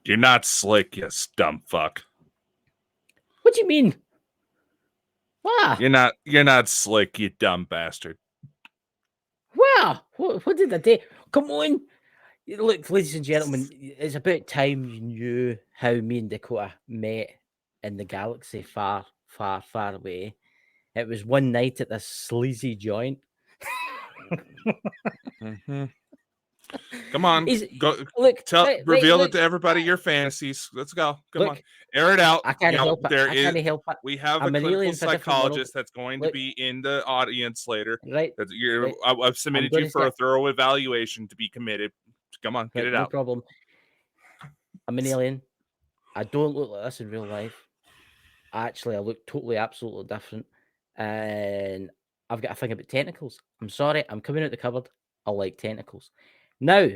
You're not slick, you dumb fuck. What do you mean? What? You're not slick, you dumb bastard. Wow. What did I do? Come on. Look, ladies and gentlemen, it's about time you knew how me and Dakota met in the galaxy far, far, far away. It was one night at this sleazy joint. Mm-hmm. Come on, go. Look, reveal it to everybody. Your fantasies. Let's go. Come on, air it out. I can't help it. I can't help it. We have I'm a an clinical psychologist that's going Look, to be in the audience later. Right. I've submitted you for a thorough evaluation to be committed. Come on, get it out. No problem. I'm an alien. I don't look like this in real life. Actually, I look totally, absolutely different. And I've got a thing about tentacles. I'm sorry, I'm coming out the cupboard. I like tentacles. Now,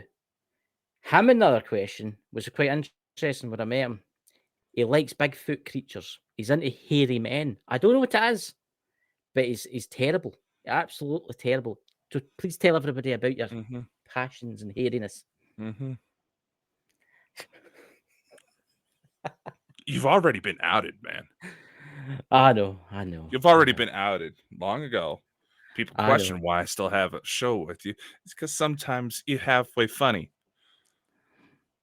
him another question was quite interesting when I met him. He likes Bigfoot creatures. He's into hairy men. I don't know what it is, but he's terrible. Absolutely terrible. So please tell everybody about your passions and hairiness. Mm-hmm. You've already been outed, man. I know. You've already been outed long ago. People question why I still have a show with you. It's because sometimes you're halfway funny.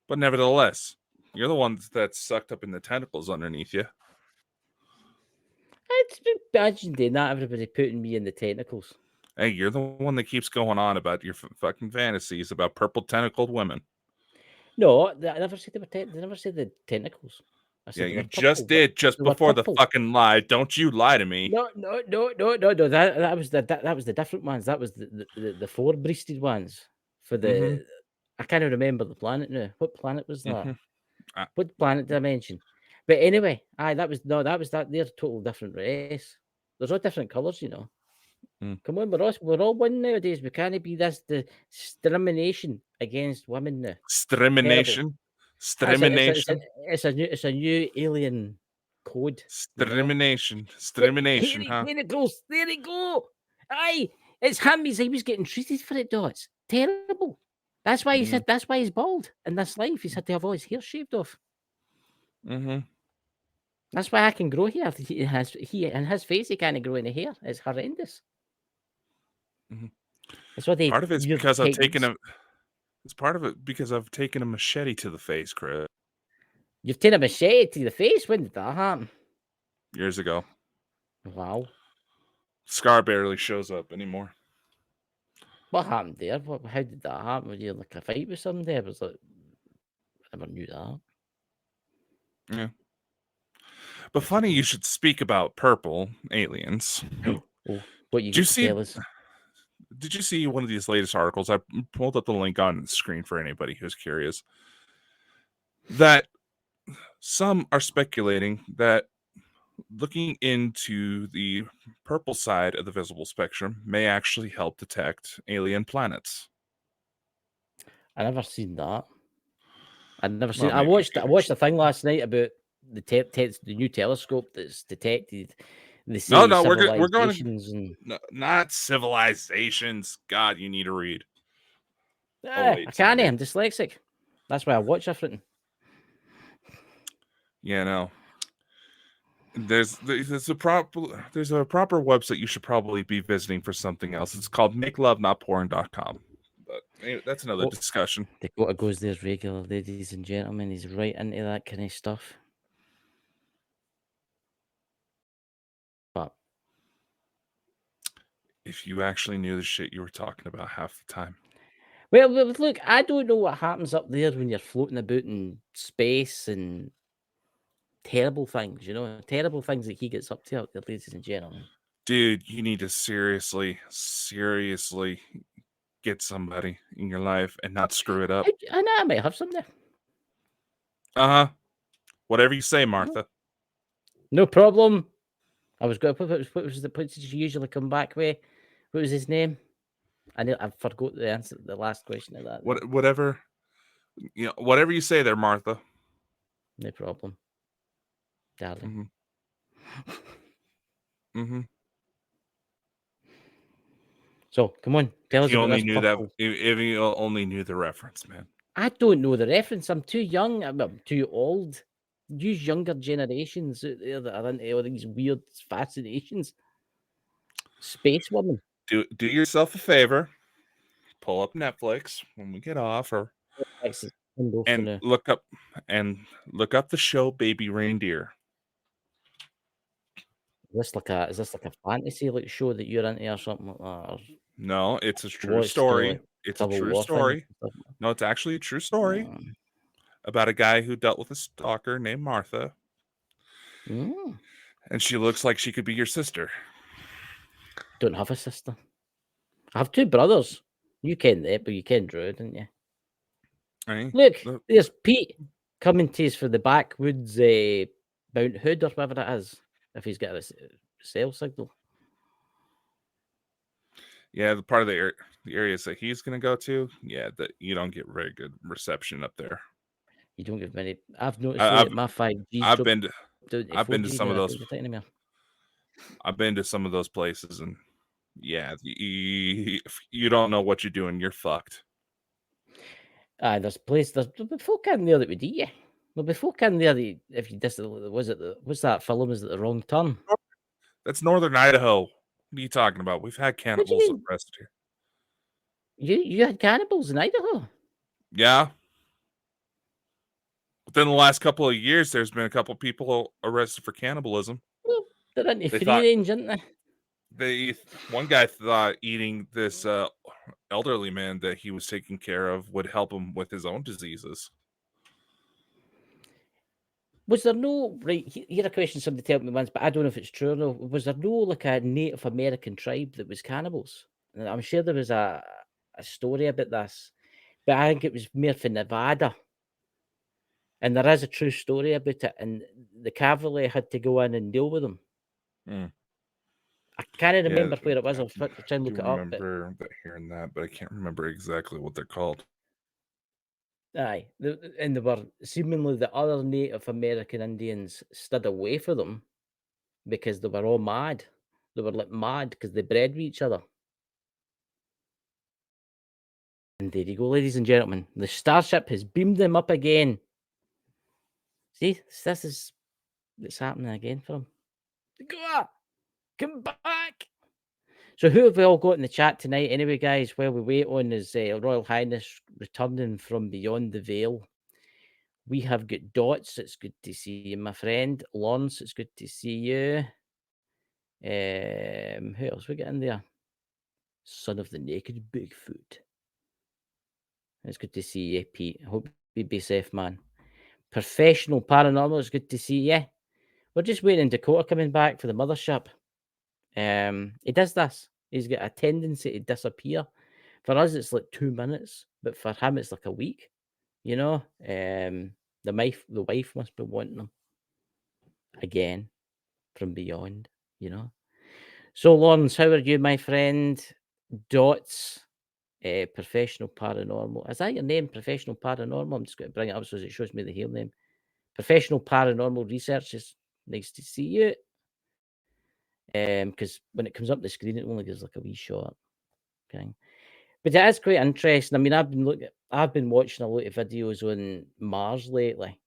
But nevertheless, you're the one that's sucked up in the tentacles underneath you. It's imagine not everybody putting me in the tentacles. Hey, you're the one that keeps going on about your fucking fantasies about purple tentacled women. No, I never said they were. They never said the tentacles. Yeah, you just did just before the fucking lie. Don't you lie to me? No. That was the different ones. That was the four-breasted ones for the. I can't remember the planet now. What planet was that? What planet did I mention? But anyway, that was that. They're a total different race. There's all different colours, you know. Come on, we're all one nowadays. We can't be this discrimination against women now. Discrimination. It's a new alien code. Discrimination, huh? Tentacles. There you go. Aye, it's him. He was getting treated for it, though. It's terrible. That's why he said. That's why he's bald in this life. He's had to have all his hair shaved off. That's why I can grow hair. He in his face. He can't grow any hair. It's horrendous. That's what they. Part of it's because I've taken a. It's part of it because I've taken a machete to the face, Chris. You've taken a machete to the face? When did that happen? Years ago. Wow. Scar barely shows up anymore. What happened there? How did that happen? Were you in like a fight with somebody? I was like, I never knew that. Yeah. But funny you should speak about purple aliens. What you tell us? Did you see one of these latest articles? I pulled up the link on the screen for anybody who's curious. That some are speculating that looking into the purple side of the visible spectrum may actually help detect alien planets. I never seen that. I've never seen. I watched a thing last night about the new telescope that's detected. No, we're going to not civilizations. God, you need to read. I can't. I'm dyslexic. That's why I watch everything. Yeah, no. There's a proper website you should probably be visiting for something else. It's called makelovenotporn.com. But anyway, that's another discussion. Dakota goes there regular, ladies and gentlemen. He's right into that kind of stuff. But if you actually knew the shit you were talking about half the time. Well, look, I don't know what happens up there when you're floating about in space and terrible things, terrible things that he gets up to out there, ladies and gentlemen. Dude, you need to seriously get somebody in your life and not screw it up. I know I might have some there. Whatever you say, Martha. No problem. I was going. What did you usually come back with? What was his name? I forgot the answer. The last question of that. Whatever you say there, Martha. No problem, darling. So come on, tell us about this. If you only knew the reference, man. I don't know the reference. I'm too young. I'm too old. Use younger generations out there that are into all these weird fascinations. Space woman. Do yourself a favor. Pull up Netflix when we get off, or Texas window for and now. look up the show Baby Reindeer. Is this like a fantasy like show that you're into or something like that? Or No, it's a true what's to story. like It's a Civil true War things story. and stuff? No, it's actually a true story Mm. about a guy who dealt with a stalker named Martha, Mm. and she looks like she could be your sister. Don't have a sister. I have two brothers. You ken that, but you ken Drew, didn't you? Right? Look, The- there's Pete coming to us for the backwoods Mount Hood or whatever it is. If he's got a cell signal. Yeah, the part of the areas that he's going to go to, yeah, that you don't get very good reception up there. You don't get many. I've noticed I, lately I've my 5G's I've dropped been to down to I've been to 4G some now. of I those don't get it anymore. I've been to some of those places, and yeah, if you don't know what you're doing, you're fucked. There's there'll be folk in there that would eat you. There'll be folk in there that if you dis what's that film? Is it The Wrong Turn? That's northern Idaho. What are you talking about? We've had What do you cannibals mean? arrested here. You had cannibals in Idaho? Yeah. Within the last couple of years, there's been a couple of people arrested for cannibalism. Well, they're into They free thought range, aren't they? one guy thought eating this elderly man that he was taking care of would help him with his own diseases. Was there no right? Here a question somebody told me once, but I don't know if it's true or not. Was there no like a Native American tribe that was cannibals? And I'm sure there was a story about this, but I think it was more for Nevada. And there is a true story about it, and the cavalry had to go in and deal with them. Mm. I can't Yeah, remember where it was. I I'll try and do look it up. But remember hearing that, but I can't remember exactly what they're called. aye, and they were seemingly the other Native American Indians stood away from them because they were all mad. They were like mad because they bred with each other. And there you go, ladies and gentlemen. The starship has beamed them up again. See, this is it's happening again for them. Go on, come back. So who have we all got in the chat tonight anyway, guys, while we wait on his Royal Highness returning from beyond the veil? We have got Dots, it's good to see you, my friend. Lawrence, it's good to see you. Who else we got in there? Son of the Naked Bigfoot. It's good to see you, Pete. I hope you be safe, man. Professional Paranormal, it's good to see you. We're just waiting on Dakota coming back for the mothership. He does this. He's got a tendency to disappear. For us, it's like 2 minutes, but for him, it's like a week. You know, the wife must be wanting him again from beyond. You know. So, Lawrence, how are you, my friend? Dots, professional paranormal. Is that your name, professional paranormal? I'm just going to bring it up so it shows me the real name. Professional paranormal researchers. Nice to see you. Because when it comes up the screen, it only gives like a wee shot. Okay. But it is quite interesting. I mean, I've been watching a lot of videos on Mars lately,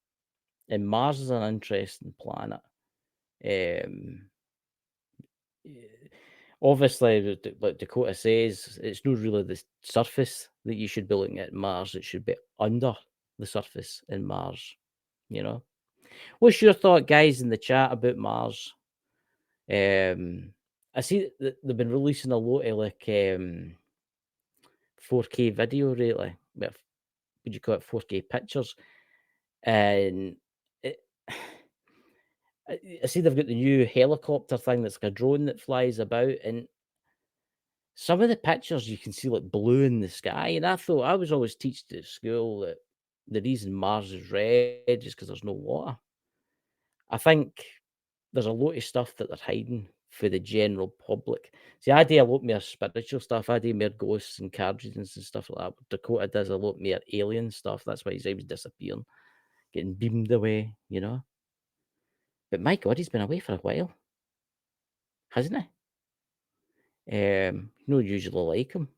and Mars is an interesting planet. Um, eh, Obviously, like Dakota says, it's not really the surface that you should be looking at Mars. It should be under the surface in Mars. You know, what's your thought, guys, in the chat about Mars? I see that they've been releasing a lot of like 4K video lately. Would you call it 4K pictures? And it, I see they've got the new helicopter thing that's like a drone that flies about, and some of the pictures you can see like blue in the sky. And I thought I was always taught at school that the reason Mars is red is because there's no water. I think there's a lot of stuff that they're hiding for the general public. See, I do a lot more spiritual stuff. I do more ghosts and card readings and stuff like that. Dakota does a lot more alien stuff. That's why he's always disappearing, getting beamed away, you know. But my God, he's been away for a while, hasn't he? No usually like him.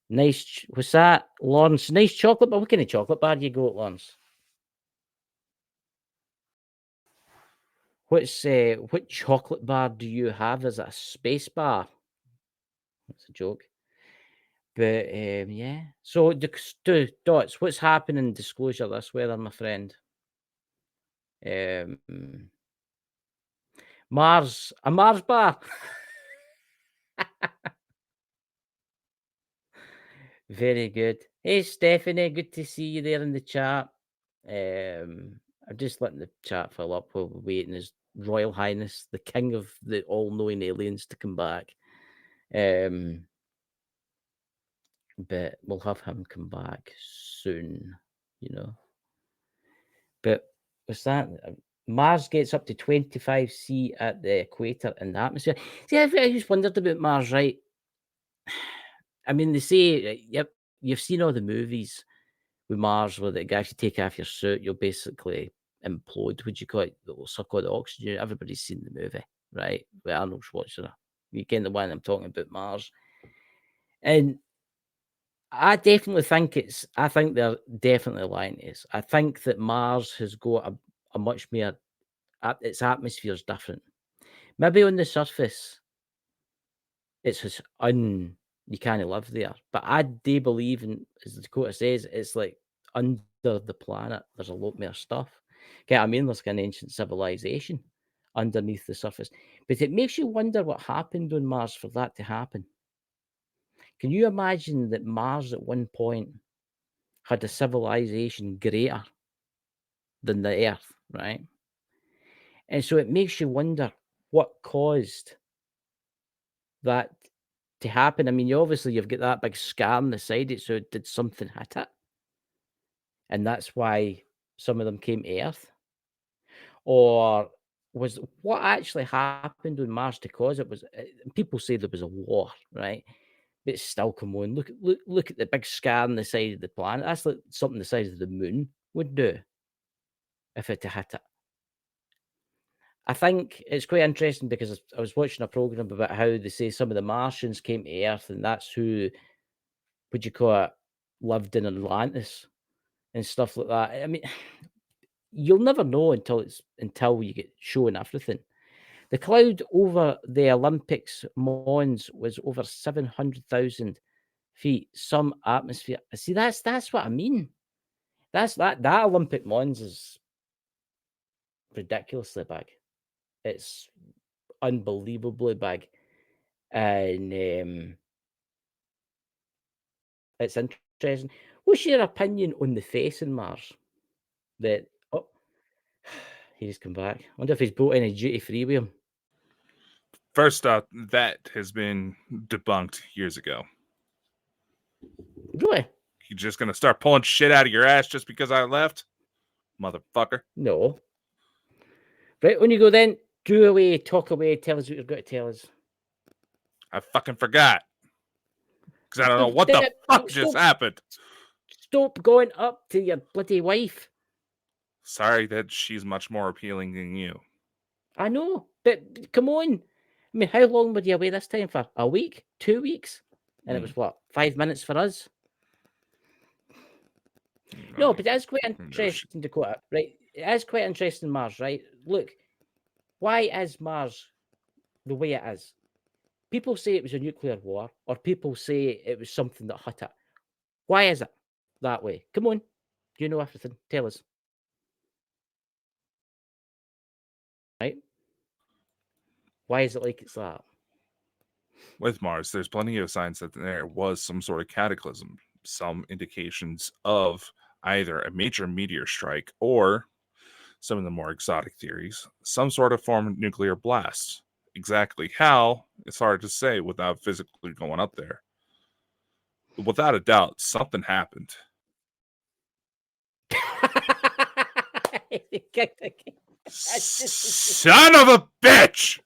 Nice. What's that, Lawrence? Nice chocolate bar. What kind of chocolate bar do you go at, Lawrence? What chocolate bar do you have? Is it a space bar? That's a joke. But yeah. So Dots, what's happening? Disclosure this weather, my friend. Mars, a Mars bar. Very good. Hey, Stephanie, good to see you there in the chat. I'm just letting the chat fill up while we're waiting. His Royal Highness, the King of the all-knowing aliens, to come back. But we'll have him come back soon, you know. But what's that? Mars gets up to 25°C at the equator in the atmosphere. See, I just wondered about Mars, right? I mean, they say, yep, you've seen all the movies with Mars where the guy, if you take off your suit, you'll basically implode. Would you call it? It will suck all the oxygen. Everybody's seen the movie, right? With Arnold Schwarzenegger. You get the one I'm talking about, Mars. And I definitely think I think they're definitely lying to us. I think that Mars has got a much more, its atmosphere is different. Maybe on the surface, it's just you can't live there. But I do believe in, as Dakota says, it's like under the planet, there's a lot more stuff. Okay, I mean, there's an ancient civilization underneath the surface. But it makes you wonder what happened on Mars for that to happen. Can you imagine that Mars at one point had a civilization greater than the Earth, right? And so it makes you wonder what caused that to happen. I mean, you've got that big scar on the side, so did something hit it? And that's why some of them came to Earth? Or was what actually happened on Mars to cause it was, people say there was a war, right? But still, come on, look at the big scar on the side of the planet. That's like something the size of the moon would do if it hit it. I think it's quite interesting because I was watching a program about how they say some of the Martians came to Earth, and that's who, would you call it, lived in Atlantis and stuff like that. I mean, you'll never know until you get shown everything. The cloud over the Olympics Mons was over 700,000 feet. Some atmosphere. See, that's what I mean. That Olympic Mons is ridiculously big. It's unbelievably big, and it's interesting. What's your opinion on the face in Mars? That he's come back. I wonder if he's brought any duty free with him. First up, that has been debunked years ago. Really? You just gonna start pulling shit out of your ass just because I left? Motherfucker. No. Right, when you go then, do away, talk away, tell us what you've got to tell us. I fucking forgot. Because I don't know what the fuck just happened. Stop going up to your bloody wife. Sorry that she's much more appealing than you. I know, but come on. I mean, how long were you away this time for? A week? 2 weeks? And it was what, 5 minutes for us? No, but it is quite interesting, Dakota, right? It is quite interesting, Mars, right? Look, why is Mars the way it is? People say it was a nuclear war, or people say it was something that hit it. Why is it that way? Come on. You know everything. Tell us. Right? Why is it like it's that? With Mars, there's plenty of signs that there was some sort of cataclysm, some indications of either a major meteor strike or, some of the more exotic theories, some sort of form of nuclear blast. Exactly how, it's hard to say without physically going up there. But without a doubt, something happened. Son of a bitch!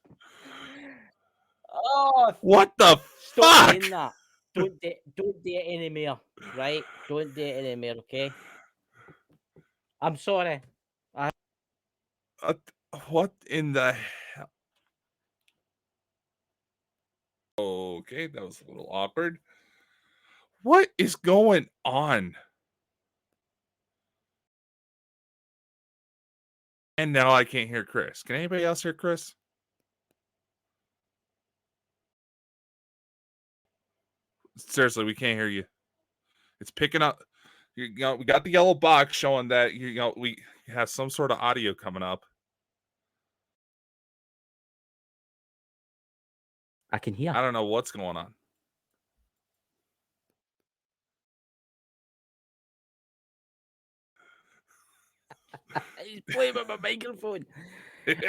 Oh, what the stop fuck? doing that. Don't do it anymore, right? Don't do it anymore, okay? I'm sorry. What in the hell? Okay, that was a little awkward. What is going on? And now I can't hear Chris. Can anybody else hear Chris? Seriously, we can't hear you. It's picking up. We got the yellow box showing that we have some sort of audio coming up. I can hear. I don't know what's going on. He's playing with my microphone.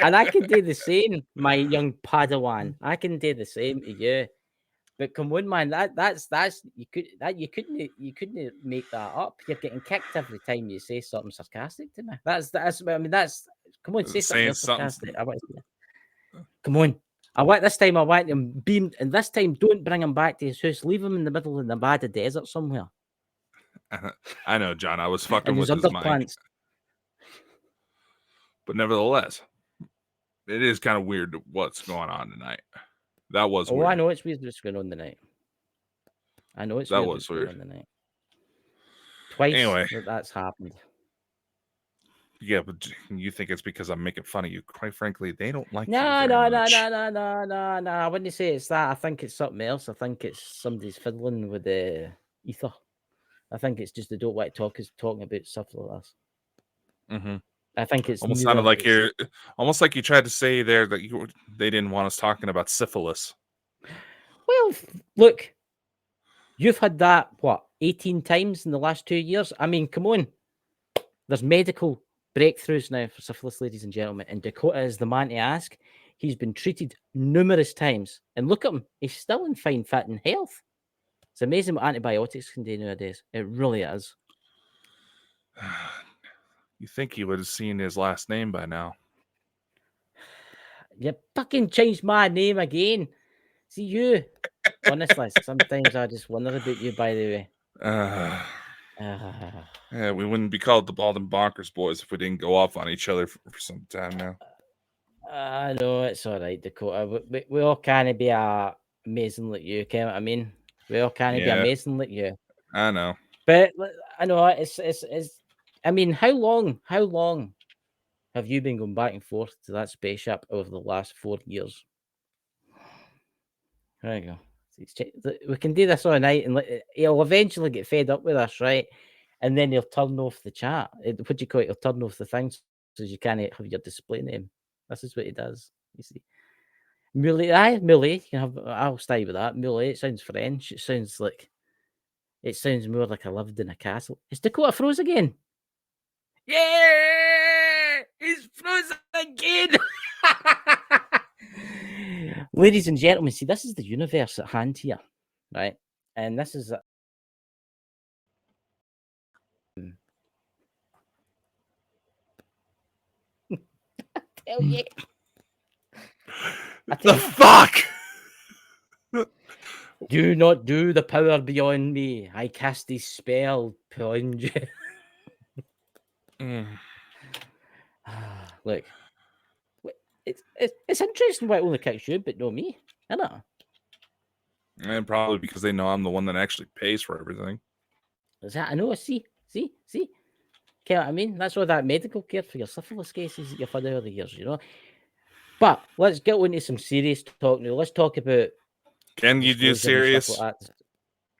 And I can do the same, my young Padawan. I can do the same to you. But come on, man, that's you couldn't make that up. You're getting kicked every time you say something sarcastic to me. That's come on, say something else sarcastic. Come on. This time I want him beamed, and this time don't bring him back to his house. Leave him in the middle of the Nevada desert somewhere. I know, John. I was fucking with his mic. Plants. But nevertheless, it is kind of weird what's going on tonight. That was weird. I know it's weird what's going on tonight. I know it's that weird was weird. Going on tonight. Twice anyway, that's happened. Yeah, but you think it's because I'm making fun of you. Quite frankly, they don't like you No. much. I wouldn't say it's that. I think it's something else. I think it's somebody's fiddling with the ether. I think it's just they don't like talking about stuff like this. Mm-hmm. I think it's almost sounded like almost like you tried to say there that they didn't want us talking about syphilis. Well, look, you've had that 18 times in the last 2 years. I mean, come on. There's medical breakthroughs now for syphilis, ladies and gentlemen, and Dakota is the man to ask. He's been treated numerous times, and look at him. He's still in fine, fit, and health. It's amazing what antibiotics can do nowadays. It really is. You think he would have seen his last name by now? You fucking changed my name again. See you. Honestly, sometimes I just wonder about you, by the way. Yeah, we wouldn't be called the Bald and Bonkers boys if we didn't go off on each other for some time now. I know, it's all right, Dakota. We all can't be amazing like you, you know what I mean? We all can't be amazing like you. I know. But I know it's I mean, how long have you been going back and forth to that spaceship over the last 4 years? There you go. We can do this all night, and he'll eventually get fed up with us, right? And then he'll turn off the chat. What do you call it? He'll turn off the things so you can't have your display name. This is what he does. You see, Muley. You can have. I'll stay with that. Muley. It sounds French. It sounds more like I lived in a castle. Is Dakota froze again? Yeah, he's frozen again. Ladies and gentlemen, see, this is the universe at hand here, right? And this is tell you. The fuck? Do not do the power beyond me. I cast a spell upon you. Look, it's interesting why it only kicks you, but no me. I know. And probably because they know I'm the one that actually pays for everything. Is that? I know. See. Okay, what I mean, that's all that medical care for your syphilis cases that you've had over the years, you know. But let's get into some serious talk now. Let's talk about. Can you do serious? Like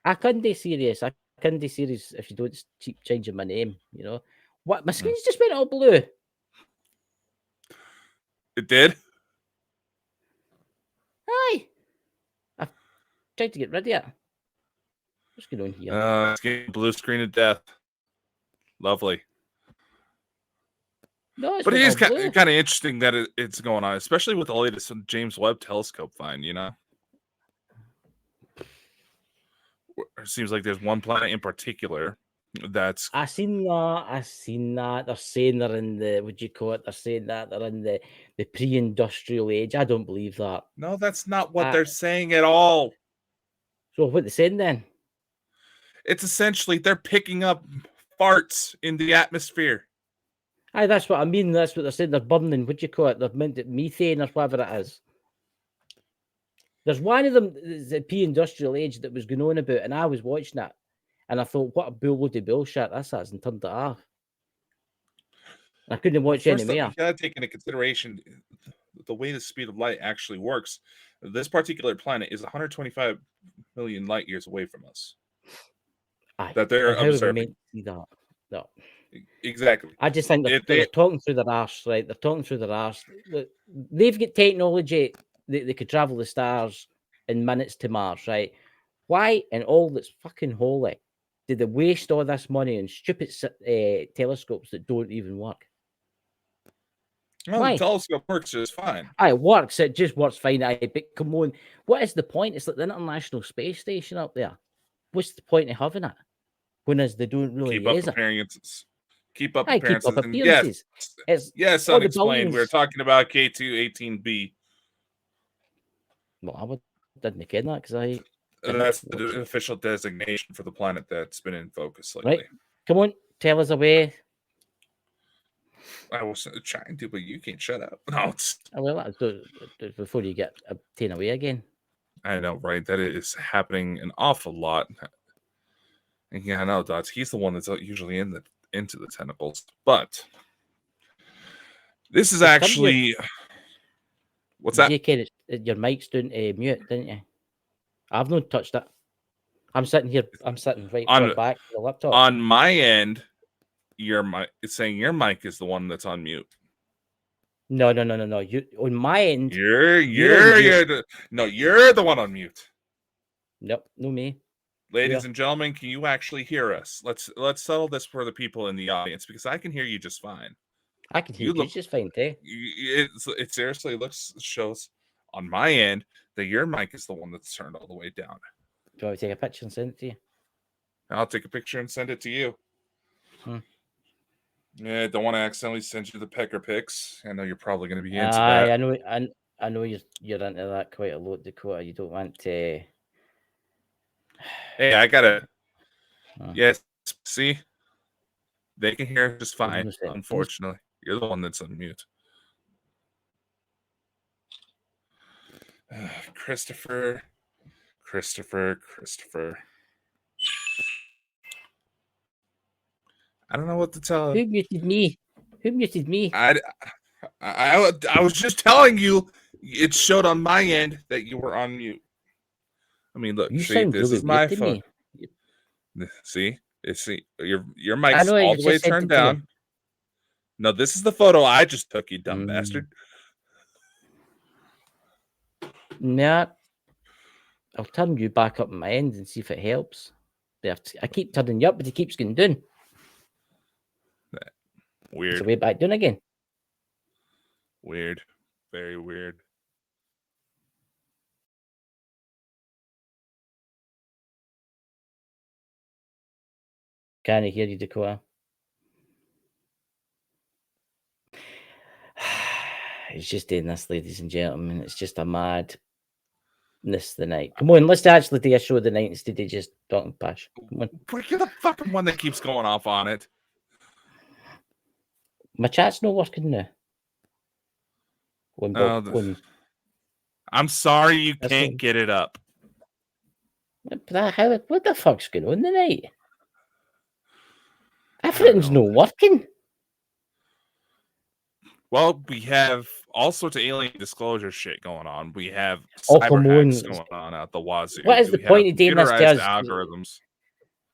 I couldn't do serious. I couldn't do serious if you don't keep changing my name, you know. What? My screen's just went all blue. It did? Aye. I've tried to get rid of it. What's going on here? It's getting blue screen of death. Lovely. No, but it is kind of interesting that it's going on, especially with the latest James Webb Telescope find, you know? It seems like there's one planet in particular that's... I seen that. They're saying they're in the... What do you call it? They're saying that they're in the pre-industrial age. I don't believe that. No, that's not what they're saying at all. So what they're saying then? It's essentially they're picking up farts in the atmosphere. Aye, that's what I mean. That's what they're saying. They're burning. What do you call it? They're meant methane or whatever it is. There's one of them, the pre-industrial age, that was going on about, and I was watching it, And I thought, what a load of bullshit this is, and turned it off. I couldn't watch any more. You gotta take into consideration the way the speed of light actually works. This particular planet is 125 million light years away from us. Aye. That they're And how are we observing. meant to see that? No. Exactly. I just think they're talking through their arse, right? They're talking through their arse. They've got technology that they could travel the stars in minutes to Mars, right? Why, in all that's fucking holy, did they waste all this money on stupid telescopes that don't even work? Well, Why? the telescope works just fine. It works. It just works fine. But come on, what is the point? It's like the International Space Station up there. What's the point of having it? When they don't really Keep up use it. appearances. Keep up Keep appearances. up appearances. Yes, all the unexplained. We were talking about K2-18b. Well, I didn't get that because that's the official designation for the planet that's been in focus lately. Right. Come on, tell us away. I was trying to, but you can't shut up. No, well, before you get taken away again. I know, right? That is happening an awful lot. And yeah, I know, Dots. He's the one that's usually into the tentacles. But this is actually what's that? JK, your mic's doing mute, didn't you? I've not touched it. I'm sitting here. I'm sitting right back to the laptop. On my end, your mic. It's saying your mic is the one that's on mute. No. You on my end. You're the one on mute. Nope, no me. Ladies and gentlemen, can you actually hear us? Let's settle this for the people in the audience because I can hear you just fine. I can hear you just fine, too. It seriously shows on my end that your mic is the one that's turned all the way down. Do you want to take a picture and send it to you? I'll take a picture and send it to you. Yeah, don't want to accidentally send you the pecker pics. I know you're probably going to be into that. I know you're into that quite a lot, Dakota. You don't want to. Hey, I gotta. Yes, see, they can hear just fine. Unfortunately, you're the one that's on mute. Christopher. I don't know what to tell him. Who muted me? I was just telling you. It showed on my end that you were on mute. I mean, look. This is my phone. See, your mic's all the way turned down. No, this is the photo I just took, you dumb bastard. Nah, I'll turn you back up on my end and see if it helps. I keep turning you up, but it keeps going down. Weird. So way back down again. Weird. Very weird. Can I hear you, Dakota? It's just doing this, ladies and gentlemen. It's just a madness the night. Come on, let's actually do a show of the night instead of just talking bash. Come on. You're the fucking one that keeps going off on it. My chat's not working now. I'm sorry you can't get it up. What the fuck's going on tonight? Everything's not working. Well, we have all sorts of alien disclosure shit going on. We have cyber hacks going on out the wazoo. What is the point of doing this to us? Algorithms.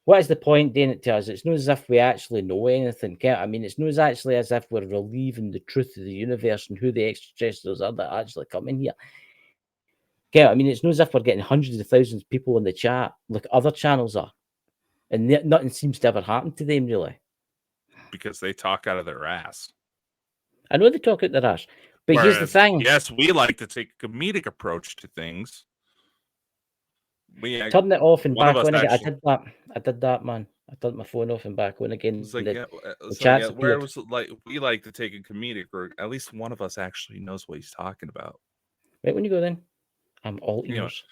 What is the point doing it to us? It's not as if we actually know anything. I mean, it's not actually as if we're relieving the truth of the universe and who the extraterrestrials are that actually come in here. I mean, it's not as if we're getting hundreds of thousands of people in the chat like other channels are. And nothing seems to ever happen to them, really. Because they talk out of their ass. I know they talk out their ass. But here's the thing. Yes, we like to take a comedic approach to things. Turn it off and back on again. I did that, man. I turned my phone off and back on again. It's like, we like to take a comedic, or at least one of us actually knows what he's talking about. Right when you go then, I'm all ears.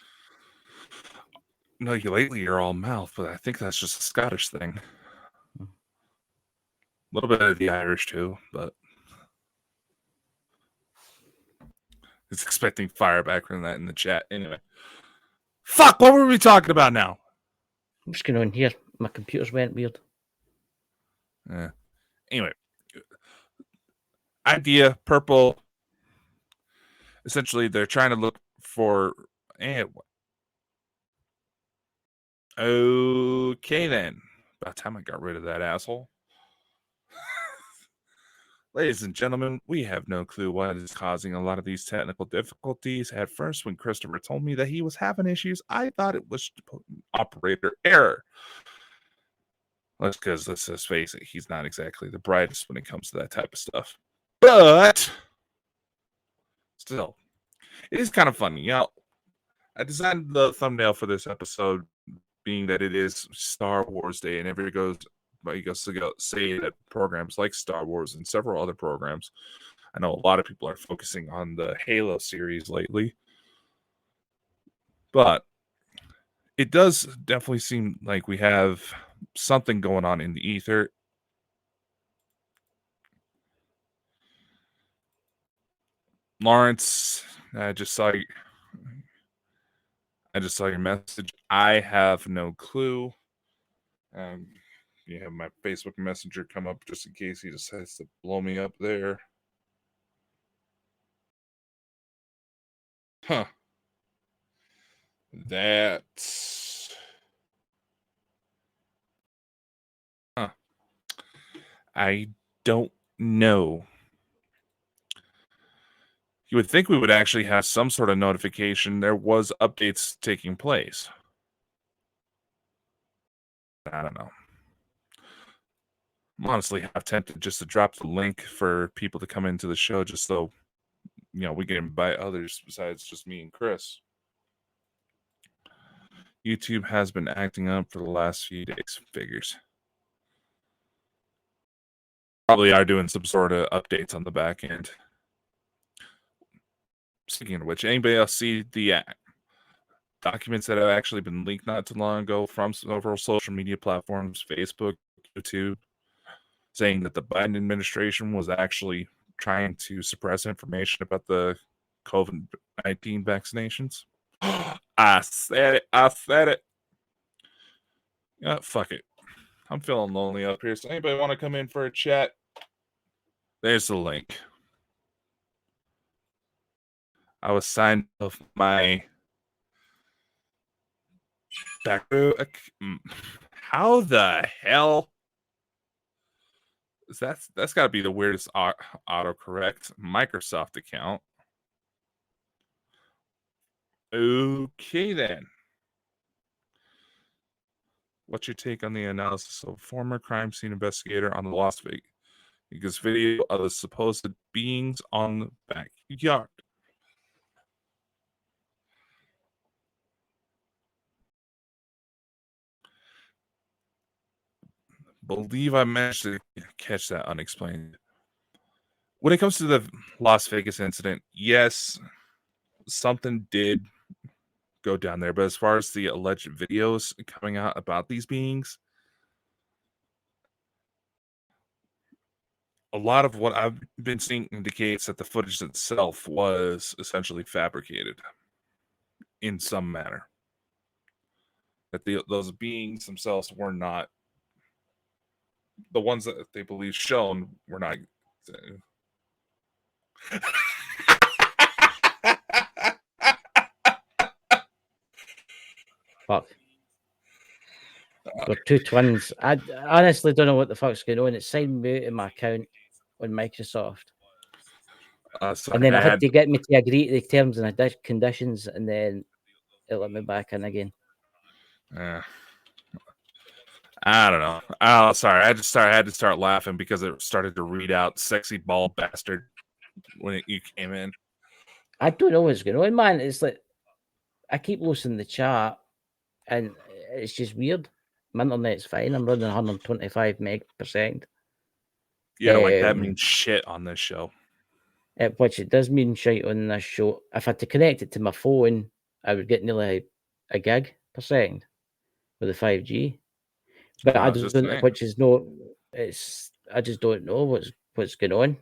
No, lately you're all mouth, but I think that's just a Scottish thing. A little bit of the Irish too, but it's expecting fire back from that in the chat. Anyway, fuck, what were we talking about now? What's going on here? My computers went weird. Anyway, idea purple. Essentially, they're trying to look for. Okay, then. About time I got rid of that asshole. Ladies and gentlemen, we have no clue what is causing a lot of these technical difficulties. At first, when Christopher told me that he was having issues, I thought it was operator error. That's because, let's just face it, he's not exactly the brightest when it comes to that type of stuff. But still, it is kind of funny. You know, I designed the thumbnail for this episode being that it is Star Wars Day, and everybody goes to go say that programs like Star Wars and several other programs. I know a lot of people are focusing on the Halo series lately, but it does definitely seem like we have something going on in the ether. Lawrence, I just saw your message. I have no clue. You have my Facebook Messenger come up just in case he decides to blow me up there. Huh. That's... Huh. I don't know. You would think we would actually have some sort of notification. There was updates taking place. I don't know. I'm honestly half tempted just to drop the link for people to come into the show just so, we can invite others besides just me and Chris. YouTube has been acting up for the last few days. Figures. Probably are doing some sort of updates on the back end. Speaking of which, anybody else see the documents that have actually been leaked not too long ago from several social media platforms, Facebook, YouTube, saying that the Biden administration was actually trying to suppress information about the COVID-19 vaccinations? I said it. Fuck it. I'm feeling lonely up here. So anybody want to come in for a chat? There's the link. I was signed off my back. How the hell? That's got to be the weirdest autocorrect Microsoft account. Okay, then. What's your take on the analysis of former crime scene investigator on the Las Vegas video of the supposed beings on the backyard? Believe I managed to catch that unexplained. When it comes to the Las Vegas incident, yes, something did go down there. But as far as the alleged videos coming out about these beings, a lot of what I've been seeing indicates that the footage itself was essentially fabricated in some manner. That those beings themselves were not the ones that they believe shown were not. Fuck. We're two twins. I honestly don't know what the fuck's going on. It signed me out of my account on Microsoft. And then I had to get me to agree to the terms and conditions, and then it let me back in again. I don't know. Oh, sorry. I had to start laughing because it started to read out "sexy bald bastard" when you came in. I don't know what's going on, man. It's like I keep losing the chat, and it's just weird. My internet's fine. I'm running 125 meg per second. Yeah, like that means shit on this show. Which it does mean shit on this show. If I had to connect it to my phone, I would get nearly a gig per second with the 5G. But I just don't, which is no, it's I just don't know what's going on.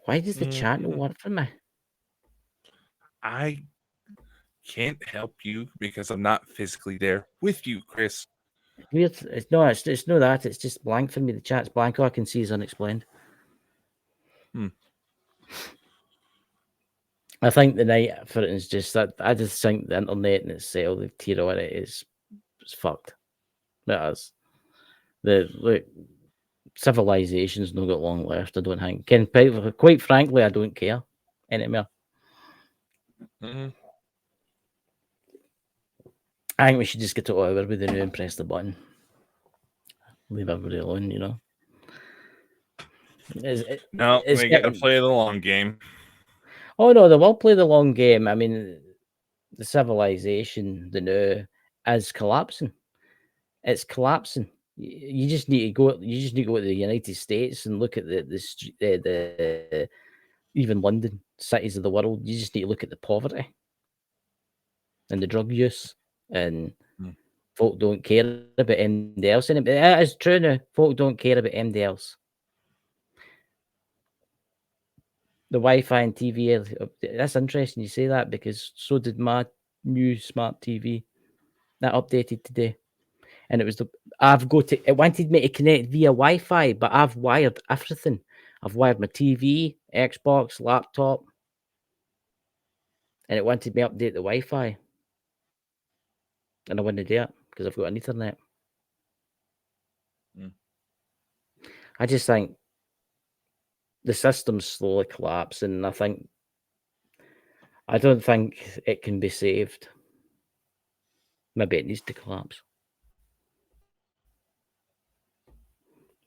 Why does the chat not work for me? can't help you because I'm not physically there with you, Chris. Weird. It's no that. It's just blank for me. The chat's blank. All I can see is unexplained. I think the night for it is just that. I just think the internet and itself, the tier on it is fucked. It is. Look, civilization's not got long left. I don't think. Quite frankly, I don't care anymore. Mm-hmm. I think we should just get it over with the new and press the button. Leave everybody alone, you know. No, they got to play the long game. Oh no, they will play the long game. I mean, the civilization, the new, is collapsing. It's collapsing. You just need to go. You just need to go to the United States and look at the even London, cities of the world. You just need to look at the poverty and the drug use, and folk don't care about anybody else. And it is true now. Folk don't care about anybody else. The Wi-Fi and TV. That's interesting you say that, because so did my new smart TV that updated today, and it was it wanted me to connect via Wi-Fi, but I've wired everything. I've wired my TV, Xbox, laptop, and it wanted me to update the Wi-Fi, and I wouldn't do it because I've got an Ethernet. I just think the system's slowly collapsing, and I don't think it can be saved. Maybe it needs to collapse.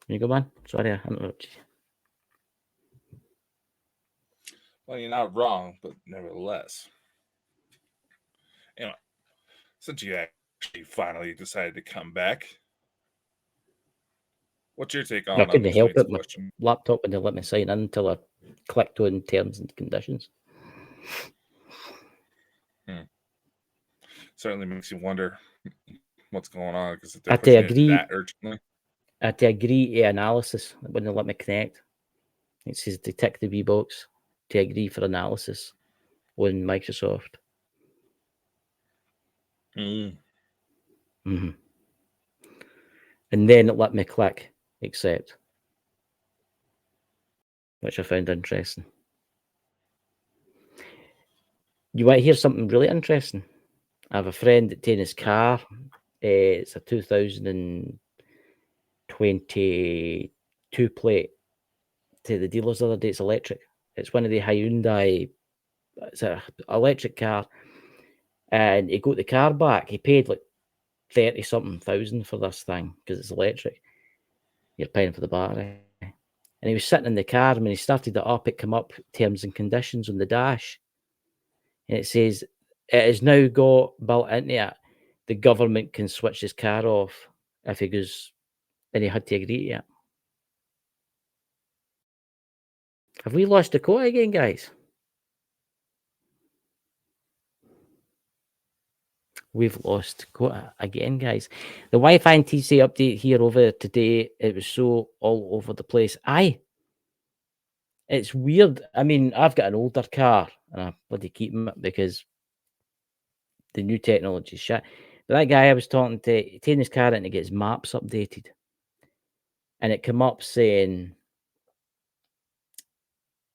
Can you go, man? Sorry, I interrupted you. Well, you're not wrong, but nevertheless. Anyway, since you actually finally decided to come back, what's your take on I couldn't help it. question? My laptop wouldn't let me sign in until I clicked on terms and conditions. Certainly makes you wonder what's going on, because if I they're pushing it that urgently. I had to agree to analysis. It wouldn't let me connect. It says detect the V box to agree for analysis on Microsoft. Mm-hmm. And then it let me click accept, which I found interesting. You want to hear something really interesting? I have a friend that taken his car. It's a 2022 plate to the dealers the other day. It's electric. It's one of the Hyundai. It's an electric car. And he got the car back. He paid like 30-something thousand for this thing because it's electric. You're paying for the battery. And he was sitting in the car, and when he started it up, it came up terms and conditions on the dash. And it says, it has now got built into it, the government can switch his car off if he goes, and he had to agree to it. Have we lost the quote again, guys? We've lost quota again, guys. The Wi-Fi and TC update here over today, it was so all over the place. It's weird. I mean, I've got an older car, and I bloody keep it because the new technology is shit. But that guy I was talking to, taking his car in to get his maps updated, and it came up saying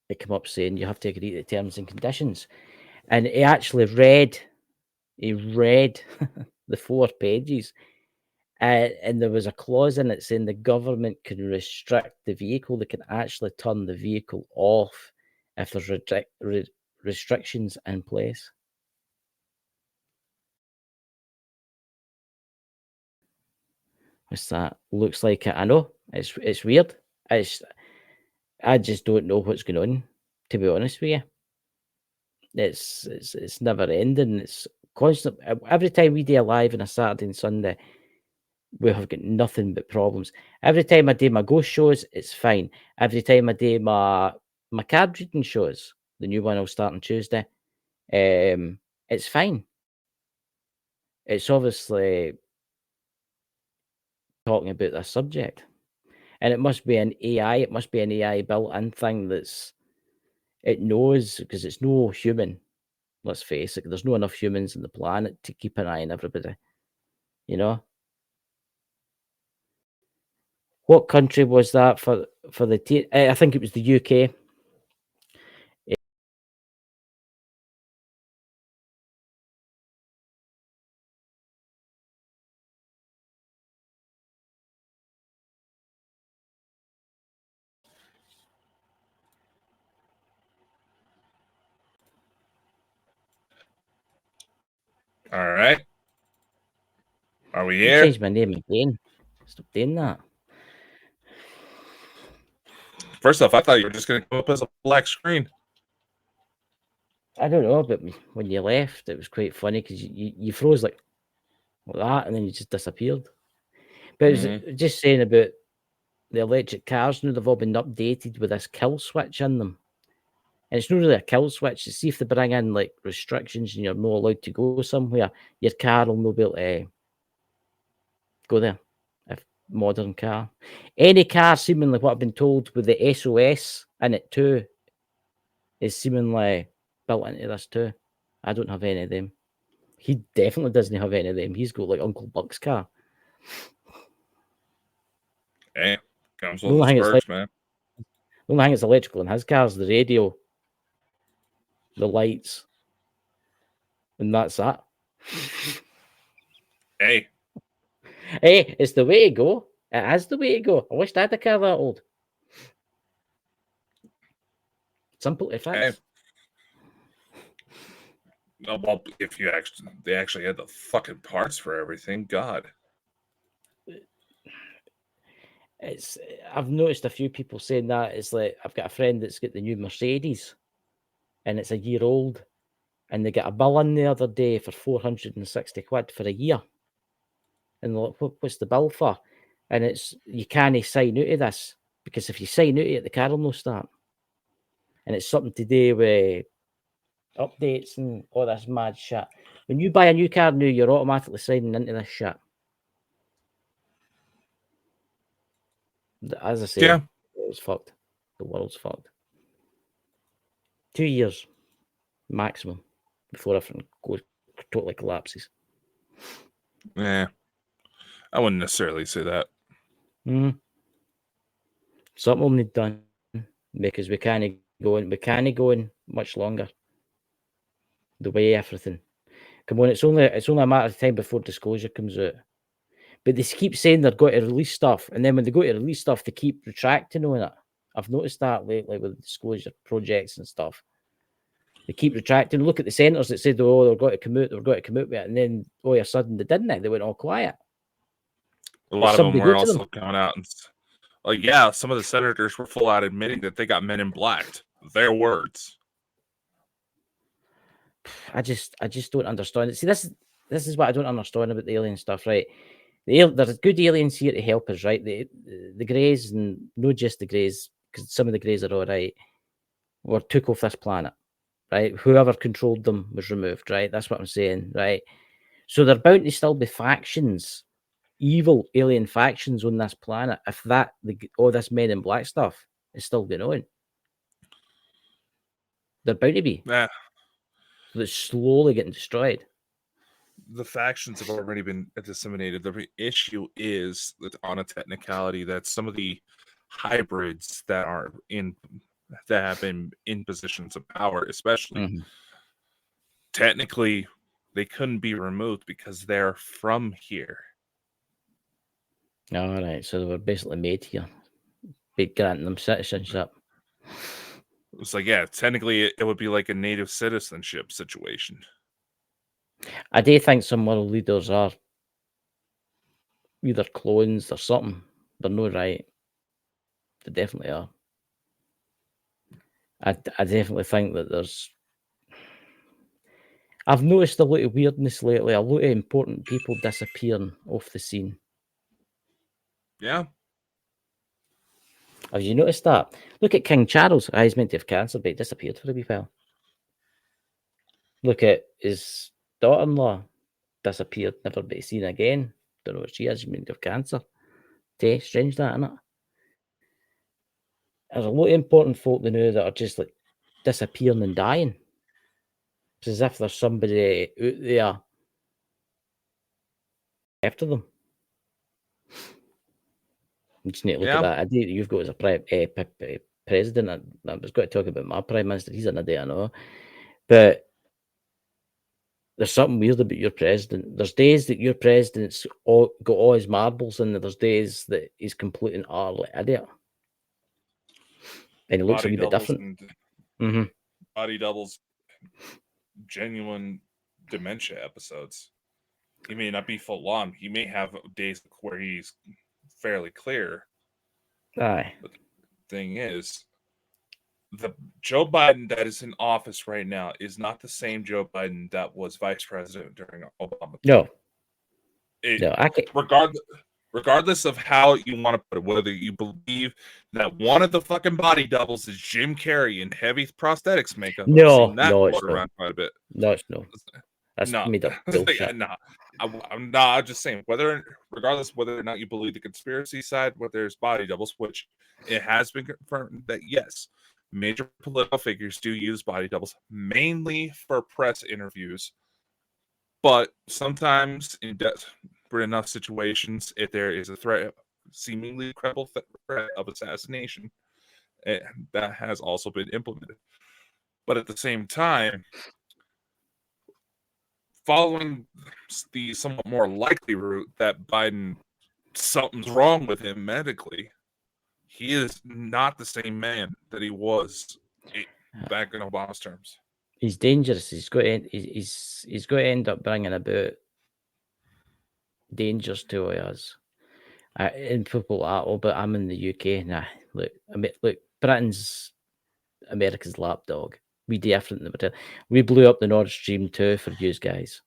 you have to agree to the terms and conditions. And he actually read the 4 pages. And there was a clause in it saying the government can restrict the vehicle. They can actually turn the vehicle off if there's restrictions in place. What's that? Looks like it. I know it's weird. I just don't know what's going on, to be honest with you. It's never ending. It's constant. Every time we do a live on a Saturday and Sunday, we have got nothing but problems. Every time I do my ghost shows, it's fine. Every time I do my card reading shows, the new one will start on Tuesday, it's fine. It's obviously talking about this subject, and it must be an AI. It must be an AI built-in thing it knows, because it's no human. Let's face it, there's not enough humans on the planet to keep an eye on everybody. You know? What country was that for the I think it was the UK. All right. Are we I here? changed my name again. Stop doing that. First off, I thought you were just going to come up as a black screen. I don't know, but when you left, it was quite funny because you froze like that, and then you just disappeared. But it was just saying about the electric cars now, they've all been updated with this kill switch in them. And it's not really a kill switch. See if they bring in like restrictions and you're not allowed to go somewhere, your car will not be able to go there. If modern car. Any car seemingly what I've been told with the SOS in it too is seemingly built into this too. I don't have any of them. He definitely doesn't have any of them. He's got like Uncle Buck's car. Hey, comes The with only its thing it's perks, man. The only thing that's electrical in his car is the radio, the lights, and that's that. Hey. Hey, it's the way to go. It is the way to go. I wish I had a car that old. Simple to fix. Hey. No, well, if they actually had the fucking parts for everything, God. I've noticed a few people saying that. It's like I've got a friend that's got the new Mercedes, and it's a year old, and they got a bill in the other day for 460 quid for a year. And they're like, what's the bill for? And it's you can't sign out of this because if you sign out of it, the car will not start. And it's something to do with updates and all this mad shit. When you buy a new car now, you're automatically signing into this shit. As I say, Yeah. it's fucked. The world's fucked. 2 years maximum before everything totally collapses. Yeah. I wouldn't necessarily say that. Something will need done because we can't go in much longer. The way everything. Come on, it's only a matter of time before disclosure comes out. But they keep saying they're going to release stuff, and then when they go to release stuff, they keep retracting on it. I've noticed that lately with disclosure projects and stuff. They keep retracting. Look at the centres that said, "Oh, they're going to come out with it," and then all of a sudden they didn't. They went all quiet. A lot of them were also coming out and like, yeah, some of the senators were full out admitting that they got men in black. Their words. I just don't understand it. See, this is what I don't understand about the alien stuff, right? There's good aliens here to help us, right? The Greys, and not just the Greys, because some of the Greys are all right, were took off this planet, right? Whoever controlled them was removed, right? That's what I'm saying, right? So there are bound to still be factions, evil alien factions on this planet. If all this Men in Black stuff is still going on, they're bound to be. Yeah. So it's slowly getting destroyed. The factions have already been disseminated. The issue is that on a technicality that some of the hybrids that have been in positions of power, especially technically, they couldn't be removed because they're from here. All right, so they were basically made here, be granting them citizenship. It's like, yeah, technically it would be like a native citizenship situation. I do think some world leaders are either clones or something. They're not right. They definitely are. I definitely think that there's. I've noticed a lot of weirdness lately. A lot of important people disappearing off the scene. Yeah. Have you noticed that? Look at King Charles. He's meant to have cancer, but he disappeared for a wee while. Look at his daughter-in-law. Disappeared, never be seen again. Don't know what she is. She's meant to have cancer. Strange that, isn't it? There's a lot of important folk they know that are just like disappearing and dying. It's as if there's somebody out there after them. You just need to look at that idea that you've got as a president. I was going to talk about my prime minister. He's an idiot, I know. But there's something weird about your president. There's days that your president's got all his marbles, and there's days that he's complete and utterly idiot. And he looks a wee bit different. Body doubles, genuine dementia episodes. He may not be full on. He may have days where he's fairly clear. Aye. But the thing is, the Joe Biden that is in office right now is not the same Joe Biden that was vice president during Obama. No. Regardless of how you want to put it, whether you believe that one of the fucking body doubles is Jim Carrey in heavy prosthetics makeup. No, I've seen that no, around quite a bit. No, it's no. That's made up bullshit. I'm not. I'm just saying, regardless whether or not you believe the conspiracy side, whether there's body doubles, which it has been confirmed that yes, major political figures do use body doubles mainly for press interviews, but sometimes in enough situations, if there is a threat, seemingly credible threat of assassination, that has also been implemented. But at the same time, following the somewhat more likely route that Biden, something's wrong with him medically, he is not the same man that he was back in Obama's terms. He's dangerous. He's got to end up bringing about dangers to us. And people are, oh, but I'm in the UK. Nah, look, Britain's America's lapdog. We different than the we blew up the Nord Stream 2 for you guys.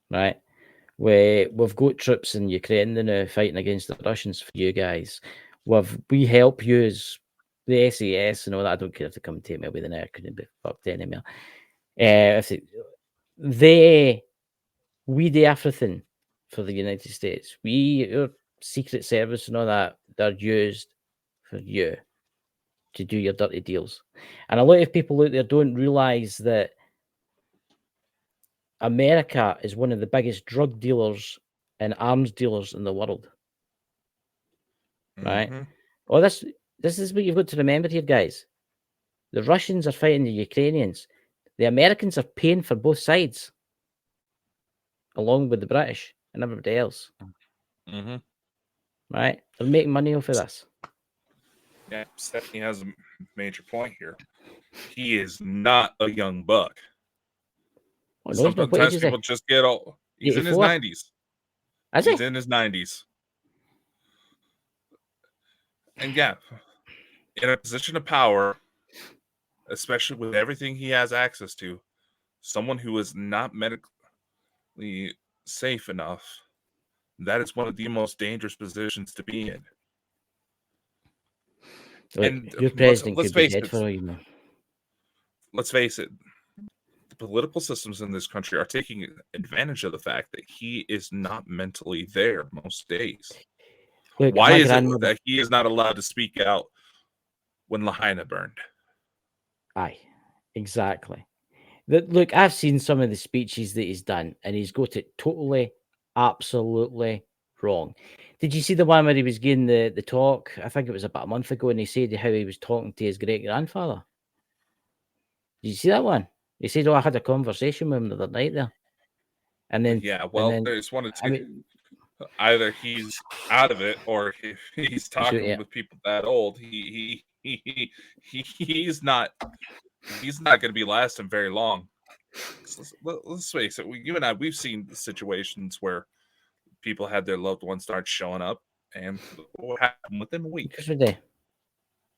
Right? We've got troops in Ukraine now fighting against the Russians for you guys. We help use the SAS and all that. I don't care if they come and take me away the net. I couldn't be fucked anymore. We do everything for the United States. Your Secret Service and all that, they're used for you to do your dirty deals. And a lot of people out there don't realize that America is one of the biggest drug dealers and arms dealers in the world. Right? Oh, this is what you've got to remember here, guys. The Russians are fighting the Ukrainians. The Americans are paying for both sides, along with the British and everybody else. Right? They're making money off of this. Yeah, Stephanie has a major point here. He is not a young buck. Sometimes people just get old. He's 84? In his 90s. He's in his 90s. And yeah, in a position of power, especially with everything he has access to, someone who is not medically safe enough, that is one of the most dangerous positions to be in. Look, and your president could be dead for all you know. Let's face it. The political systems in this country are taking advantage of the fact that he is not mentally there most days. Look, why is it that he is not allowed to speak out when Lahaina burned? Aye, exactly. Look, I've seen some of the speeches that he's done, and he's got it totally, absolutely wrong. Did you see the one where he was giving the talk? I think it was about a month ago, and he said how he was talking to his great-grandfather. Did you see that one? He said, "Oh, I had a conversation with him the other night there." And then, there's one or two. Either he's out of it, or he's talking with people that old. He's not going to be lasting very long. Let's face it. You and I, we've seen situations where people had their loved ones start showing up, and what happened within a week? Of course we do.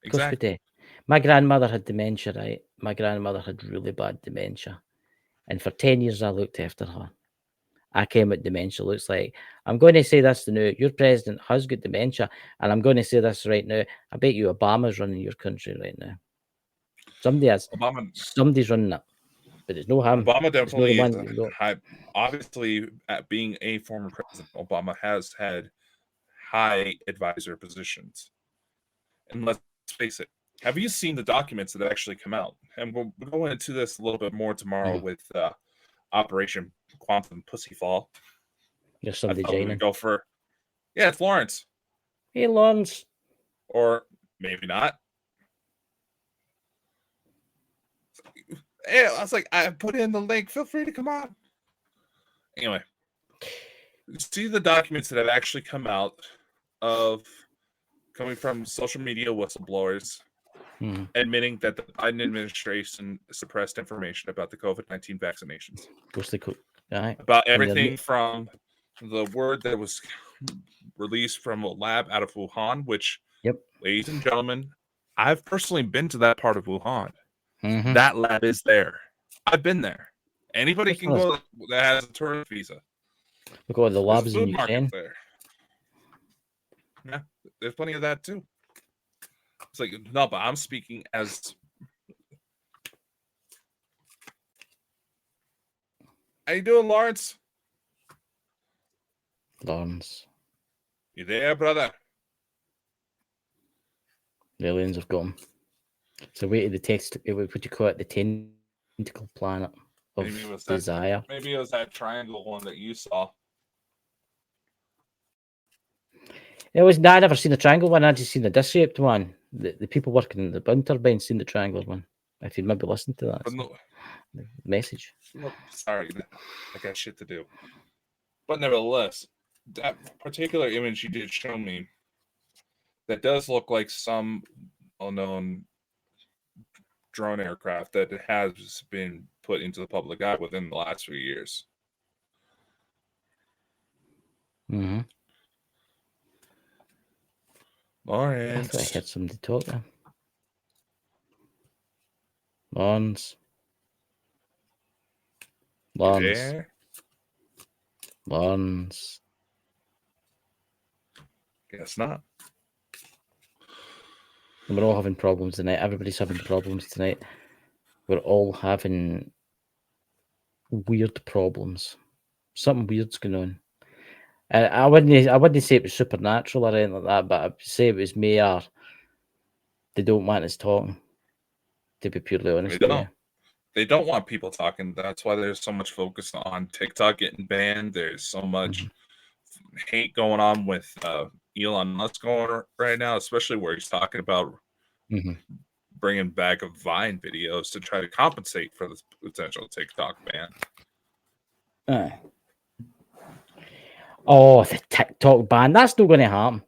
Exactly. My grandmother had dementia, right? My grandmother had really bad dementia. And for 10 years, I looked after her. I came with dementia. Looks like, I'm going to say this now. Your president has got dementia. And I'm going to say this right now. I bet you Obama's running your country right now. Somebody's running it. But it's no him. Obama definitely is obviously, at being a former president, Obama has had high advisor positions. And let's face it, Have you seen the documents that actually come out? And we'll go into this a little bit more tomorrow with Operation Quantum PussyFall. There's I somebody thought we joining. would go for, yeah, it's Lawrence. Hey, Lawrence. Or maybe not. Hey, I was like, I put in the link. Feel free to come on. Anyway, see the documents that have actually come out of coming from social media whistleblowers admitting that the Biden administration suppressed information about the COVID-19 vaccinations. About everything from the word that was released from a lab out of Wuhan, which, ladies and gentlemen, I've personally been to that part of Wuhan. That lab is there. I've been there. Anybody can go that has a tourist visa. Look at the labs in Ukraine. There. Yeah, there's plenty of that too. It's like, no, but I'm speaking as... How you doing, Lawrence? Lawrence. You there, brother? The aliens have gone. So wait to the text, what do you call it? The tentacle planet of desire. Maybe it was that triangle one that you saw. It was. I never seen the triangle one. I just seen the disc-shaped one. The people working in the wind turbine seen the triangular one. If you'd maybe listen to that the message. Well, sorry, I got shit to do. But nevertheless, that particular image you did show me, that does look like some well-known drone aircraft that has been put into the public eye within the last few years. Lawrence. I thought I heard somebody talk there. Lawrence. Lawrence. Guess not. We're all having problems tonight. Everybody's having problems tonight. We're all having weird problems. Something weird's going on. I wouldn't say it was supernatural or anything like that, but I'd say it was mere they don't want us talking. To be purely honest with you. They don't want people talking. That's why there's so much focus on TikTok getting banned. There's so much hate going on with Elon Musk going right now, especially where he's talking about bringing back a Vine videos to try to compensate for the potential TikTok ban. Oh, the TikTok ban. That's not going to happen.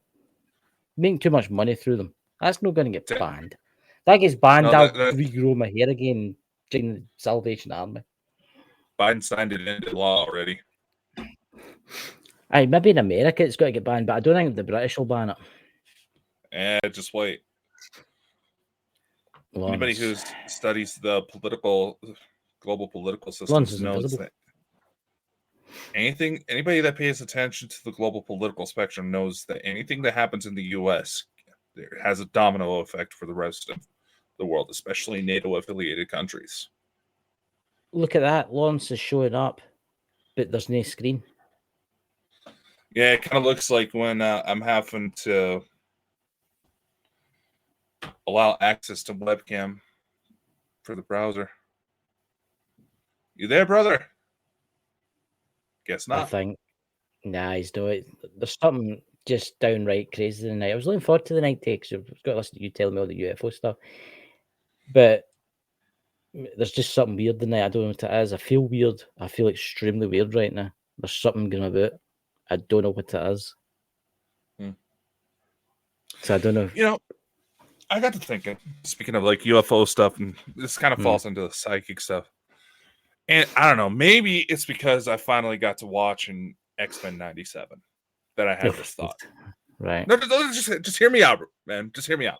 Making too much money through them. That's not going to get banned. That gets banned, I'll regrow my hair again. Join the Salvation Army. Biden signed it into law already. Aye, maybe in America it's got to get banned, but I don't think the British will ban it. Just wait. Lawrence. Anybody who studies the global political systems knows that anybody that pays attention to the global political spectrum knows that anything that happens in the U.S. there has a domino effect for the rest of the world, especially NATO-affiliated countries. Look at that. Lawrence is showing up, but there's no screen. Yeah, it kind of looks like when I'm having to allow access to webcam for the browser. You there, brother? Guess not. I think. Nah, he's doing. There's something just downright crazy tonight. I was looking forward to the night takes. I've got to listen to you telling me all the UFO stuff. But there's just something weird tonight. I don't know what it is. I feel weird. I feel extremely weird right now. There's something going about. I don't know what it is. So I don't know. You know, I got to thinking, speaking of like UFO stuff, and this kind of falls into the psychic stuff. And I don't know, maybe it's because I finally got to watch in X-Men 97 that I had this thought. Right. No, just hear me out, man. Just hear me out.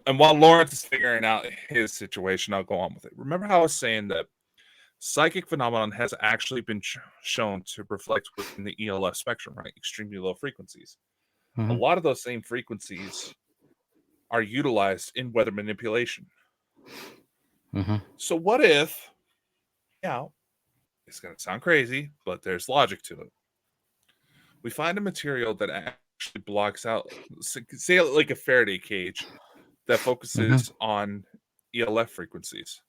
And while Lawrence is figuring out his situation, I'll go on with it. Remember how I was saying that psychic phenomenon has actually been shown to reflect within the ELF spectrum, right? Extremely low frequencies. A lot of those same frequencies are utilized in weather manipulation. So what if, it's going to sound crazy, but there's logic to it. We find a material that actually blocks out, say like a Faraday cage that focuses on ELF frequencies.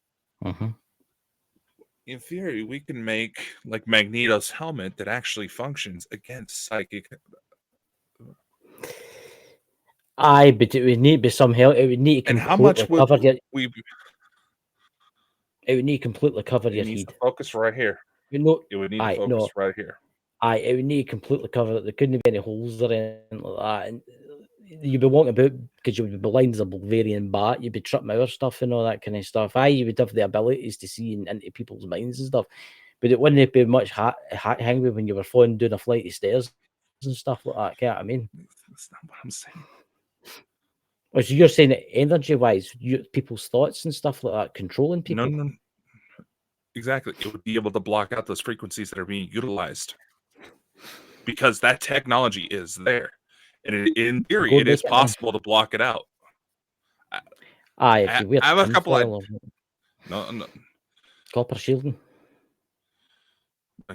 In theory, we can make like Magneto's helmet that actually functions against psychic. Aye, but it would need to be some help. It would need to And how much completely would cover your. we? It would need to completely cover It your needs to head. focus right here. You know, It would need to aye, focus no, right here. aye, it would need to completely cover it. There couldn't be any holes or anything like that. And you'd be walking about because you would be blind as a Bulgarian bat. You'd be tripping out stuff and all that kind of stuff. Aye, you would have the abilities to see into people's minds and stuff, but it wouldn't be much hang with when you were falling down a flight of stairs and stuff like that. Get what I mean? That's not what I'm saying. Oh, so you're saying that energy-wise, people's thoughts and stuff like that, controlling people? No. Exactly. It would be able to block out those frequencies that are being utilized because that technology is there. And in theory, it is possible to block it out. Aye, if you wear I have a couple of... No. Copper shielding.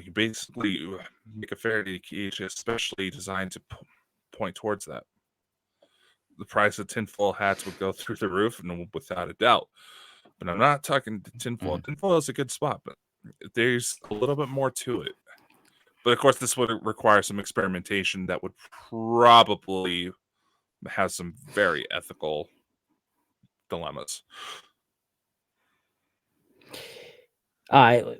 You basically make a Faraday cage especially designed to point towards that. The price of tinfoil hats would go through the roof, and without a doubt. But I'm not talking tinfoil. Tinfoil is a good spot, but there's a little bit more to it. But of course, this would require some experimentation that would probably have some very ethical dilemmas. I'm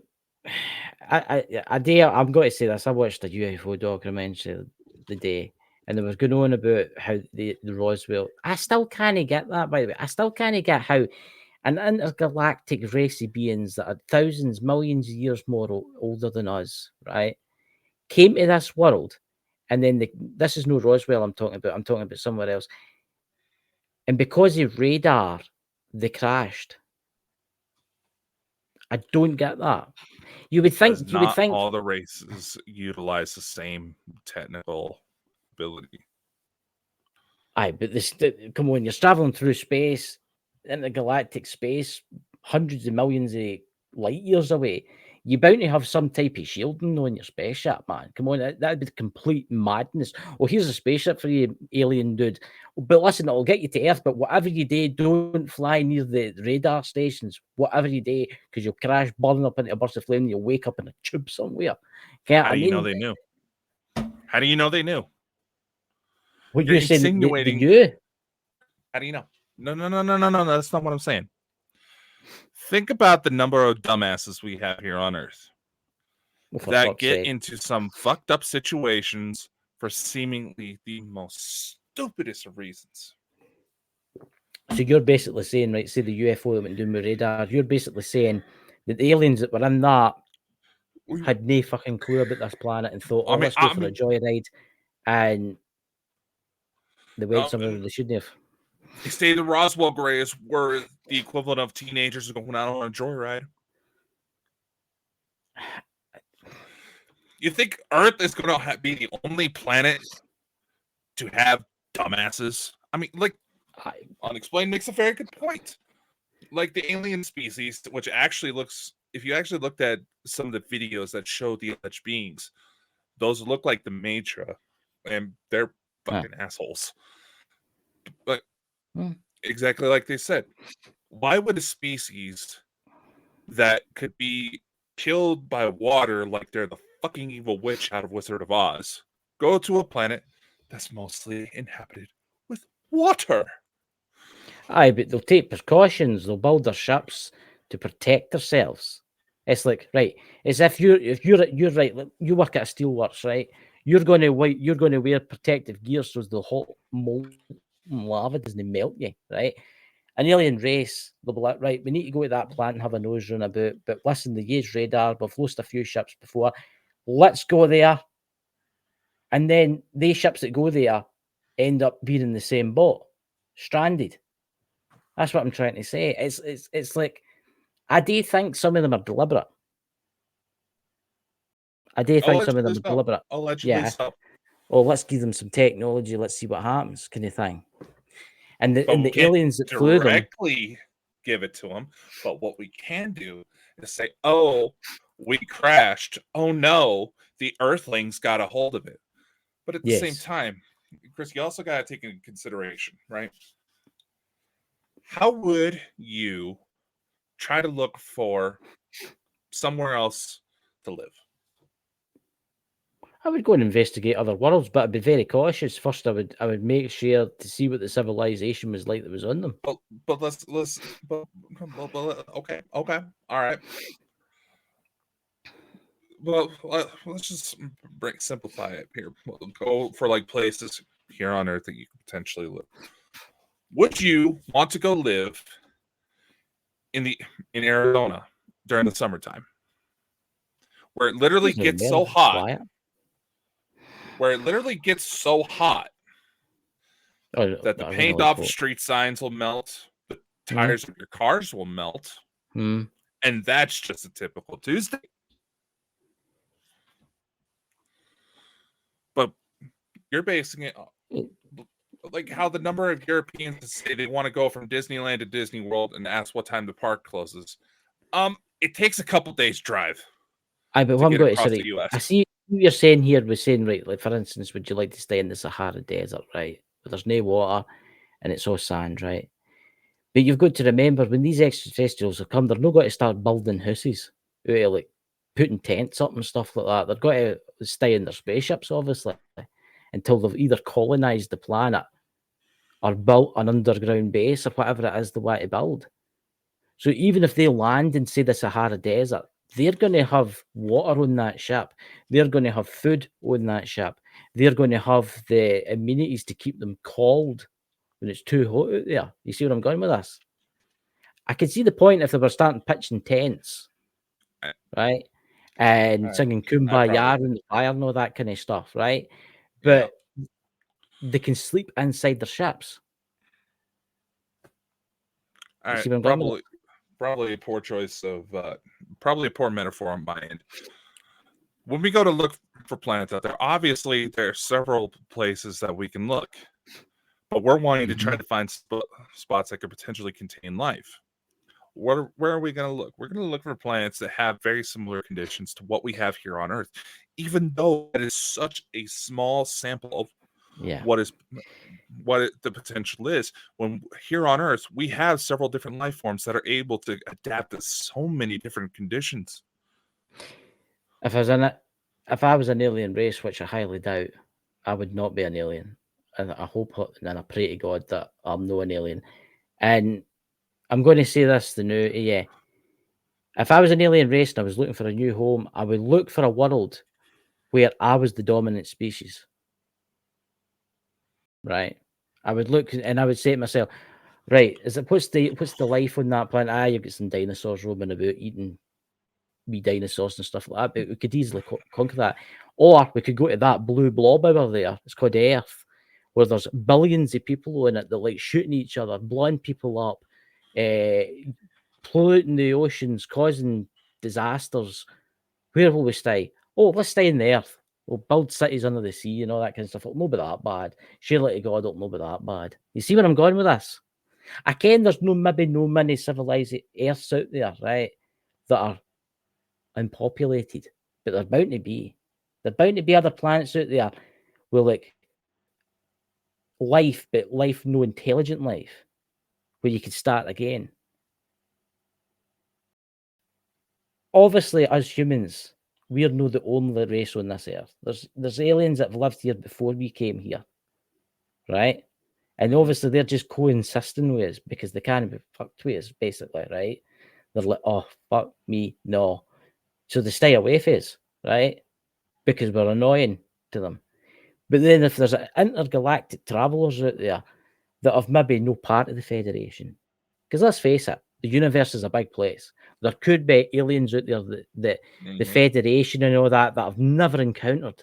going to say this. I watched a UFO documentary the day, and they were going on about how the Roswell. I still can't get that, by the way. I still can't get how an intergalactic race of beings that are thousands, millions of years more older than us, right, came to this world, and then this is no Roswell I'm talking about somewhere else. And because of radar, they crashed. I don't get that. You would think all the races utilize the same technical ability. Aye, but come on, you're traveling through space, intergalactic space, hundreds of millions of light years away. You're bound to have some type of shielding on your spaceship, man. Come on, that'd be complete madness. Oh, here's a spaceship for you, alien dude. But listen, it'll get you to Earth, but whatever you do, don't fly near the radar stations. Whatever you do, because you'll crash, burn up into a burst of flame, and you'll wake up in a tube somewhere. How do you know they knew? How do you know they knew? What you're saying? They knew? How do you know? No. That's not what I'm saying. Think about the number of dumbasses we have here on Earth that get into some fucked up situations for seemingly the most stupidest of reasons. So you're basically saying, right, say the UFO that went down with radar, you're basically saying that the aliens that were in that had no fucking clue about this planet and thought, let's go for a joyride, and they went somewhere they shouldn't have. They say the Roswell graves were the equivalent of teenagers going out on a joyride. You think Earth is going to be the only planet to have dumbasses? I mean, like, Unexplained makes a very good point. Like the alien species, which actually looks, if you actually looked at some of the videos that show the alleged beings, those look like the Matra, and they're fucking assholes. But exactly like they said, why would a species that could be killed by water like they're the fucking evil witch out of Wizard of Oz go to a planet that's mostly inhabited with water? Aye, but they'll take precautions. They'll build their ships to protect themselves. It's like, right, as if you're right, like, you work at a steelworks, right? You're going to wear protective gear so the hot molten lava doesn't melt you, right? An alien race, they'll be like, right, we need to go to that plant and have a nose run about. But listen, they use radar. We've lost a few ships before. Let's go there. And then these ships that go there end up being in the same boat, stranded. That's what I'm trying to say. It's like, I do think some of them are deliberate. I do think some of them are deliberate. Allegedly so. Oh, let's give them some technology. Let's see what happens, kind of thing. And the aliens that flew them directly give it to them. But what we can do is say, "Oh, we crashed. Oh no, the Earthlings got a hold of it." But at the same time, Chris, you also got to take into consideration, right? How would you try to look for somewhere else to live? I would go and investigate other worlds, but I'd be very cautious. First, I would make sure to see what the civilization was like that was on them. But let's okay, all right. Well, let's just simplify it here. We'll go for like places here on Earth that you could potentially live. Would you want to go live in Arizona during the summertime, where it literally gets so hot? Quiet. Where it literally gets so hot that the paint off street signs will melt, the tires of your cars will melt, and that's just a typical Tuesday. But you're basing it like how the number of Europeans say they want to go from Disneyland to Disney World and ask what time the park closes. It takes a couple days drive. But what I'm going to say, I see what you're saying here was saying, right, like for instance, would you like to stay in the Sahara Desert, right? Where there's no water and it's all sand, right? But you've got to remember when these extraterrestrials have come, they're not going to start building houses, like putting tents up and stuff like that. They're going to stay in their spaceships, obviously, until they've either colonized the planet or built an underground base or whatever it is they want to build. So even if they land in, say, the Sahara Desert, they're going to have water on that ship. They're going to have food on that ship. They're going to have the amenities to keep them cold when it's too hot out there. You see what I'm going with this? I could see the point if they were starting pitching tents, right? And singing Kumbaya around the fire and all that kind of stuff, right? But they can sleep inside their ships. All right, probably a poor choice of, probably a poor metaphor on my end. When we go to look for planets out there, obviously there are several places that we can look, but we're wanting to try to find spots that could potentially contain life. Where are we going to look? We're going to look for planets that have very similar conditions to what we have here on Earth, even though it is such a small sample of the potential is. When here on Earth, we have several different life forms that are able to adapt to so many different conditions. If I was an alien race, which I highly doubt, I would not be an alien. And I hope and I pray to God that I'm not an alien. And I'm going to say this, if I was an alien race and I was looking for a new home, I would look for a world where I was the dominant species. Right? I would look and I would say to myself, right, what's the life on that planet? You've got some dinosaurs roaming about eating wee dinosaurs and stuff like that, but we could easily conquer that. Or we could go to that blue blob over there. It's called Earth, where there's billions of people on it that like shooting each other, blowing people up, polluting the oceans, causing disasters. Where will we stay? Oh, let's stay in the Earth. We'll build cities under the sea and all that kind of stuff. It'll not be that bad. Surely to God, it'll not be that bad. You see where I'm going with this? I ken there's maybe no many civilized Earths out there, right, that are unpopulated, but they're bound to be. There's bound to be other planets out there with like life, but life, no intelligent life, where you could start again. Obviously, as humans, we're not the only race on this earth. There's aliens that have lived here before we came here, right? And obviously, they're just coexisting with us because they can't be fucked with us, basically, right? They're like, oh, fuck me, no. So they stay away from us, right? Because we're annoying to them. But then if there's intergalactic travelers out there that have maybe no part of the Federation, because let's face it, the universe is a big place. There could be aliens out there that the Federation and all that I've never encountered.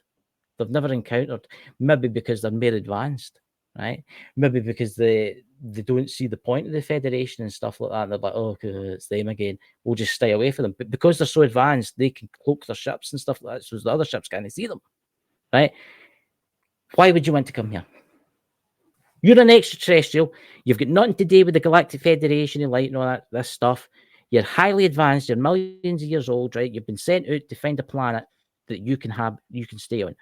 They've never encountered, maybe because they're more advanced, right? Maybe because they don't see the point of the Federation and stuff like that. And they're like, oh, it's them again. We'll just stay away from them. But because they're so advanced, they can cloak their ships and stuff like that, so the other ships can't see them, right? Why would you want to come here? You're an extraterrestrial. You've got nothing to do with the Galactic Federation and light and all this stuff. You're highly advanced. You're millions of years old, right? You've been sent out to find a planet that you can stay on.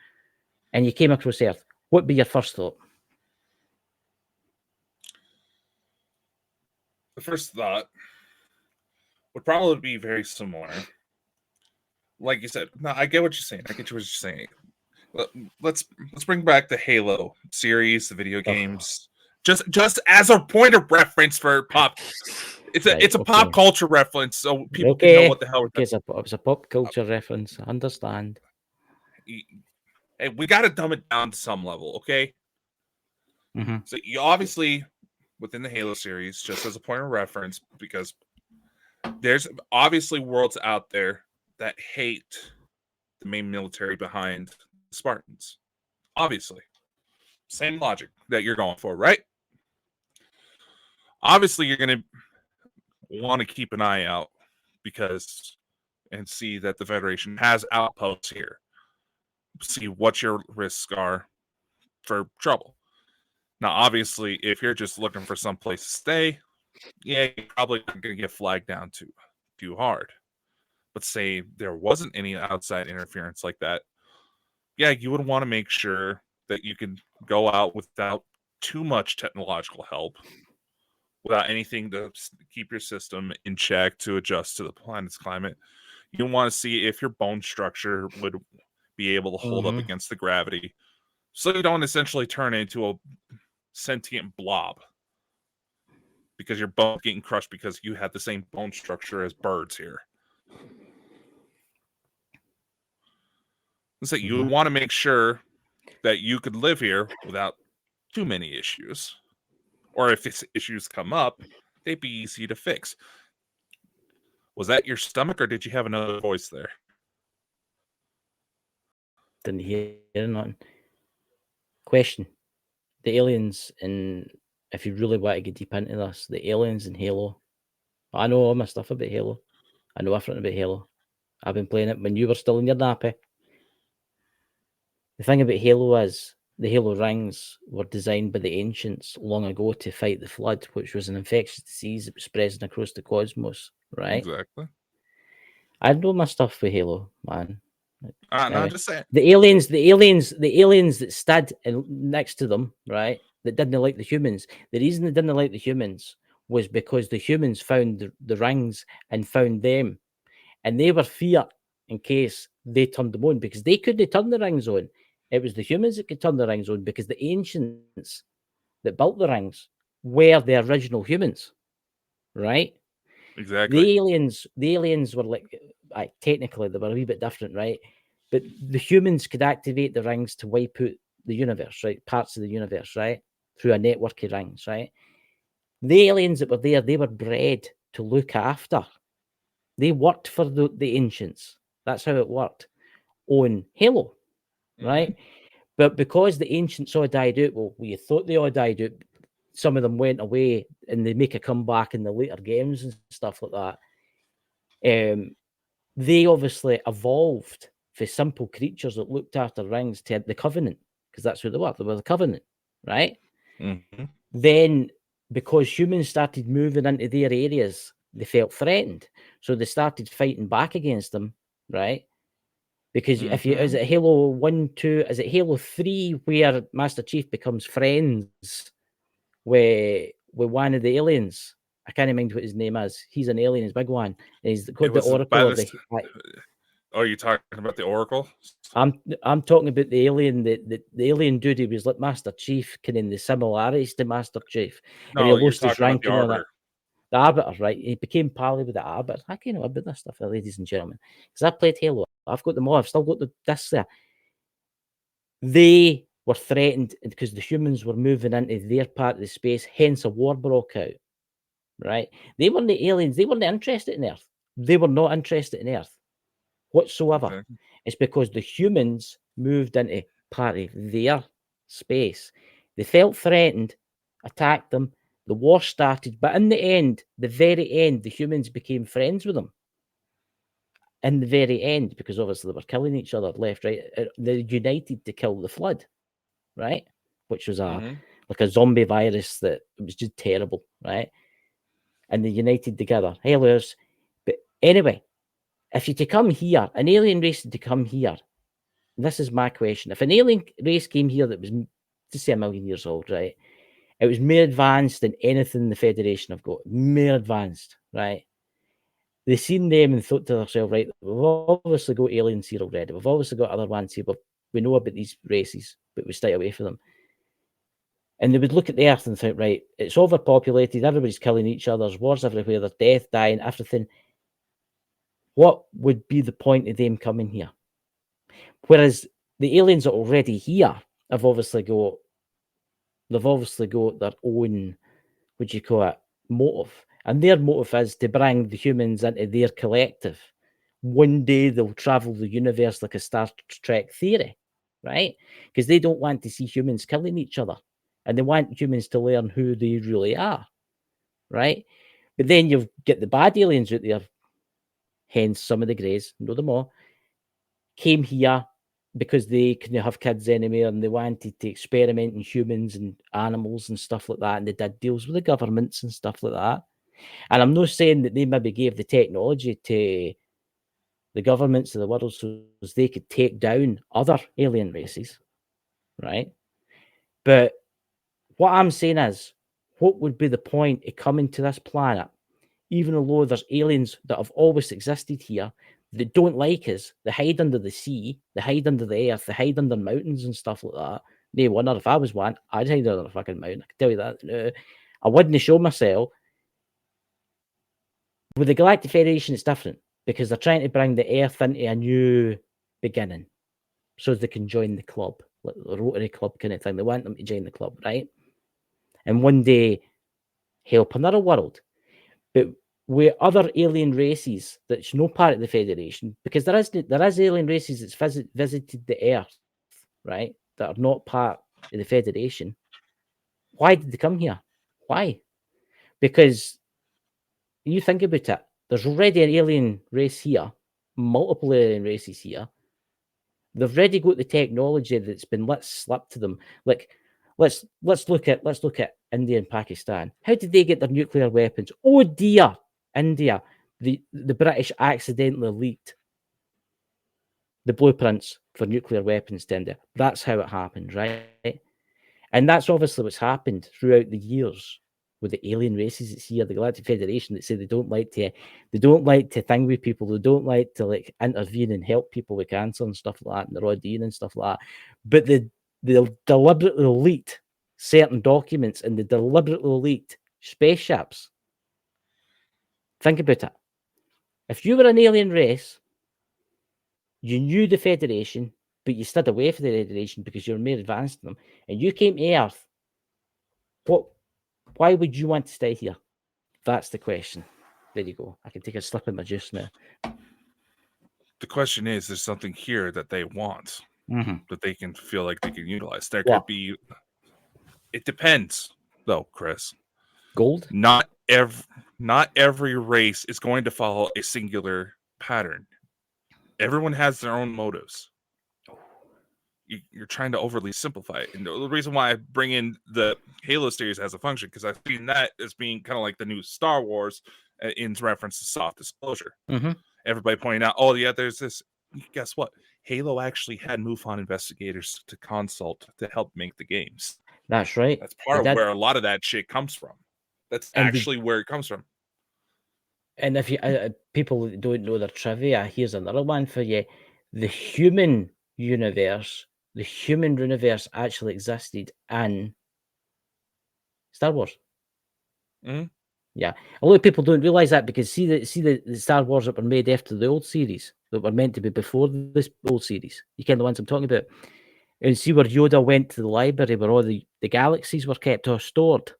And you came across Earth. What would be your first thought? The first thought would probably be very similar. Like you said, no, I get what you're saying. I get what you're saying. Let's bring back the Halo series, the video games, just as a point of reference for pop. It's a pop culture reference, so people can know what the hell. It was a pop culture reference. I understand. Hey, we got to dumb it down to some level, okay? Mm-hmm. So you obviously within the Halo series, just as a point of reference, because there's obviously worlds out there that hate the main military behind Spartans. Obviously. Same logic that you're going for, right? Obviously, you're going to want to keep an eye out and see that the Federation has outposts here. See what your risks are for trouble. Now, obviously, if you're just looking for some place to stay, yeah, you're probably not going to get flagged down too hard. But say there wasn't any outside interference like that, yeah, you would want to make sure that you can go out without too much technological help, without anything to keep your system in check to adjust to the planet's climate. You want to see if your bone structure would be able to hold up against the gravity, so you don't essentially turn into a sentient blob because your bone's getting crushed because you have the same bone structure as birds here. So you would want to make sure that you could live here without too many issues. Or if issues come up, they'd be easy to fix. Was that your stomach, or did you have another voice there? Didn't hear nothing. Question. The aliens in, if you really want to get deep into this, the aliens in Halo. I know all my stuff about Halo. I know everything about Halo. I've been playing it when you were still in your nappy. The thing about Halo is the Halo rings were designed by the ancients long ago to fight the Flood, which was an infectious disease that was spreading across the cosmos, right? Exactly. I know my stuff with Halo, man. No, just saying. The aliens that stood next to them, right, that didn't like the humans. The reason they didn't like the humans was because the humans found the rings and found them. And they were feared in case they turned them on, because they couldn't turn the rings on. It was the humans that could turn the rings on, because the ancients that built the rings were the original humans, right? Exactly. The aliens were like, technically they were a wee bit different, right? But the humans could activate the rings to wipe out the universe, right? Parts of the universe, right? Through a network of rings, right? The aliens that were there, they were bred to look after. They worked for the ancients. That's how it worked on Halo, right? But because the ancients all died out, well, we thought they all died out. Some of them went away and they make a comeback in the later games and stuff like that. They obviously evolved for simple creatures that looked after rings to the Covenant, because that's who they were. They were the Covenant, right? Then, because humans started moving into their areas, they felt threatened. So they started fighting back against them, right? Because if you, is it Halo 1, 2, is it Halo 3 where Master Chief becomes friends with one of the aliens? I can't remember what his name is. He's an alien, he's a big one. He's called the Oracle of the... Oh, you're talking about the Oracle? I'm talking about the alien, the alien dude who was like Master Chief, kind of the similarities to Master Chief. No, and he you're lost his talking about rank the and all that. Arbiter. The Arbiter, right? He became pally with the Arbiter. I can't know about this stuff, ladies and gentlemen. Because I've played Halo. I've got them all. I've still got the discs there. They were threatened because the humans were moving into their part of the space. Hence, a war broke out, right? They weren't the aliens. They weren't interested in Earth. They were not interested in Earth whatsoever. Exactly. It's because the humans moved into part of their space. They felt threatened, attacked them. The war started, but in the end, the very end, the humans became friends with them. In the very end, because obviously they were killing each other left, right. They united to kill the Flood, right? Which was like a zombie virus that was just terrible, right? And they united together. Hailers. But anyway, if you to come here, an alien race to come here, this is my question. If an alien race came here that was to say 1,000,000 years old, right? It was more advanced than anything the Federation have got. More advanced, right? They seen them and thought to themselves, right, we've obviously got aliens here already. We've obviously got other ones here, but we know about these races, but we stay away from them. And they would look at the Earth and think, right, it's overpopulated, everybody's killing each other, there's wars everywhere, there's death, dying, everything. What would be the point of them coming here? Whereas the aliens that are already here have obviously got their own, what do you call it, motive. And their motive is to bring the humans into their collective. One day they'll travel the universe like a Star Trek theory, right? Because they don't want to see humans killing each other. And they want humans to learn who they really are, right? But then you've got the bad aliens out there, hence some of the greys, know them all, came here because they couldn't have kids anymore and they wanted to experiment in humans and animals and stuff like that. And they did deals with the governments and stuff like that. And I'm not saying that they maybe gave the technology to the governments of the world so they could take down other alien races, right? But what I'm saying is, what would be the point of coming to this planet, even though there's aliens that have always existed here that don't like us, they hide under the sea, they hide under the earth, they hide under mountains and stuff like that. They wonder if I was one, I'd hide under a fucking mountain. I can tell you that. No, I wouldn't show myself. With the Galactic Federation, it's different because they're trying to bring the Earth into a new beginning so they can join the club, like the Rotary Club kind of thing. They want them to join the club, right? And one day help another world. But with other alien races that's no part of the Federation, because there is alien races that's visited the Earth, right, that are not part of the Federation. Why did they come here? Why? Because you think about it, there's already an alien race here, multiple alien races here. They've already got the technology that's been let slip to them. Like, let's look at India and Pakistan. How did they get their nuclear weapons? Oh dear, India. The British accidentally leaked the blueprints for nuclear weapons to India. That's how it happened, right? And that's obviously what's happened throughout the years with the alien races that's here, the Galactic Federation, that say they don't like to thing with people, they don't like to like intervene and help people with cancer and stuff like that, and the Rodine and stuff like that. But they deliberately leaked certain documents and they deliberately leaked spaceships. Think about it. If you were an alien race, you knew the Federation, but you stood away from the Federation because you were more advanced than them, and you came to Earth, why would you want to stay here? That's the question. There you go. I can take a slip of my juice now. The question is, there's something here that they want that they can feel like they can utilize. There could be. It depends, though, Chris. Gold? Not every race is going to follow a singular pattern. Everyone has their own motives. You're trying to overly simplify it. And the reason why I bring in the Halo series as a function, because I've seen that as being kind of like the new Star Wars in reference to soft disclosure. Everybody pointing out, oh, yeah, there's this. Guess what? Halo actually had MUFON investigators to consult to help make the games. That's right. That's part of where a lot of that shit comes from. That's actually where it comes from. And if you people don't know their trivia, here's another one for you. The human universe actually existed in Star Wars. Yeah, a lot of people don't realize that because see the Star Wars that were made after the old series that were meant to be before this old series. You kind of the ones I'm talking about. And see where Yoda went to the library where all the galaxies were kept or stored.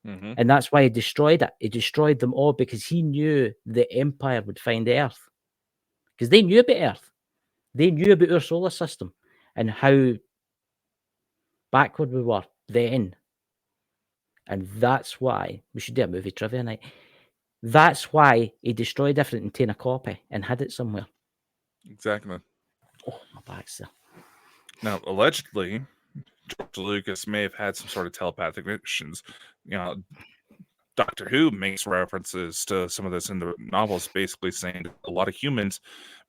And that's why he destroyed it. He destroyed them all because he knew the Empire would find Earth. Because they knew about Earth. They knew about our solar system and how backward we were then. And that's why we should do a movie trivia night. That's why he destroyed everything and taken a copy and hid it somewhere. Exactly. Oh, my back's there. Now, allegedly, George Lucas may have had some sort of telepathic missions. You know, Doctor Who makes references to some of this in the novels, basically saying that a lot of humans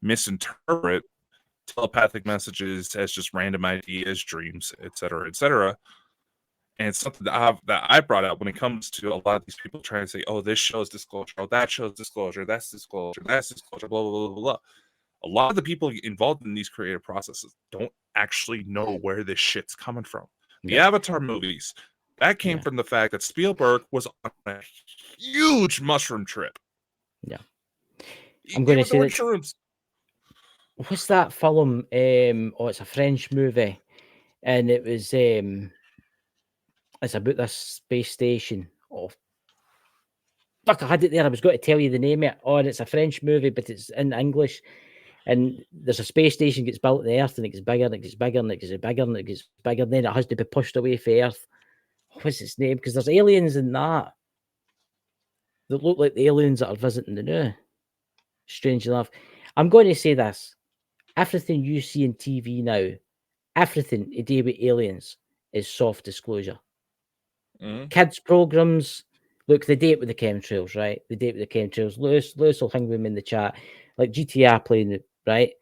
misinterpret telepathic messages, as just random ideas, dreams, etc., etc. And it's something that I brought up when it comes to a lot of these people trying to say, "Oh, this shows disclosure. Oh, that shows disclosure. That's disclosure. That's disclosure." Blah blah blah blah blah. A lot of the people involved in these creative processes don't actually know where this shit's coming from. The Yeah. Avatar movies, that came Yeah. from the fact that Spielberg was on a huge mushroom trip. Yeah. He I'm going to went say that. shrooms. What's that film? Oh, it's a French movie, and it was it's about this space station. Oh, fuck! I had it there. I was going to tell you the name of it. Oh, and it's a French movie, but it's in English. And there's a space station gets built on the Earth, and it gets bigger, and it gets bigger, and it gets bigger, and it gets bigger. And then it has to be pushed away from Earth. What's its name? Because there's aliens in that look like the aliens that are visiting the new. Strange enough, I'm going to say this: everything you see in TV now, everything to do with aliens is soft disclosure. Kids programs, look, they date with the chemtrails, right? They date with the chemtrails. Lewis will hang with him in the chat, like GTA playing, right?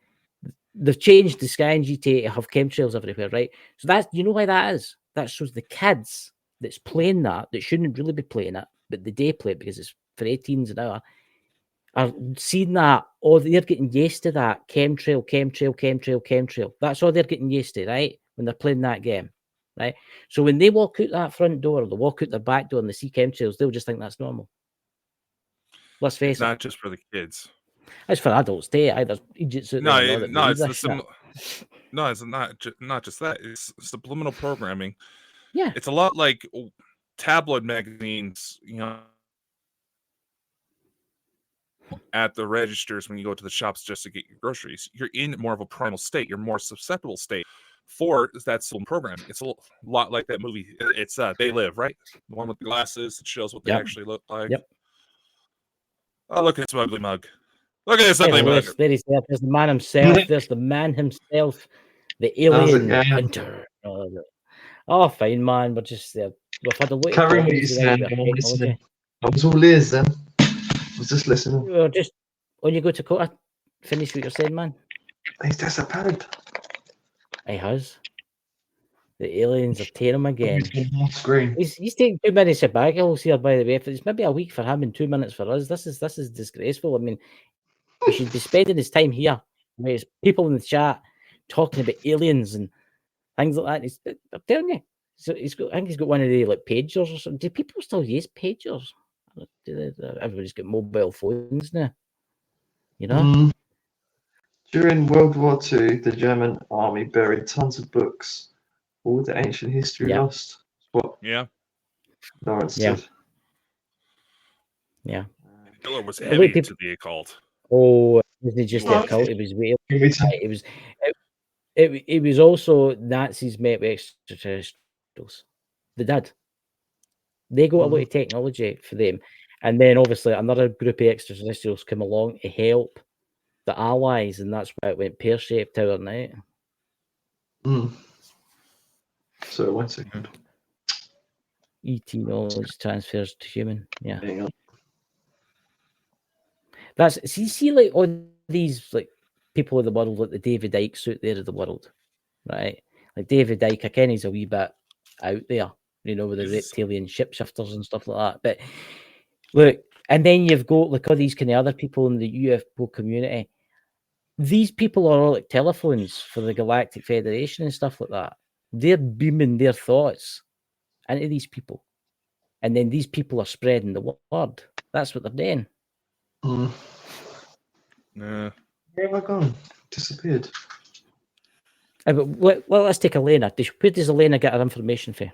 They've changed the sky in GTA to have chemtrails everywhere, right? So that's, you know why that is? That shows the kids that's playing that shouldn't really be playing it, but they do play it because it's for 18s an hour, are seeing that, oh, they're getting used to that chemtrail. That's all they're getting used to, right? When they're playing that game, right? So when they walk out that front door, or they walk out their back door and they see chemtrails, they'll just think that's normal. Let's face It's it. not just for the kids. It's for adults too. There's idiots out there that believe it's this shit. no, it's not just that. It's subliminal programming. Yeah. It's a lot like tabloid magazines, you know, at the registers when you go to the shops just to get your groceries. You're in more of a primal state. You're more susceptible state for that subliminal programming. It's a lot like that movie. It's They Live, right? The one with the glasses that shows what they actually look like. Yep. Oh, look at this ugly mug. Look at this ugly mug. There he's there. There's the man himself. There's the man himself. The alien hunter. Oh, fine, man. We're just there. We've had a look at what you're saying. I was all ears then. I was just listening. Well, just when you go to Kota, finish what you're saying, man. He's disappeared. He has. The aliens are tearing him again. Screen. He's taking 2 minutes sabbaticals here, by the way. If it's maybe a week for him and 2 minutes for us, this is disgraceful. I mean, he should be spending his time here. There's people in the chat talking about aliens and things like that. I'm telling you. So I think he's got one of the like pagers or something. Do people still use pagers? Everybody's got mobile phones now. You know? During World War II, the German army buried tons of books. All the ancient history lost. What? Yeah. Lawrence said. Yeah. Hitler was heavy to the occult. Oh, it wasn't just the occult. It was real. It was also Nazis met with extraterrestrials. They did. They got a lot of technology for them. And then obviously another group of extraterrestrials come along to help the Allies, and that's why it went pear-shaped overnight. So 1 second. ET knowledge transfers to human. Yeah. That's see like all these like people of the world, like the David Icke out there of the world, right? Like David Icke, I ken he's a wee bit out there, you know, with the reptilian shapeshifters and stuff like that. But look, and then you've got like all these kind of other people in the UFO community. These people are all like telephones for the Galactic Federation and stuff like that. They're beaming their thoughts into these people. And then these people are spreading the word. That's what they're doing. Where have I gone? Disappeared. But let's take Elena. Where does Elena get her information from?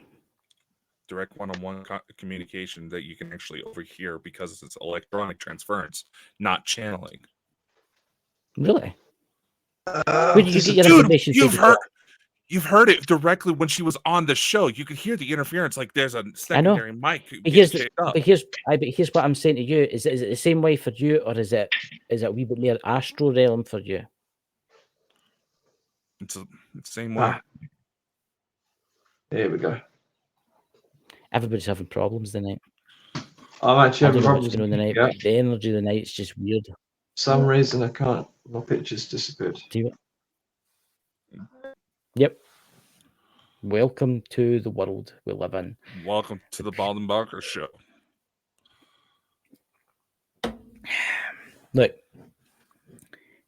Direct one-on-one communication that you can actually overhear because it's electronic transference, not channeling. Really? Where did you get your information? You've heard it directly when she was on the show. You could hear the interference, like there's a secondary mic. But here's what I'm saying to you: is it the same way for you, or is it a wee bit more astro realm for you? It's the same way. Here we go. Everybody's having problems tonight. I'm actually having problems what's going on tonight, but the energy of the night is just weird. For some reason I can't. My picture's disappeared. Do you? Yep. Welcome to the world we live in. Welcome to the Bald and Bonkers show. Look,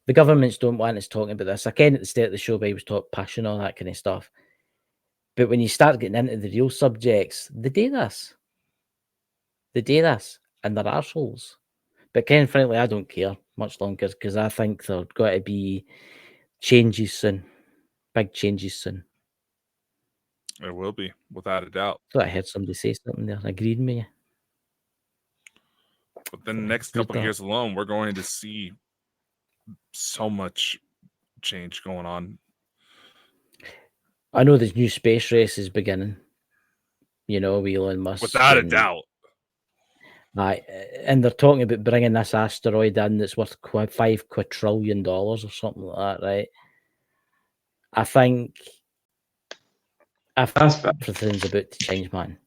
the governments don't want us talking about this. I can at the start of the show, but I was talking passion, all that kind of stuff. But when you start getting into the real subjects, they do this. They do this, and they're arseholes. But Ken, frankly, I don't care much longer because I think there got to be changes soon. Big changes soon. There will be, without a doubt. So I heard somebody say something there, agreed with me. But then the next couple of years alone, we're going to see so much change going on. I know this new space race is beginning. You know, with Elon Musk. Without a doubt. And they're talking about bringing this asteroid in that's worth $5 quadrillion or something like that, right? I think everything's about to change, man.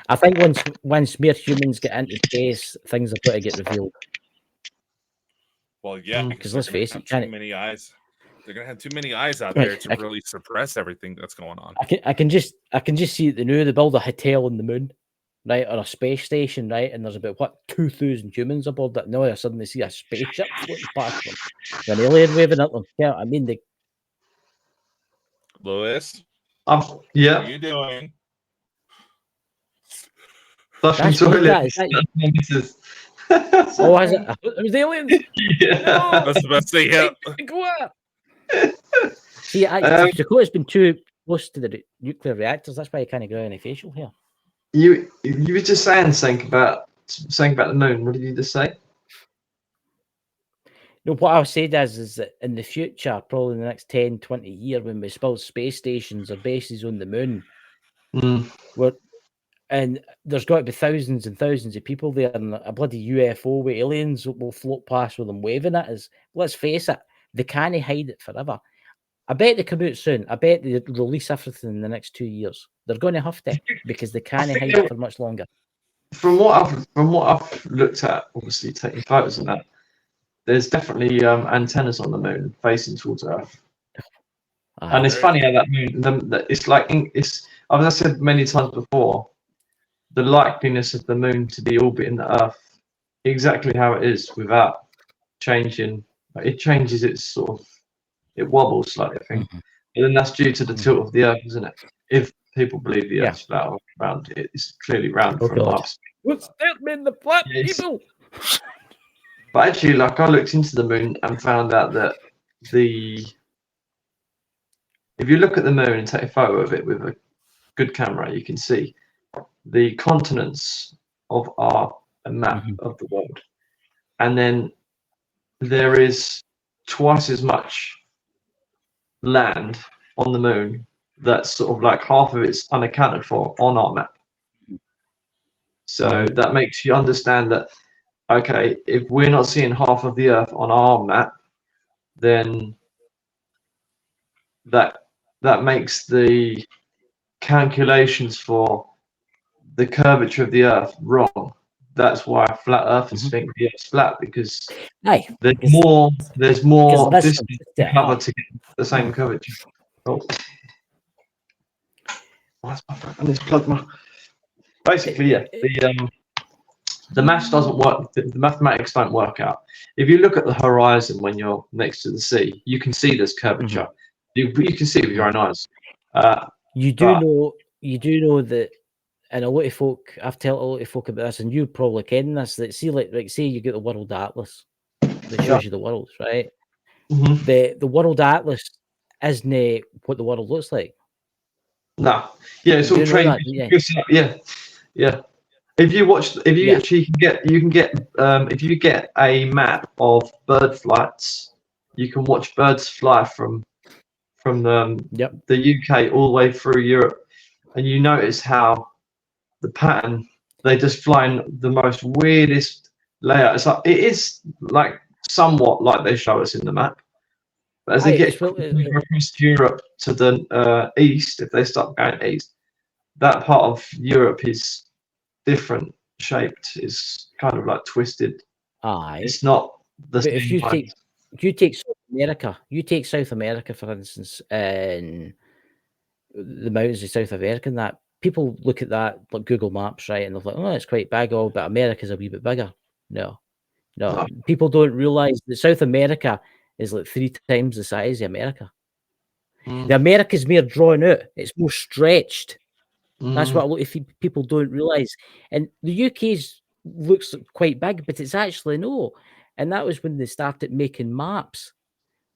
I think once mere humans get into space, things are going to get revealed. Well, yeah, because let's face it, too many eyes. They're gonna have too many eyes out there to really suppress everything that's going on. I can just see it. They build a hotel on the moon, right, or a space station, right, and there's about 2,000 humans aboard that. Now I suddenly see a spaceship floating past them, an alien waving at them. Yeah, I mean Lewis, yeah. What are you doing? Flushing toilet. Oh, is it? It was aliens. Yeah. No! That's the best thing. Yeah. See, Dakota's been too close to the nuclear reactors. That's why you can't grow any facial hair. You were just saying something about the moon. What did you just say? No, what I was saying is that in the future, probably in the next 10, 20 years, when we build space stations or bases on the moon, and there's got to be thousands and thousands of people there, and a bloody UFO with aliens will float past with them waving at us. Let's face it, they can't hide it forever. I bet they come out soon. I bet they release everything in the next 2 years. They're going to have to because they can't hide it for much longer. From what I've looked at, obviously taking photos of that, there's definitely antennas on the moon facing towards Earth. And it's funny how that moon, it's like, as I said many times before, the likeliness of the moon to be orbiting the Earth exactly how it is without changing. It changes its sort of, it wobbles slightly, I think. But then that's due to the tilt of the Earth, isn't it? If people believe the Earth's flat or round, it's clearly round from Mars. What's that mean, the flat people? But actually, like, I looked into the moon and found out that if you look at the moon and take a photo of it with a good camera, you can see the continents of a map of the world. And then there is twice as much land on the moon that's sort of like half of it's unaccounted for on our map. So that makes you understand that, okay, if we're not seeing half of the Earth on our map, then that makes the calculations for the curvature of the Earth wrong. That's why flat earthers think the Earth's flat, because there's more distance to cover to get the same curvature. Oh, that's my phone. I need to plug my. Basically, yeah, the maths doesn't work. The mathematics don't work out. If you look at the horizon when you're next to the sea, you can see this curvature. You can see it with your own eyes. You do know that. And a lot of folk, I've told a lot of folk about this, and you probably ken this. That see, like say you get the World Atlas that shows you the world, right? The World Atlas isn't what the world looks like. No, yeah, it's all trained. Yeah. If you actually can get if you get a map of bird flights, you can watch birds fly from the UK all the way through Europe, and you notice how the pattern, they just fly in the most weirdest layout. It's like, it is like somewhat like they show us in the map, but as they get across Europe to the east, if they start going east, that part of Europe is different shaped. It's kind of like twisted. It's not the same. If you take America. You take South America, for instance, and the mountains of South America, and that people look at that like Google Maps, right? And they're like, oh, it's quite big, oh, but America's a wee bit bigger. No. People don't realize that South America is like 3 times the size of America. The America's more drawn out, it's more stretched. That's what a lot of people don't realize. And the UK's looks quite big, but it's actually no. And that was when they started making maps.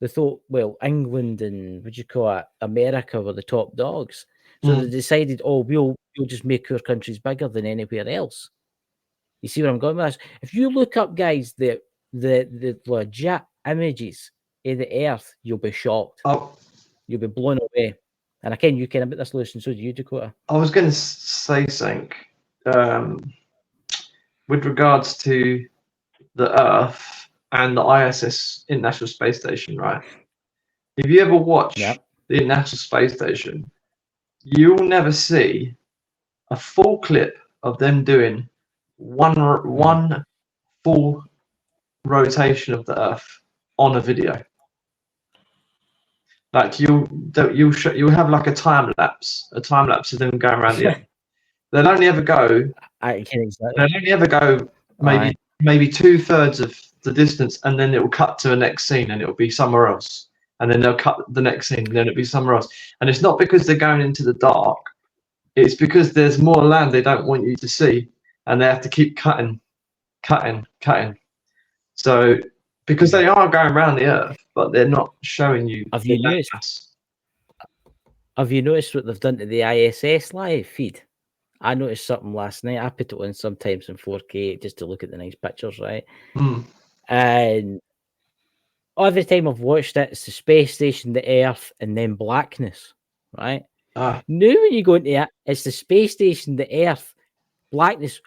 They thought, well, England and what do you call it, America were the top dogs. So they decided, oh, we'll just make our countries bigger than anywhere else. You see where I'm going with this? If you look up, guys, the legit images of the Earth, you'll be shocked. Oh. You'll be blown away. And again, you can about this, Lewis, and so do you, Dakota. I was going to say something with regards to the Earth and the ISS, International Space Station, right? If you ever watch the International Space Station, you'll never see a full clip of them doing one full rotation of the Earth on a video. Like you'll have like a time lapse of them going around the Earth. They'll only ever go. They'll only ever go maybe 2/3 of the distance, and then it will cut to the next scene, and it will be somewhere else. And then they'll cut the next scene, and then it'll be somewhere else. And it's not because they're going into the dark; it's because there's more land they don't want you to see, and they have to keep cutting. So because they are going around the Earth, but they're not showing you. Have you noticed what they've done to the ISS live feed? I noticed something last night. I put it on sometimes in 4K just to look at the nice pictures, right? And every time I've watched it, it's the space station, the Earth, and then blackness, right? Now when you go into it, it's the space station, the Earth, blackness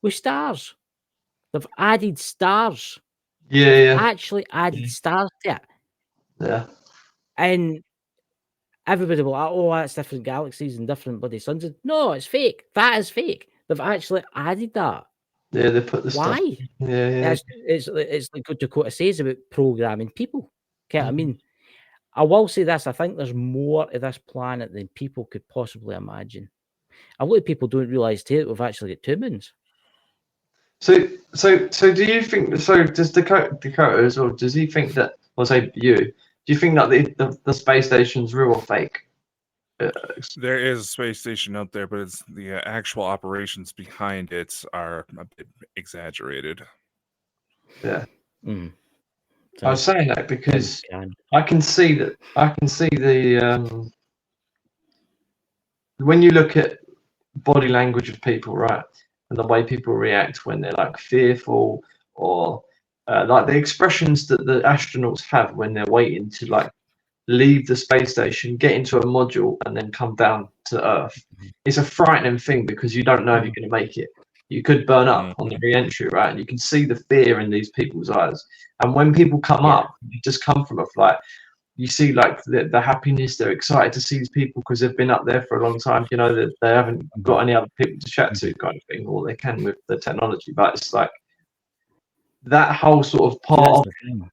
with stars. They've added stars. Actually added stars to it. Yeah. And everybody will like, oh, that's different galaxies and different bloody suns. No, it's fake. That is fake. They've actually added that. Yeah, they put the Why? stuff. Yeah. It's like what Dakota says about programming people. Okay, I mean, I will say this. I think there's more to this planet than people could possibly imagine. A lot of people don't realise too that we've actually got 2 moons. So do you think? So does Dakota as well? Does he think that? Or say you? Do you think that the space station's real or fake? There is a space station out there, but it's the actual operations behind it are a bit exaggerated. Yeah. I was saying that because I can see that. I can see the when you look at body language of people, right, and the way people react when they're like fearful or like the expressions that the astronauts have when they're waiting to like leave the space station, get into a module, and then come down to Earth. It's a frightening thing because you don't know if you're going to make it. You could burn up on the re-entry, right? And you can see the fear in these people's eyes. And when people come up, you just come from a flight, you see like the happiness. They're excited to see these people because they've been up there for a long time. You know, that they haven't got any other people to chat to, kind of thing, or they can with the technology. But it's like that whole sort of part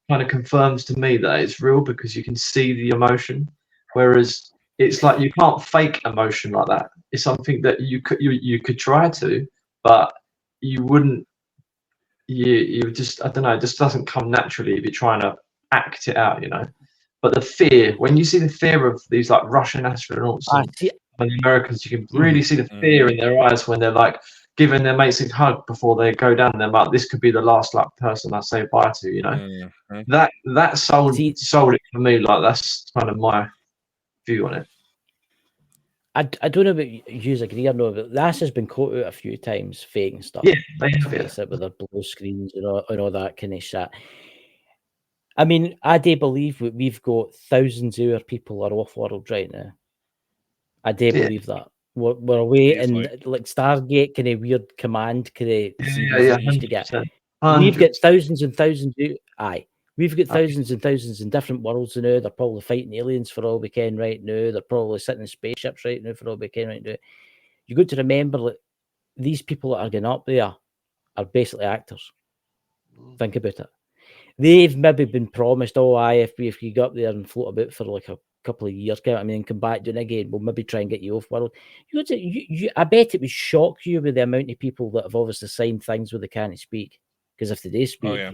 kind of confirms to me that it's real because you can see the emotion, whereas it's like you can't fake emotion like that. It's something that you could try to, but you wouldn't. You just, I don't know, it just doesn't come naturally if you're trying to act it out, you know. But the fear, when you see the fear of these like Russian astronauts and the Americans, you can really see the fear in their eyes when they're like giving their mates a hug before they go down. They're like, this could be the last like person I say bye to, you know. That sold it for me. Like that's kind of my view on it. I don't know about you agree or no, but this has been caught out a few times, fake and stuff. Yeah, they have with their blue screens and all that kind of shit. I mean, I do believe we've got thousands of our people are off world right now. I do believe that. We're away in like Stargate kind of weird command kind of series we used to get. We've got thousands and thousands. We've got thousands and thousands in different worlds now. They're probably fighting aliens for all we can right now. They're probably sitting in spaceships right now for all we can right now. You got to remember that these people that are going up there are basically actors. Think about it. they've maybe been promised, oh, aye, if you go up there and float about for like a couple of years, I mean, and come back doing it again, we'll maybe try and get you off world. I bet it would shock you with the amount of people that have obviously signed things where they can't speak. Because if they do speak,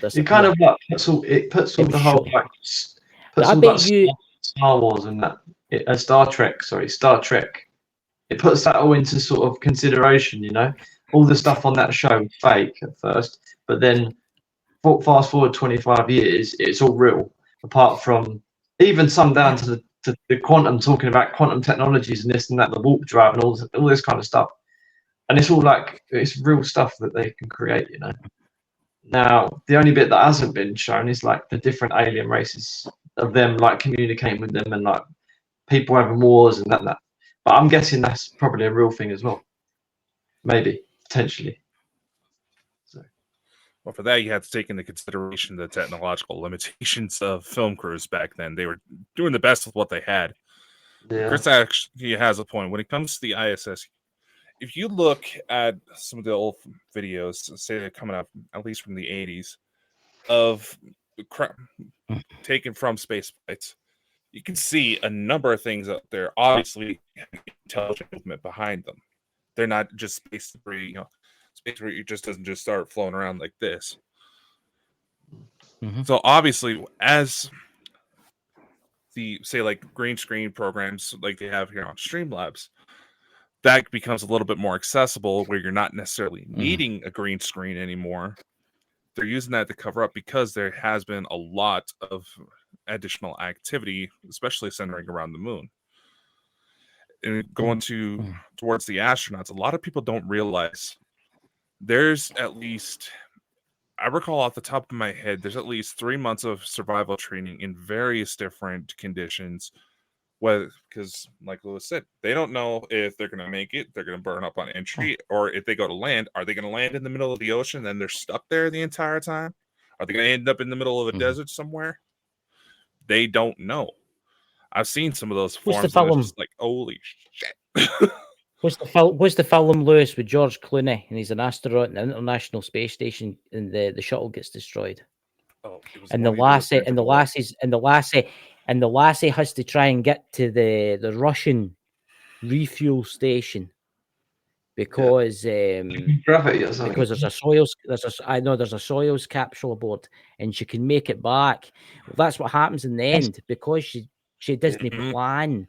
it kind of like puts all the whole like puts all that Star Wars and that Star Trek. It puts that all into sort of consideration. You know, all the stuff on that show was fake at first, but then fast forward 25 years, it's all real. Apart from even some down to the quantum, talking about quantum technologies and this and that, the warp drive and all this kind of stuff. And it's all like it's real stuff that they can create. You know. Now, the only bit that hasn't been shown is like the different alien races of them, like communicating with them and like people having wars and that. But I'm guessing that's probably a real thing as well. Maybe, potentially. So. Well, for that, you have to take into consideration the technological limitations of film crews back then. They were doing the best with what they had. Yeah. Chris actually has a point. When it comes to the ISS, if you look at some of the old videos, say they're coming up, at least from the 80s, of taken from space flights, you can see a number of things out there. Obviously, intelligent movement behind them. They're not just space debris. You know, space debris just doesn't just start flowing around like this. Mm-hmm. So obviously, as the say like green screen programs like they have here on Streamlabs, that becomes a little bit more accessible where you're not necessarily needing a green screen anymore. They're using that to cover up because there has been a lot of additional activity, especially centering around the moon. And going towards the astronauts, a lot of people don't realize there's at least, I recall off the top of my head, there's at least 3 months of survival training in various different conditions. Because, like Lewis said, they don't know if they're going to make it, they're going to burn up on entry, or if they go to land, are they going to land in the middle of the ocean and then they're stuck there the entire time? Are they going to end up in the middle of a desert somewhere? They don't know. I've seen some of those forms and it's just like, holy shit. What's the film, Lewis, with George Clooney, and he's an astronaut in the International Space Station, and the shuttle gets destroyed. Oh, it was and the lassie has to try and get to the Russian refuel station because gravity or something. Because there's a Soyuz capsule aboard, and she can make it back. Well, that's what happens in the end because she doesn't plan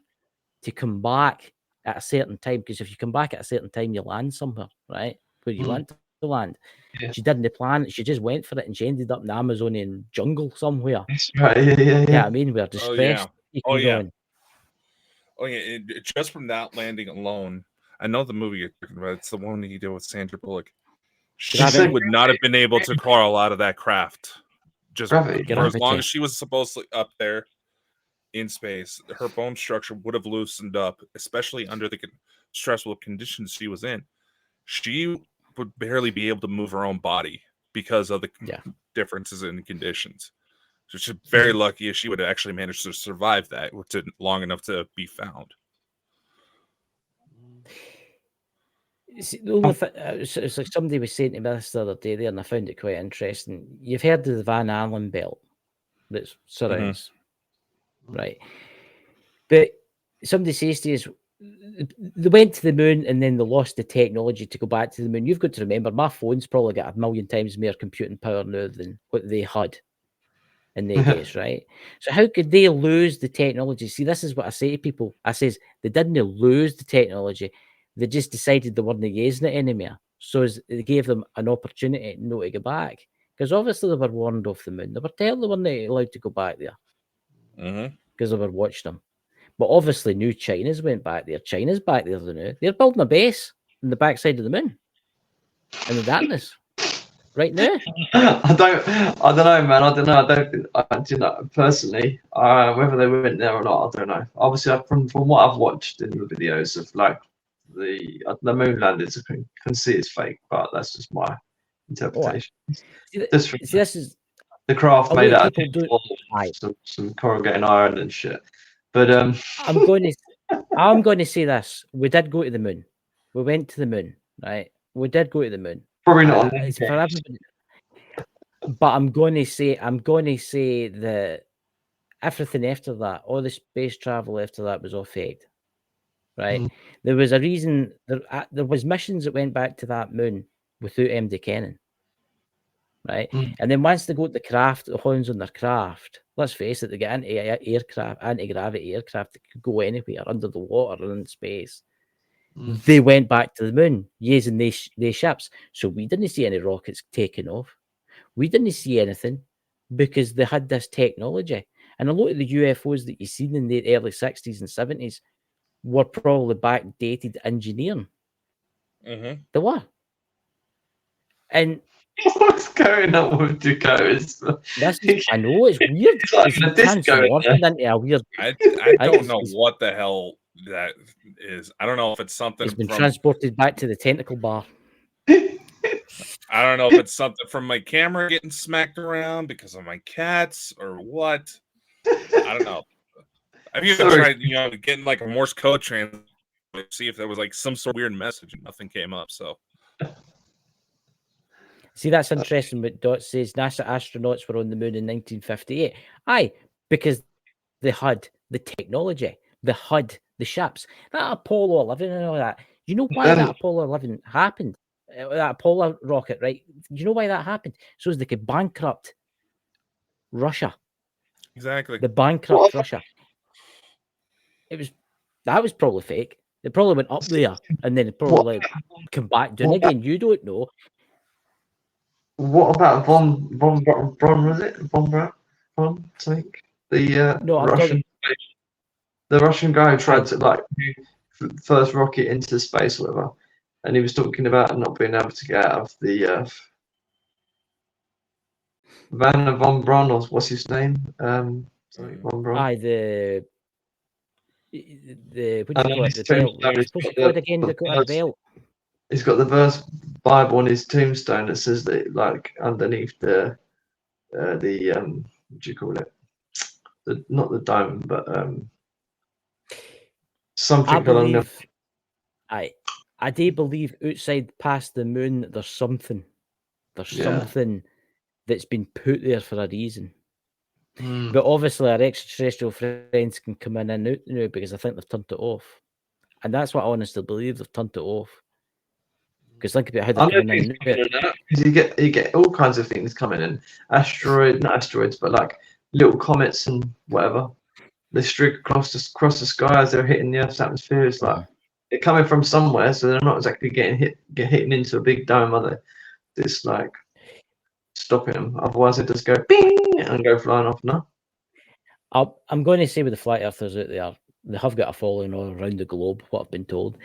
to come back at a certain time, because if you come back at a certain time, you land somewhere, right, where you want to land. Yeah. She didn't plan it. She just went for it, and she ended up in the Amazonian jungle somewhere. That's right. Yeah. I mean, we're distressed. Oh yeah. Just from that landing alone, I know the movie you're talking about. It's the one that you did with Sandra Bullock. She would not have been able to crawl out of that craft just for as long as she was supposedly up there in space. Her bone structure would have loosened up, especially under the stressful conditions she was in. She would barely be able to move her own body because of the differences in conditions. So she's very lucky if she would have actually managed to survive that long enough to be found. See, the only it's like somebody was saying to me this the other day there, and I found it quite interesting. You've heard of the Van Allen belt that surrounds, right? But somebody says to us, they went to the moon and then they lost the technology to go back to the moon. You've got to remember, my phone's probably got 1 million times more computing power now than what they had in their days, right? So how could they lose the technology? See, this is what I say to people. I says they didn't lose the technology. They just decided they weren't using it anymore. So they gave them an opportunity not to go back. Because obviously they were warned off the moon. They were told they weren't allowed to go back there. Because they were watching them. But obviously new China's went back there. China's back there now. They're building a base in the backside of the moon. In the darkness. Right now. I don't know, man. I don't know. Personally, whether they went there or not, I don't know. Obviously, from what I've watched in the videos of like the moon landings, I can see it's fake, but that's just my interpretation. This is the craft made out of some corrugated iron and shit. But I'm going to say this: we did go to the moon. We went to the moon, right? We did go to the moon. Probably not. But I'm going to say that everything after that, all the space travel after that, was all faked. Right? There was a reason. There was missions that went back to that moon without MD Kennan. Right? And then once they go to the craft, the horns on their craft, let's face it, they get anti-gravity aircraft that could go anywhere under the water and in space. They went back to the moon using these ships. So we didn't see any rockets taking off. We didn't see anything because they had this technology. And a lot of the UFOs that you seen in the early 60s and 70s were probably backdated engineering. They were. And what's going on with Dakota? I know it's weird. It's like a disco. Into a weird. I don't know what the hell that is. I don't know if it's something. It's been transported back to the tentacle bar. I don't know if it's something from my camera getting smacked around because of my cats or what. I don't know. Have you ever tried, getting like a Morse code translation, see if there was like some sort of weird message and nothing came up? So, see, that's interesting. What Dot says, NASA astronauts were on the moon in 1958. Aye, because they had the technology, they had the ships. That Apollo 11 and all that. You know why that Apollo 11 happened? That Apollo rocket, right? You know why that happened? So as they could bankrupt Russia. Exactly. The bankrupt Russia. That was probably fake. It probably went up there and then it probably come back down again. You don't know. What about von was it? Von something? The Russian the Russian guy who tried to like first rocket into space or whatever. And he was talking about not being able to get out of the Werner von Braun, or what's his name? Von Braun. Aye, the what do you call it? The belt. What's it called again? The belt. He's got the verse Bible on his tombstone that says that, like, underneath the what do you call it? Not the dome, but something along the. I do believe outside past the moon, there's something. There's something that's been put there for a reason. But obviously, our extraterrestrial friends can come in and out now because I think they've turned it off. And that's what I honestly believe, they've turned it off. Because think about how they're coming in and out. Because you get all kinds of things coming in. Not asteroids, but like little comets and whatever. They streak across the sky as they're hitting the Earth's atmosphere. It's like they're coming from somewhere, so they're not exactly hitting into a big dome, are they? It's like stopping them. Otherwise, they just go bing and go flying off. No. I'm going to say with the flat earthers out there, they have got a following all around the globe, what I've been told.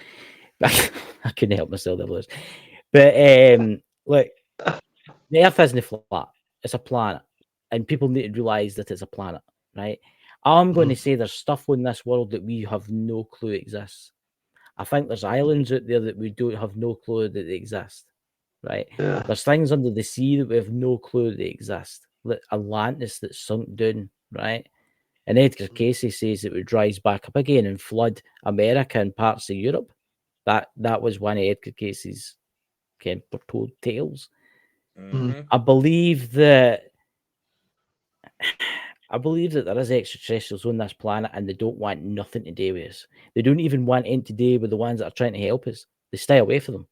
I couldn't help myself, there. But look, the Earth isn't flat; it's a planet, and people need to realize that it's a planet, right? I'm going to say there's stuff in this world that we have no clue exists. I think there's islands out there that we don't have no clue that they exist, right? Yeah. There's things under the sea that we have no clue they exist. Like Atlantis that's sunk down, right? And Edgar Casey says it would rise back up again and flood America and parts of Europe. That was one of Edgar Casey's foretold tales. I believe that there is extraterrestrials on this planet and they don't want nothing to do with us. They don't even want anything to do with the ones that are trying to help us. They stay away from them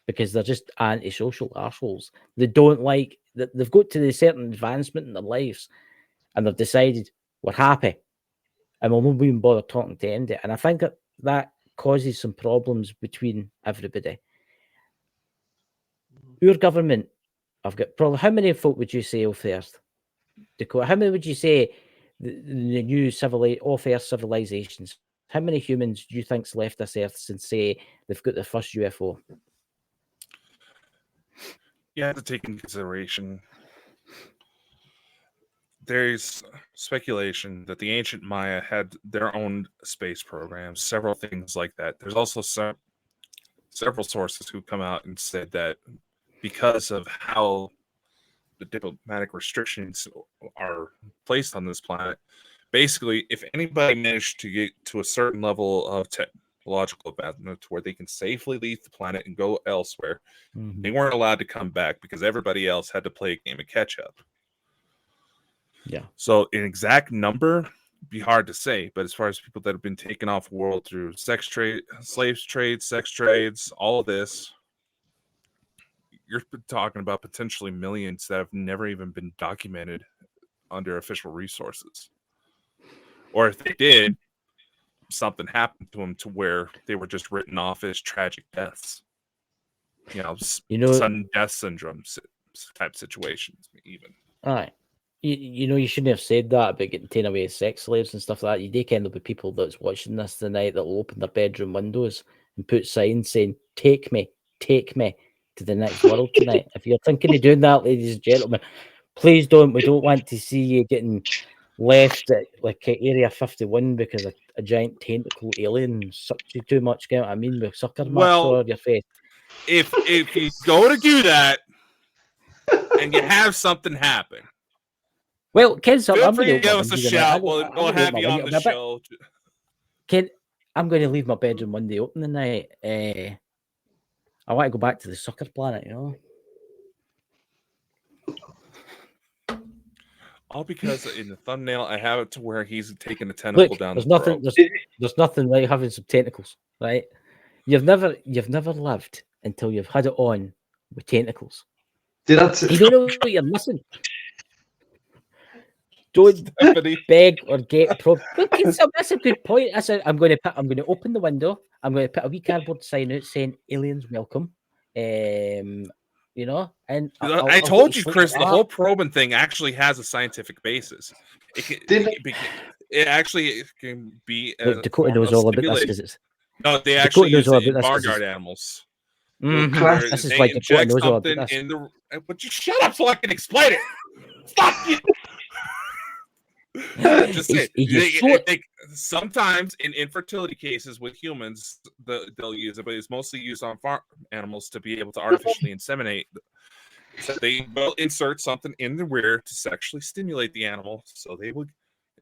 because they're just antisocial arseholes. They don't like that. They've got to a certain advancement in their lives and they've decided we're happy and we'll not even bother talking to end it. And I think that causes some problems between everybody. Your government, I've got probably, how many folk would you say off the earth? Dakota, how many would you say the new off-earth civilizations? How many humans do you think's left this earth since, say, they've got their first UFO? You have to take into consideration there's speculation that the ancient Maya had their own space programs, several things like that. There's also several sources who come out and said that because of how the diplomatic restrictions are placed on this planet, basically, if anybody managed to get to a certain level of technological advancement to where they can safely leave the planet and go elsewhere. Mhm. They weren't allowed to come back because everybody else had to play a game of catch up. Yeah. So an exact number be hard to say, but as far as people that have been taken off world through sex trade, slaves trade, sex trades, all of this, you're talking about potentially millions that have never even been documented under official resources. Or if they did, something happened to them to where they were just written off as tragic deaths. Sudden death syndrome type situations, even. Aye. You shouldn't have said that about getting taken away as sex slaves and stuff like that. You do end up with people that's watching this tonight that will open their bedroom windows and put signs saying, take me to the next world tonight. If you're thinking of doing that, ladies and gentlemen, please don't. We don't want to see you getting left at like Area 51 because a giant tentacle alien sucks you too much. Get what I mean? With sucker marks all over your face. If you go to do that and you have something happen, well, kids, feel free to give us a shout. We'll have you on the show. Kid, I'm going to leave my bedroom one day open tonight. I want to go back to the sucker planet, All because in the thumbnail I have it to where he's taking a tentacle down. There's nothing like having some tentacles, right? You've never lived until you've had it on with tentacles. You don't know what you're missing. Don't beg or get probed. Look, that's a good point. I'm going to open the window. I'm going to put a wee cardboard sign out saying "Aliens welcome." And I told you, Chris, the whole probing thing actually has a scientific basis. It actually can be. Dakota knows all about this because it's. No, they actually use it in barnyard animals. Mm-hmm. This is why Dakota knows all about this. But you shut up so I can explain it. Fuck you. Just say sometimes in infertility cases with humans, they'll use it, but it's mostly used on farm animals to be able to artificially inseminate. So they will insert something in the rear to sexually stimulate the animal, so they will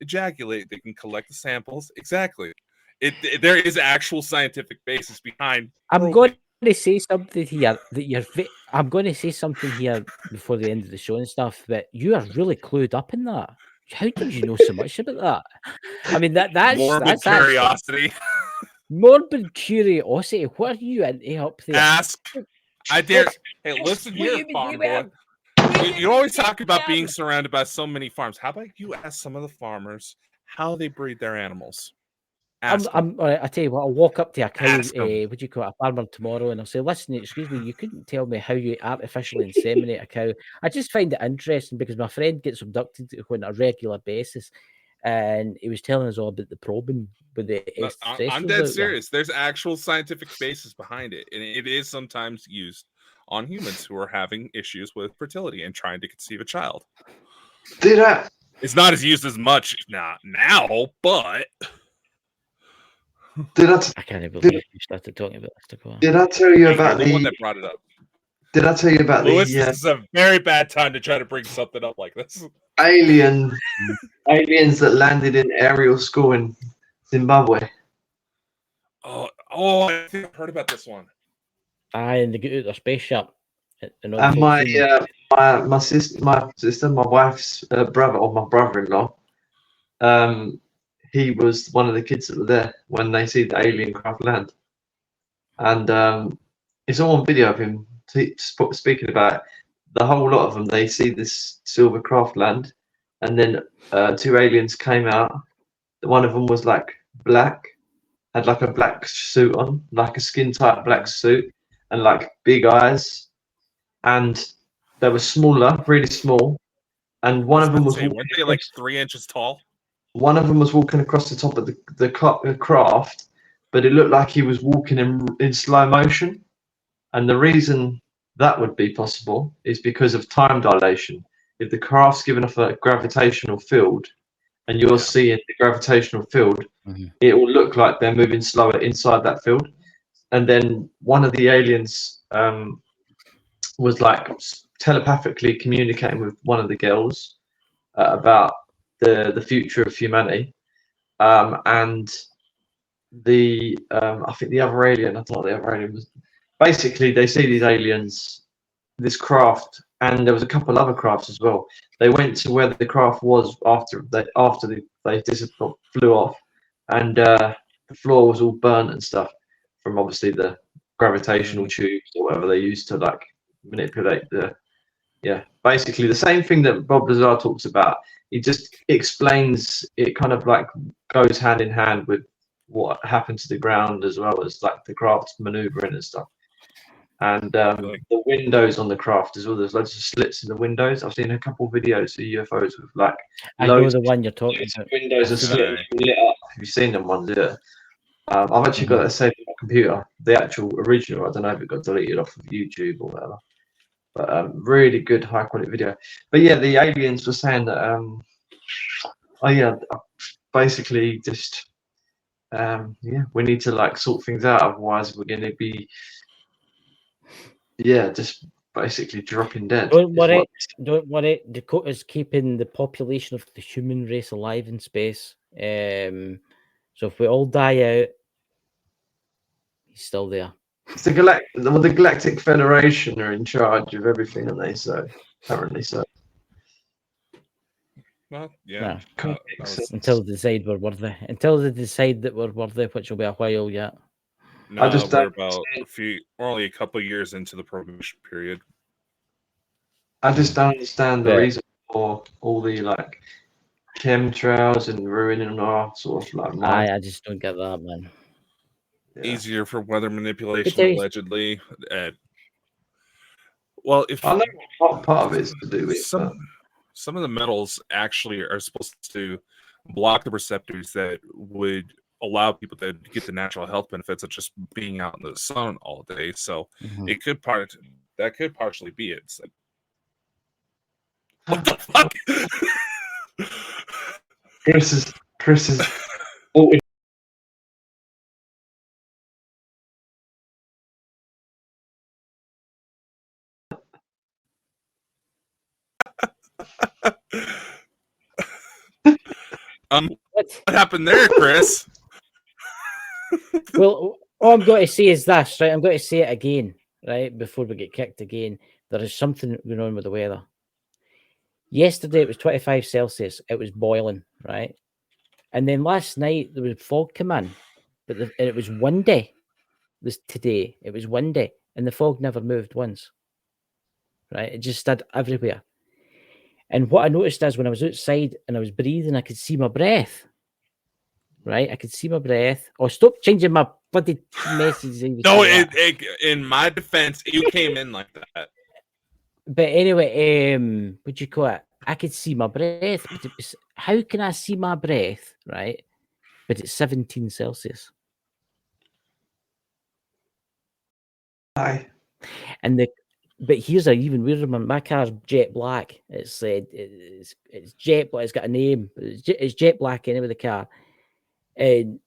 ejaculate. They can collect the samples. Exactly. There is actual scientific basis behind. I'm going to say something here I'm going to say something here before the end of the show and stuff, but you are really clued up in that. How did you know so much about that? I mean, that's morbid curiosity. Morbid curiosity. What are you into up there? Ask. I dare. Hey, listen here, farm boy. You always talk about being surrounded by so many farms. How about you ask some of the farmers how they breed their animals? I tell you what, I'll walk up to a cow, what do you call it, a farmer tomorrow, and I'll say, listen, excuse me, you couldn't tell me how you artificially inseminate a cow. I just find it interesting because my friend gets abducted on a regular basis, and he was telling us all about the probing with the I'm dead serious. There's actual scientific basis behind it, and it is sometimes used on humans who are having issues with fertility and trying to conceive a child. It's not as used as much now, but... I can't believe you started talking about this. Did I tell you about the one that brought it up? Did I tell you about Lewis, this is a very bad time to try to bring something up like this. Aliens that landed in aerial school in Zimbabwe? Oh, I think I've heard about this one. And they get out their spaceship. And my sister, my wife's brother, or my brother-in-law, he was one of the kids that were there when they see the alien craft land. And it's all on video of him speaking about it. The whole lot of them, they see this silver craft land, and then two aliens came out. One of them was like black, had like a black suit on, like a skin tight black suit, and like big eyes. And they were smaller, really small. And one of them was weren't they like 3 inches tall? One of them was walking across the top of the craft, but it looked like he was walking in slow motion. And the reason that would be possible is because of time dilation. If the craft's given off a gravitational field and you're seeing the gravitational field, it will look like they're moving slower inside that field. And then one of the aliens was like telepathically communicating with one of the girls about the future of humanity, and I think the other alien. I thought the other alien was basically they see these aliens, this craft, and there was a couple other crafts as well. They went to where the craft was after they flew off, and the floor was all burnt and stuff from obviously the gravitational tubes or whatever they used to like manipulate the. Yeah, basically the same thing that Bob Lazar talks about. He just explains it, kind of like goes hand in hand with what happened to the ground as well as like the craft's maneuvering and stuff. And the windows on the craft as well. There's loads of slits in the windows. I've seen a couple of videos of UFOs with like I know the one you're talking about. Windows are split and lit up. Have you seen them ones? Yeah. I've actually got that saved on my computer. The actual original. I don't know if it got deleted off of YouTube or whatever. But really good high quality video. But yeah, the aliens were saying that basically just we need to like sort things out, otherwise we're going to be just basically dropping dead. Don't worry. Dakota's keeping the population of the human race alive in space. So if we all die out, he's still there. It's the Galactic Federation are in charge of everything, aren't they? So apparently so. Well, yeah. Until they decide we're worthy. Until they decide that we're worthy, which will be a while yet. No, we're only a couple of years into the probation period. I just don't understand the reason for all the like chemtrails and ruining our sort of like. I just don't get that, man. Yeah. Easier for weather manipulation, allegedly. Well, if I know what part of it's to do with some of the metals actually are supposed to block the receptors that would allow people to get the natural health benefits of just being out in the sun all day. So it could partially be it. It's like, what the fuck? Chris is what happened there, Chris? Well, all I'm going to say is this, right? I'm going to say it again, right? Before we get kicked again. There is something going on with the weather. Yesterday it was 25 Celsius. It was boiling, right? And then last night there was fog come in, but it was windy. Today it was windy, and the fog never moved once. Right? It just stood everywhere. And what I noticed is when I was outside and I was breathing, I could see my breath. Right? I could see my breath. Oh, stop changing my bloody messages. No, in my defense, you came in like that. But anyway, what'd you call it? I could see my breath. But it was, how can I see my breath, right? But it's 17 Celsius. Aye. But here's an even weirder one. My car's jet black. It's jet black. It's got a name. It's jet black anyway, the car. And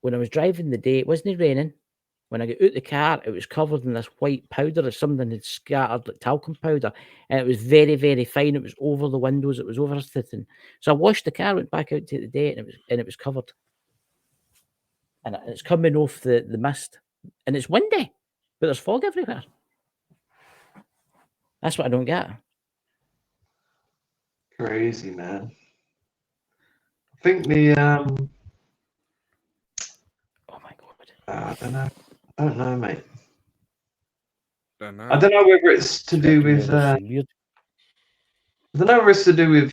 when I was driving the day, it wasn't raining. When I got out the car, it was covered in this white powder, or something had scattered like talcum powder, and it was very, very fine. It was over the windows. It was over everything. So I washed the car, went back out to the day, and it was covered. And it's coming off the mist, and it's windy, but there's fog everywhere. That's what I don't get. Crazy, man. I think the oh my god. I don't know, mate. I don't know whether it's to do with I don't know whether it's to do with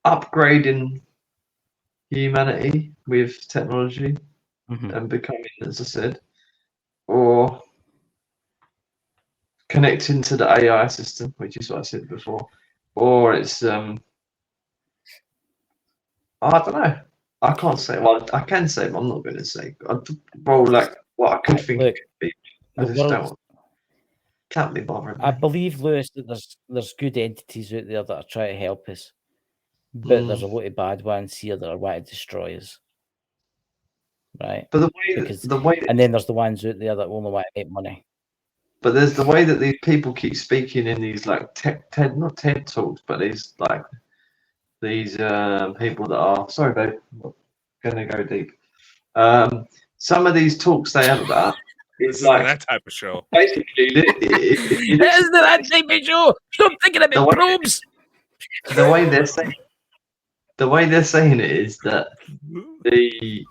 upgrading humanity with technology and becoming, as I said, or connecting to the AI system, which is what I said before, or it's I don't know. I can't say. Well, I can say, but I'm not going to say. Well, like what I could think it could be. I just can't be bothered. I believe, Lewis, that there's good entities out there that are trying to help us, but there's a lot of bad ones here that are wanting to destroy us. Right. But and then there's the ones out there that only want to make money. But there's the way that these people keep speaking in these like not TED talks, but these like these people that are sorry, babe. going to go deep. Some of these talks they have about This is isn't like that type of show. basically Isn't that type of show? Stop thinking about probes. the way they're saying it is that the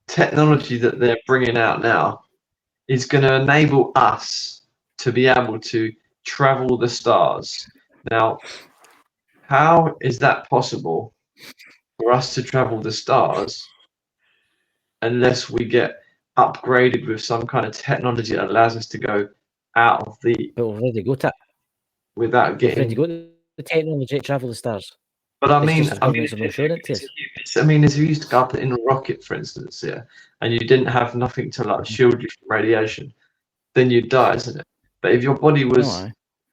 technology that they're bringing out now is going to enable us to be able to travel the stars. Now, how is that possible for us to travel the stars unless we get upgraded with some kind of technology that allows us to go out of the But we've already got it. without We've already getting. got the technology to travel the stars. But I It's mean, just the governments are not showing it to us. if you used to go up in a rocket, for instance, yeah, and you didn't have nothing to like shield you from radiation, then you'd die, isn't it? But if your body was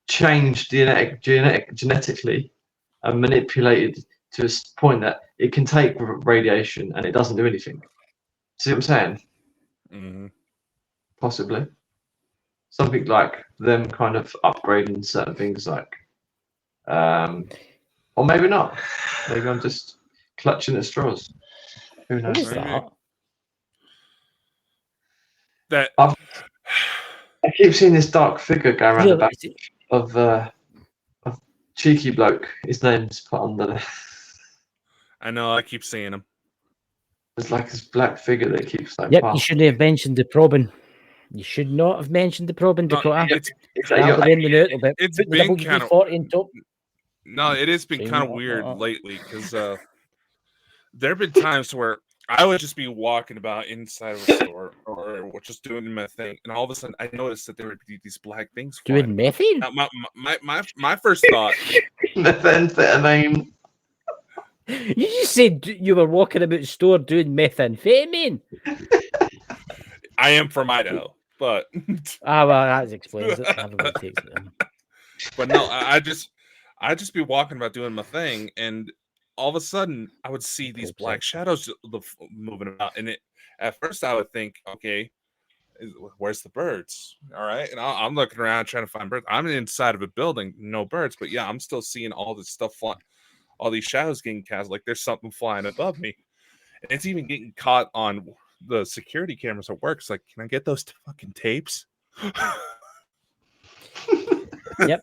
changed genetically and manipulated to a point that it can take radiation and it doesn't do anything. See what I'm saying? Mm-hmm. Possibly. Something like them kind of upgrading certain things like or maybe not. Maybe I'm just clutching at straws. Who knows? What is that? That I keep seeing this dark figure go around the back of cheeky bloke. His name's put under there. I know. I keep seeing him. There's like this black figure that keeps like. Yep, you shouldn't have mentioned the probing. You should not have mentioned the probing, Dakota. It's been kind of 40 in top. No, it has been kind of weird lately because there have been times where I would just be walking about inside of a store or just doing my thing, and all of a sudden I noticed that there would be these black things doing methane. Now, my first thought, methamphetamine. You just said you were walking about the store doing methamphetamine. I am from Idaho, but well, that explains it. Everybody takes it. But no, I just be walking about doing my thing, and all of a sudden I would see these black shadows moving about, and at first I would think, okay, where's the birds? All right, and I'm looking around trying to find birds. I'm inside of a building, no birds, but yeah, I'm still seeing all this stuff flying, all these shadows getting cast, like there's something flying above me, and it's even getting caught on the security cameras at work. It's like, can I get those fucking tapes? Yep.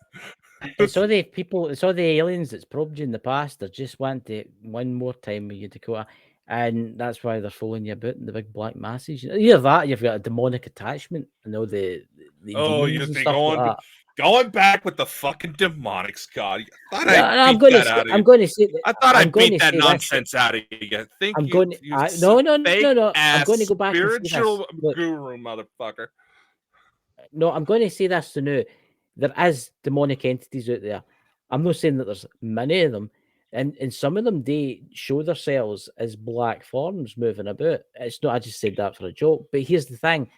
It's all the aliens that's probed you in the past. They just want to one more time with you, Dakota, and that's why they're following you about in the big black masses. Either that, you've got a demonic attachment, and all the you think going back with the fucking demonic, Scott? I'm going to say that. I thought I beat that nonsense out of you. I'm going to go back. Spiritual guru, motherfucker. No, I'm going to say this to know. There is demonic entities out there. I'm not saying that there's many of them, and some of them they show themselves as black forms moving about. It's not. I just said that for a joke. But here's the thing: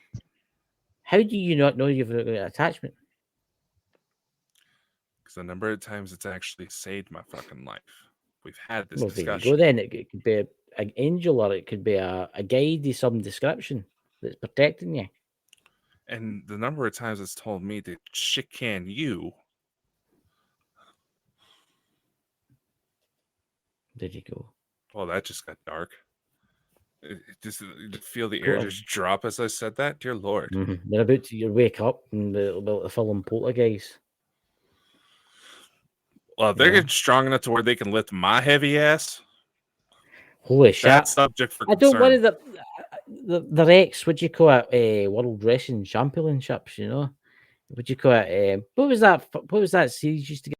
how do you not know you've got an attachment? Because the number of times it's actually saved my fucking life. We've had this discussion. There you go. Then it could be an angel, or it could be a guide of some description that's protecting you. And the number of times it's told me to shit can you. There you go. Well, that just got dark. Just feel the air just drop as I said that. Dear Lord. Mm-hmm. They're about to wake up and about the film Poltergeist. Well, they're getting strong enough to where they can lift my heavy ass. Holy shit. That's subject for concern. I don't want the Rex, what do you call it? World Wrestling Championships, you know? What do you call it? What was that series used to get?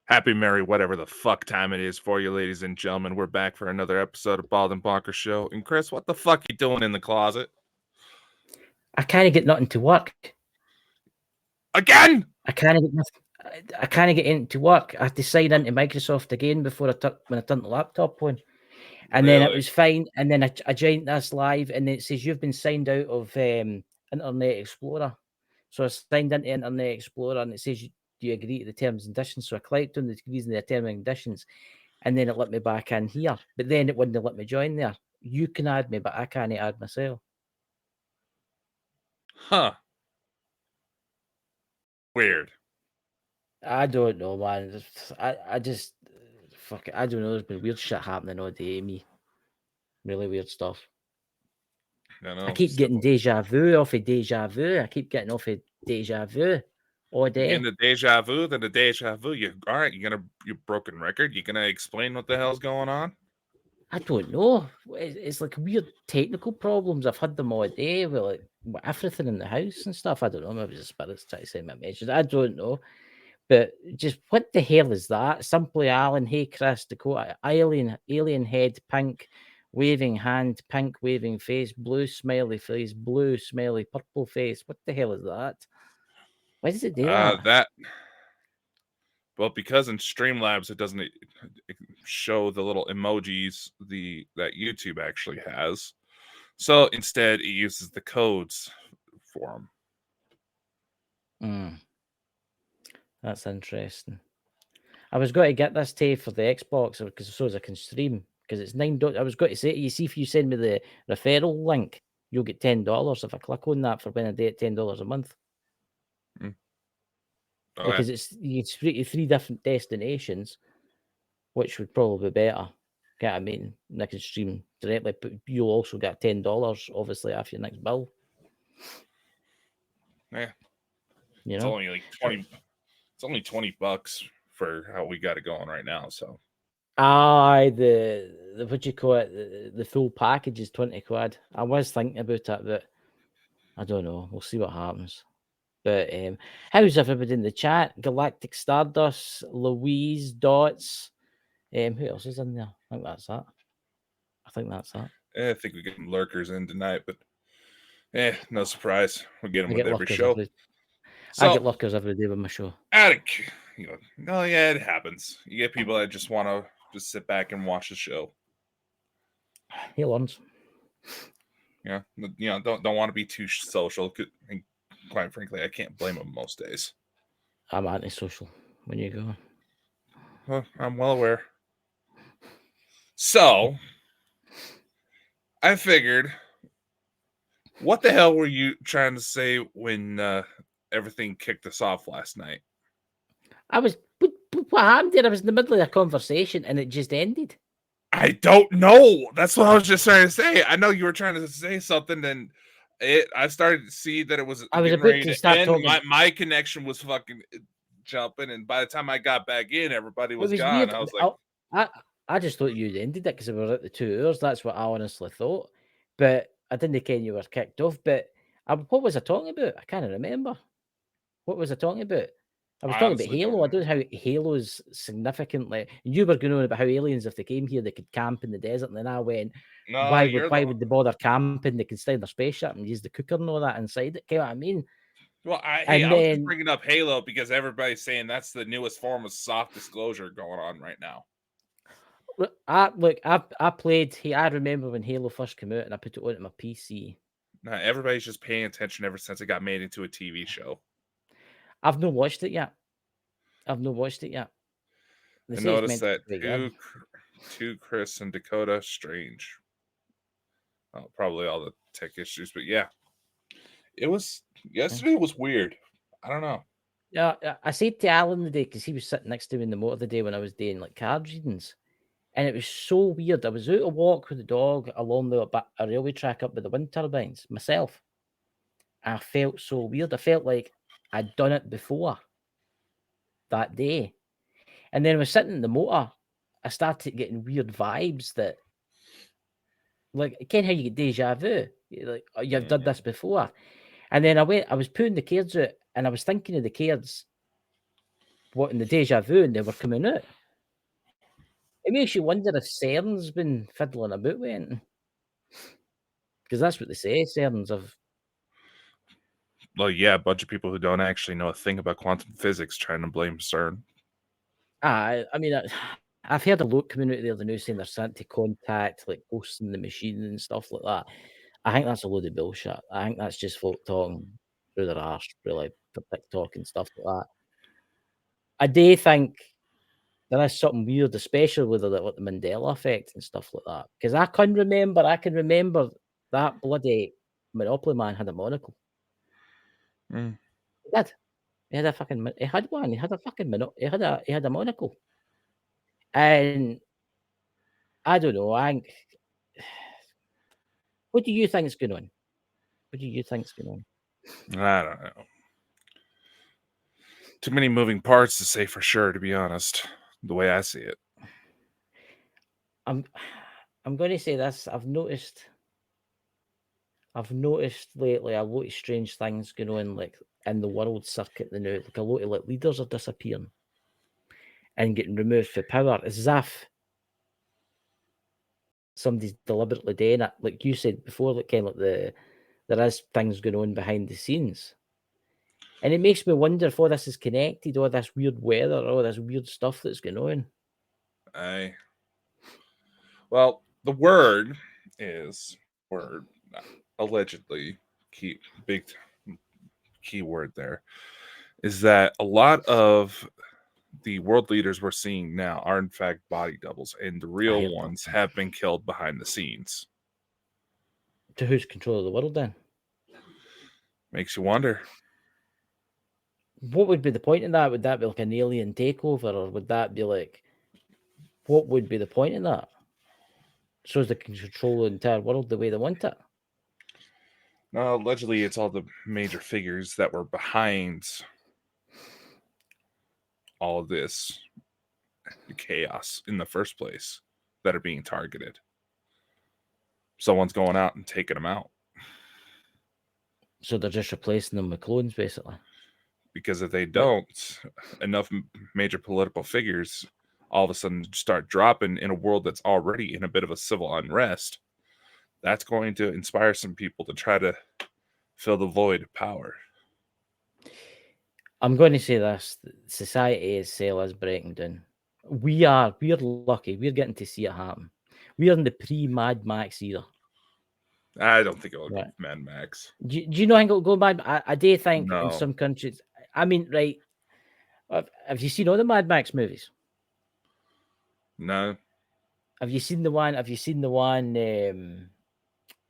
Happy, merry, whatever the fuck time it is for you, ladies and gentlemen. We're back for another episode of Bald and Bonkers Show. And Chris, what the fuck you doing in the closet? I can't get nothing to work. Again? I can't get nothing. I can't get into work. I had to sign into Microsoft again before when I turned the laptop on. And then it was fine. And then I joined this live, and it says you've been signed out of Internet Explorer. So I signed into Internet Explorer, and it says do you agree to the terms and conditions? So I clicked on the agrees and the terms and conditions, and then it let me back in here. But then it wouldn't let me join there. You can add me, but I can't add myself. Huh. Weird. I don't know, man. I just fuck it. I don't know. There's been weird shit happening all day, me. Really weird stuff. I keep getting deja vu off of deja vu. I keep getting off of deja vu all day. In the deja vu, then the deja vu. You all right? You broken record? You gonna explain what the hell's going on? I don't know. It's like weird technical problems. I've had them all day with like everything in the house and stuff. I don't know. Maybe the spirits trying to send me a message. I don't know. But just what the hell is that? Simply Alan, hey Chris, Dakota, alien head, pink, waving hand, pink waving face, blue smiley face, blue smiley purple face. What the hell is that? Why does it do that? Well, because in Streamlabs it doesn't show the little emojis that YouTube actually has. So instead, it uses the codes for them. That's interesting. I was going to get this tape for the Xbox because so as I can stream. Because it's $9. I was going to say, you see, if you send me the referral link, you'll get $10 if I click on that for when I do it $10 a month. Okay. Because it's three different destinations, which would probably be better. Get what I mean? And I can stream directly, but you'll also get $10, obviously, after your next bill. Yeah. You know? It's only like 20. It's only $20 for how we got it going right now. So, the what do you call it? The full package is 20 quid. I was thinking about it, but I don't know. We'll see what happens. But how's everybody in the chat? Galactic Stardust, Louise Dots. Who else is in there? I think that's that. I think we get lurkers in tonight, but no surprise. We get them with every show. I get lurkers every day with my show. It happens. You get people that just want to just sit back and watch the show. He learns. Yeah, don't want to be too social. And quite frankly, I can't blame them most days. I'm antisocial when you go. Well, I'm well aware. So, I figured, what the hell were you trying to say when everything kicked us off last night? What happened there? I was in the middle of a conversation and it just ended. I don't know. That's what I was just trying to say. I know you were trying to say something, and I started to see that it was. I was about to start talking. My connection was fucking jumping, and by the time I got back in, everybody was gone. Weird. I was like, I just thought you'd ended it because we were at the 2 hours. That's what I honestly thought. But I didn't think you were kicked off. But what was I talking about? I can't remember. What was I talking about? I was talking about Halo. I don't know how Halo's significantly. You were going on about how aliens, if they came here, they could camp in the desert. And then I went, why would they bother camping? They could stay in their spaceship and use the cooker and all that inside it. You know what I mean? Well, I was just bringing up Halo because everybody's saying that's the newest form of soft disclosure going on right now. I played. I remember when Halo first came out, and I put it on my PC. Now everybody's just paying attention ever since it got made into a TV show. I've not watched it yet. I noticed that two Chris and Dakota Strange. Oh, probably all the tech issues, but yeah, yesterday was weird. I don't know. Yeah, I said to Alan the day because he was sitting next to me in the motor the day when I was doing like card readings. And it was so weird. I was out a walk with the dog along a railway track up with the wind turbines myself. And I felt so weird. I felt like I'd done it before that day. And then I was sitting in the motor. I started getting weird vibes that, like, again, how you get deja vu. Like, you've done this before. And then I was putting the cards out and I was thinking of the cards what in the deja vu and they were coming out. It makes you wonder if CERN's been fiddling about with anything. Because that's what they say, CERN's have. Well, yeah, a bunch of people who don't actually know a thing about quantum physics trying to blame CERN. I mean, I've heard a lot coming out there the news saying they're starting to contact like ghosts in the machine and stuff like that. I think that's a load of bullshit. I think that's just folk talking through their arse, really, for TikTok and stuff like that. I do think there is something weird, especially with the Mandela effect and stuff like that. Because I can remember that bloody Monopoly man had a monocle. Mm. He did. He had one. He had a fucking he had a monocle. And I don't know. What do you think is going on? What do you think's going on? I don't know. Too many moving parts to say for sure, to be honest, the way I see it. I'm going to say this. I've noticed lately a lot of strange things going on, like in the world circuit now. Like a lot of like leaders are disappearing and getting removed from power, as if somebody's deliberately doing it. Like you said before, like kind of like there is things going on behind the scenes. And it makes me wonder if all this is connected, all this weird weather, all this weird stuff that's going on. Well, the word allegedly big key word there is that a lot of the world leaders we're seeing now are in fact body doubles, and the real ones have been killed behind the scenes. To who's control of the world then? Makes you wonder. What would be the point in that? Would that be like an alien takeover, or would that be like, what would be the point in that? So as they can control the entire world the way they want it? No, allegedly it's all the major figures that were behind all of this chaos in the first place that are being targeted. Someone's going out and taking them out. So they're just replacing them with clones, basically. Because if they don't, enough major political figures all of a sudden start dropping in a world that's already in a bit of a civil unrest, that's going to inspire some people to try to fill the void of power. I'm going to say this: society itself is breaking down. We're lucky. We're getting to see it happen. We are in the pre-Mad Max era. I don't think it'll go Mad Max. Do you know think it'll go Mad? I do think in some countries. I mean, right? Have you seen all the Mad Max movies? No. Have you seen the one?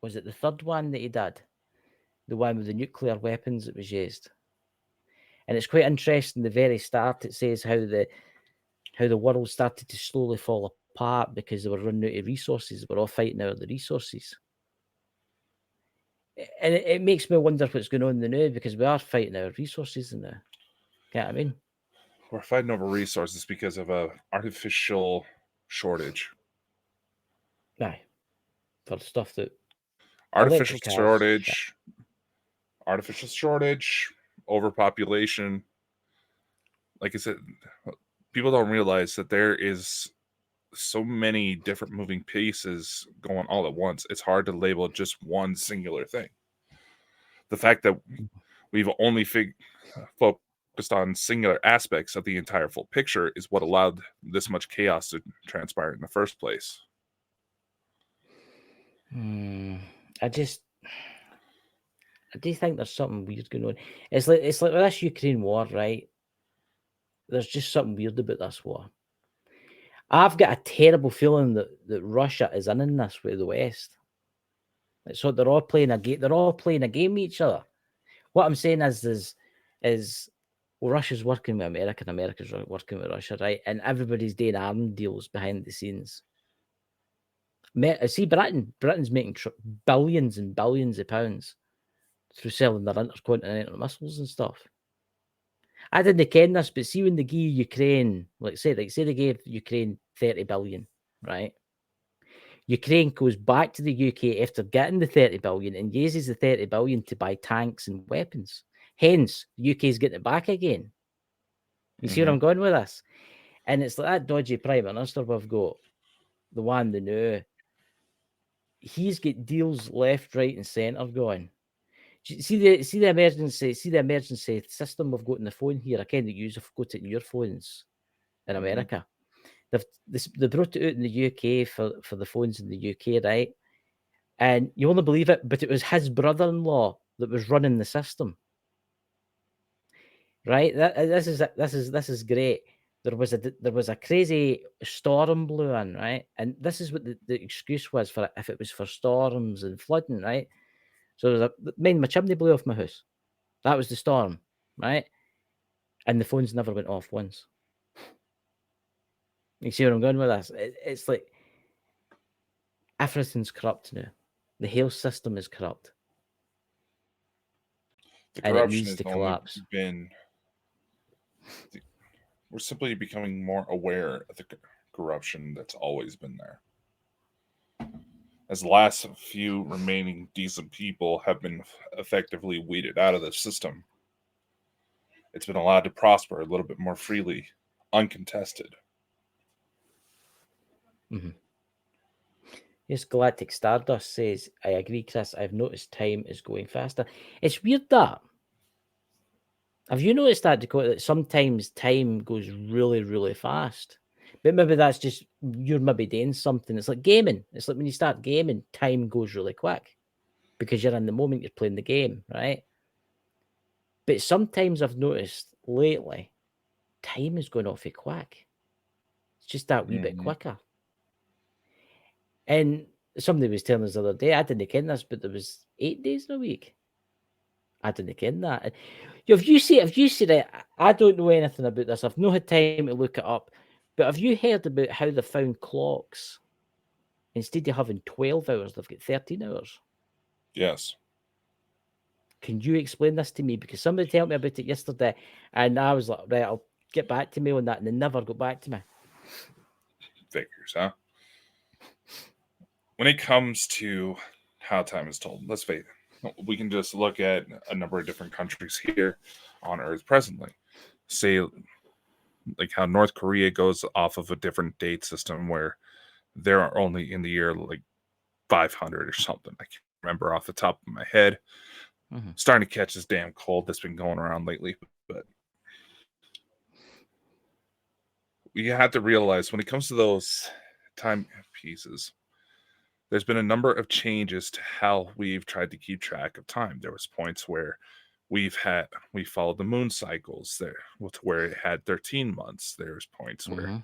Was it the third one that he did? The one with the nuclear weapons that was used. And it's quite interesting. The very start, it says how the world started to slowly fall apart because they were running out of resources. We're all fighting over the resources. And it makes me wonder what's going on now, because we are fighting our resources now. Get what I mean? We're fighting over resources because of a artificial shortage. Aye. For stuff that artificial shortage, overpopulation. Like I said, people don't realize that there is so many different moving pieces going all at once. It's hard to label just one singular thing. The fact that we've only focused on singular aspects of the entire full picture is what allowed this much chaos to transpire in the first place. I do think there's something weird going on. It's like with this Ukraine war, right? There's just something weird about this war. I've got a terrible feeling that Russia is in this with the West. So they're all playing a game. They're all playing a game with each other. What I'm saying is well, Russia's working with America, and America's working with Russia, right? And everybody's doing arms deals behind the scenes. See, Britain's making billions and billions of pounds through selling their intercontinental missiles and stuff. I didn't ken this, but see when they give Ukraine, say they gave Ukraine 30 billion, right? Ukraine goes back to the UK after getting the 30 billion and uses the 30 billion to buy tanks and weapons. Hence, the UK's getting it back again. You see where I'm going with this? And it's like that dodgy Prime Minister we've got, the one they know. He's got deals left, right, and centre going. See the emergency system we've got in the phone here. I can't use if go to your phones in America. They brought it out in the UK for the phones in the UK, right? And you won't believe it, but it was his brother-in-law that was running the system. Right? This is great. There was a crazy storm blew in, right? And this is what the excuse was for it, if it was for storms and flooding, right? So my chimney blew off my house. That was the storm, right? And the phones never went off once. You see where I'm going with this? It's like everything's corrupt now. The health system is corrupt. The and it corruption needs has to only collapse. been. We're simply becoming more aware of the corruption that's always been there. As the last few remaining decent people have been effectively weeded out of the system, it's been allowed to prosper a little bit more freely, uncontested. Mm-hmm. Yes, Galactic Stardust says, I agree, Chris. I've noticed time is going faster. It's weird that. Have you noticed that, Dakota, that sometimes time goes really, really fast? But maybe that's just you're maybe doing something. It's like gaming. It's like when you start gaming, time goes really quick because you're in the moment, you're playing the game, right? But sometimes I've noticed lately, time is going awfully quick. It's just that wee bit quicker. And somebody was telling us the other day, I didn't ken this, but there was 8 days in a week. I didn't ken that. If you see it, I don't know anything about this. I've not had time to look it up. But have you heard about how they found clocks? Instead of having 12 hours, they've got 13 hours. Yes. Can you explain this to me? Because somebody told me about it yesterday, and I was like, right, I'll get back to me on that, and they never got back to me. Figures, huh? When it comes to how time is told, let's face it, we can just look at a number of different countries here on Earth presently. Say, like how North Korea goes off of a different date system where they're only in the year like 500 or something. I can't remember off the top of my head. Mm-hmm. Starting to catch this damn cold that's been going around lately. But we have to realize when it comes to those timepieces, there's been a number of changes to how we've tried to keep track of time. There was points where we followed the moon cycles there, to where it had 13 months. There's points where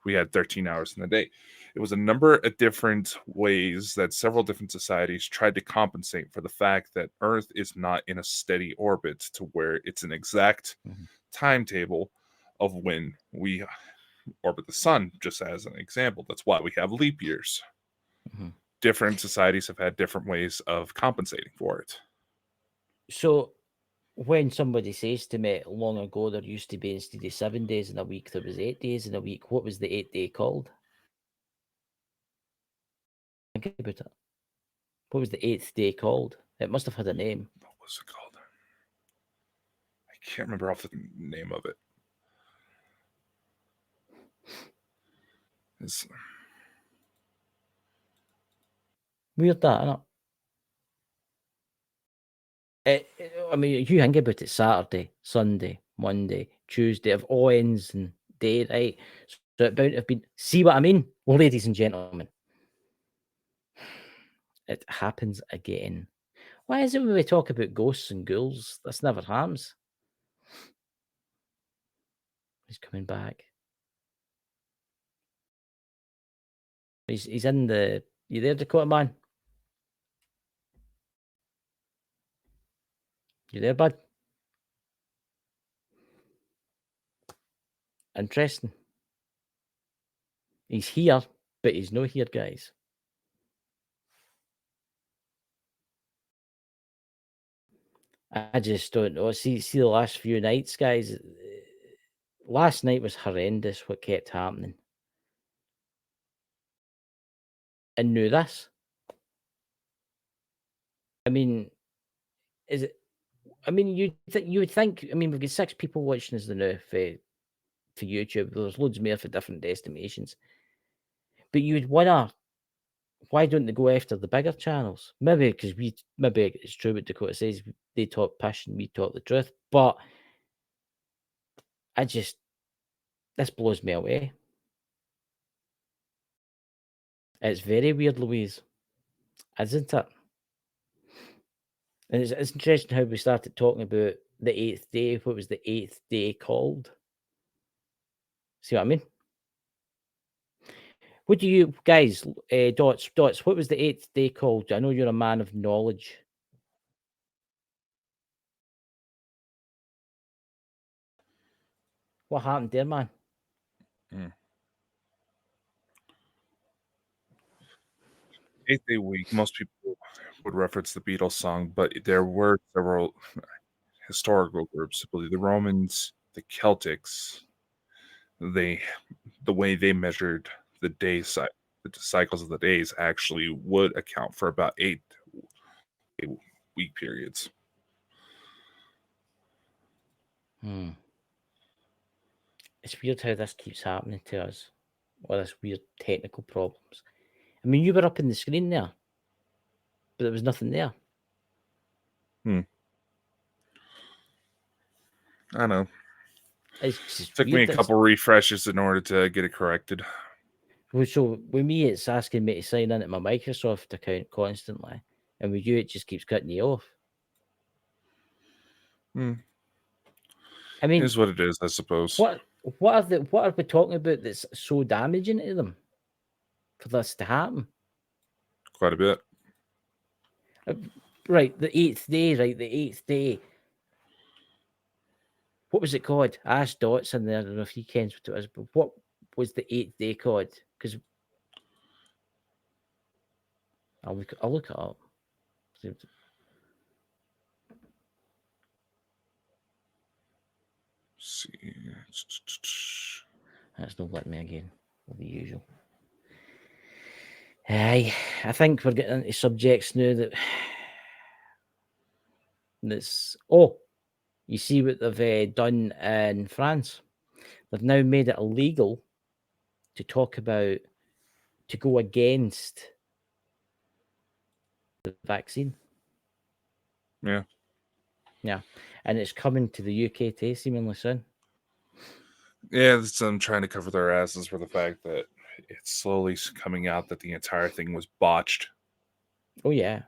we had 13 hours in a day. It was a number of different ways that several different societies tried to compensate for the fact that Earth is not in a steady orbit to where it's an exact timetable of when we orbit the sun, just as an example. That's why we have leap years. Different societies have had different ways of compensating for it. So when somebody says to me long ago there used to be, instead of 7 days in a week, there was 8 days in a week, what was the 8th day called? Think about it. What was the 8th day called? It must have had a name. What was it called? I can't remember off the name of it. It's weird that, isn't it? I mean, you think about it, Saturday, Sunday, Monday, Tuesday, it all ends in day, right? So it bound to have been, see what I mean? Well, ladies and gentlemen, it happens again. Why is it when we talk about ghosts and ghouls, this never harms? He's coming back. He's in the... You there, Dakota man? You there, bud? Interesting. He's here, but he's not here, guys. I just don't know. See the last few nights, guys. Last night was horrendous what kept happening. And knew this. I mean, is it? I mean, you would think. I mean, we've got 6 people watching us now for for YouTube. There's loads more for different destinations. But you'd wonder, why don't they go after the bigger channels? Maybe because maybe it's true what Dakota says. They talk pish and we talk the truth. But this blows me away. It's very weird, Louise, isn't it? And it's interesting how we started talking about the 8th day. What was the 8th day called? See what I mean? What do you guys, Dots, what was the 8th day called? I know you're a man of knowledge. What happened there, man? 8th day week, most people would reference the Beatles song, but there were several historical groups, I believe the Romans, the Celtics, the way they measured the day the cycles of the days actually would account for about 8 week periods. It's weird how this keeps happening to us, all this weird technical problems. I mean, you were up in the screen there, but there was nothing there. I know. It's just took me a couple refreshes in order to get it corrected. Well, so with me, it's asking me to sign into my Microsoft account constantly, and with you, it just keeps cutting you off. I mean, is what it is, I suppose. What are we talking about that's so damaging to them for this to happen? Quite a bit. Right, the 8th day, right? The 8th day. What was it called? I asked Dots in there. I don't know if he kens what it was, but what was the 8th day called? Because I'll look it up. See. That's not letting me again. The usual. Aye, I think we're getting into subjects now that's. Oh, you see what they've done in France? They've now made it illegal to talk about, to go against the vaccine. Yeah. Yeah. And it's coming to the UK too, seemingly soon. Yeah, it's them trying to cover their asses for the fact that it's slowly coming out that the entire thing was botched. Oh, yeah.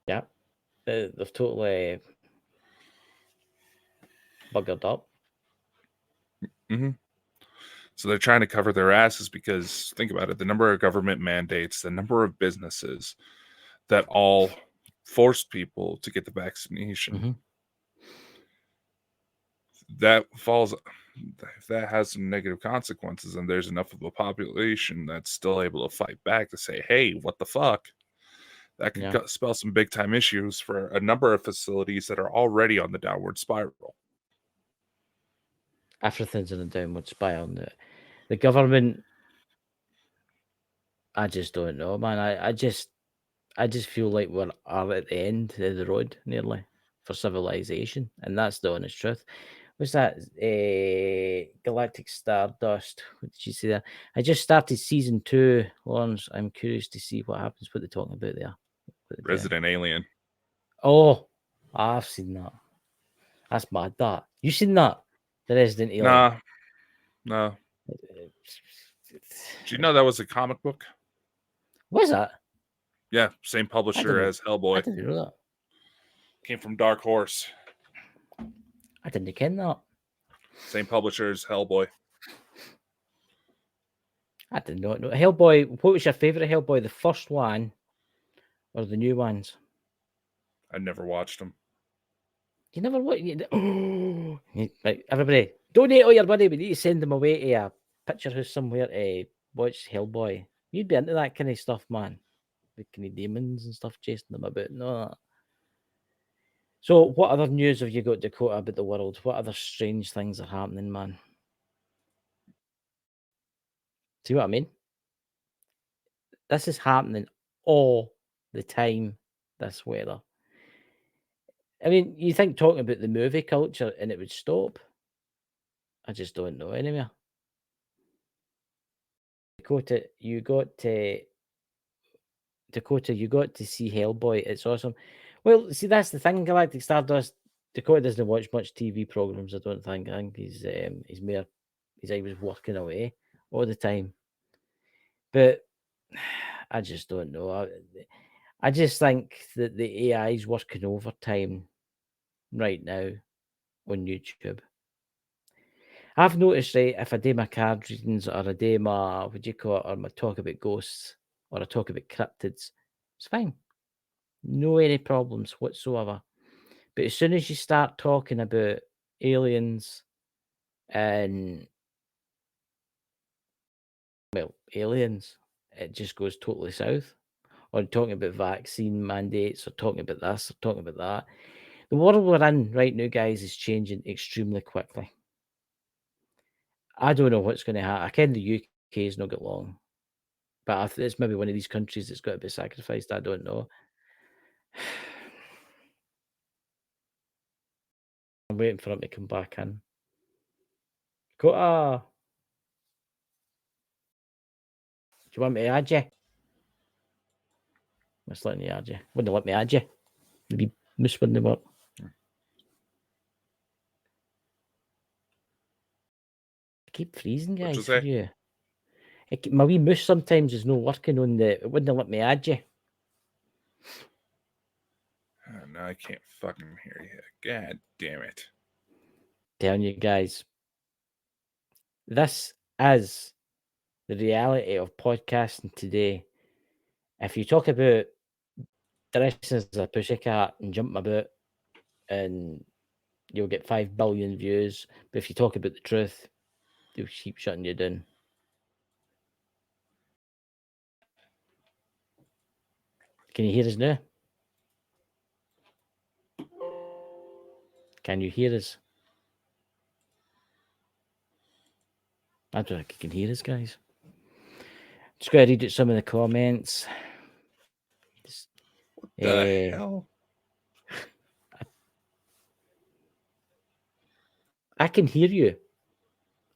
Yeah. They've totally buggered up. So they're trying to cover their asses because, think about it, the number of government mandates, the number of businesses that all forced people to get the vaccination. That falls, if that has some negative consequences, and there's enough of a population that's still able to fight back to say, hey, what the fuck? That could spell some big time issues for a number of facilities that are already on the downward spiral. Everything's in a downward spiral. The government, I just don't know, man. I just feel like we're at the end of the road nearly for civilization, and that's the honest truth. What's that? Galactic Stardust. What did you say there? I just started season 2, Lawrence. I'm curious to see what happens. What they're talking about there. Resident Alien. Oh, I've seen that. That's mad. That you seen that? The Resident Alien. No. Did you know that was a comic book? Was that? Yeah, same publisher as Hellboy. I didn't know that. Came from Dark Horse. I didn't ken that. Same publisher as Hellboy. I did not know. Hellboy, what was your favourite Hellboy? The first one or the new ones? I never watched them. You never watched? Oh, right, everybody, donate all your money. We need to send them away to a picture house somewhere to watch Hellboy. You'd be into that kind of stuff, man. The kind of demons and stuff chasing them about and all that. So, what other news have you got, Dakota, about the world? What other strange things are happening, man? See what I mean? This is happening all the time, this weather. I mean, you think talking about the movie culture and it would stop? I just don't know anymore. Dakota, you got to see Hellboy. It's awesome. Well, see, that's the thing. Galactic Stardust. Dakota doesn't watch much TV programs. I don't think. I think he's always working away all the time. But I just don't know. I just think that the AI is working overtime right now on YouTube. I've noticed, right, if I do my card readings or I do my, what do you call it, or my talk about ghosts or I talk about cryptids, it's fine. No any problems whatsoever. But as soon as you start talking about aliens and, well, aliens, it just goes totally south. Or talking about vaccine mandates or talking about this or talking about that. The world we're in right now, guys, is changing extremely quickly. I don't know what's going to happen. I ken the UK has not got long, but it's maybe one of these countries that's got to be sacrificed. I don't know. I'm waiting for him to come back in. Kota, do you want me to add you? Let's let me add you. Wouldn't let me add you. Maybe moose wouldn't work. I keep freezing, guys, for you. My wee moose sometimes is not working on it wouldn't let me add you. Oh, no, I can't fucking hear you. God damn it. Telling you guys, this is the reality of podcasting today. If you talk about dressing as a pussycat and jumping about, and you'll get 5 billion views, but if you talk about the truth, they'll keep shutting you down. Can you hear us now? Can you hear us? I don't think you can hear us, guys. Just going to read out some of the comments. What the hell? I can hear you.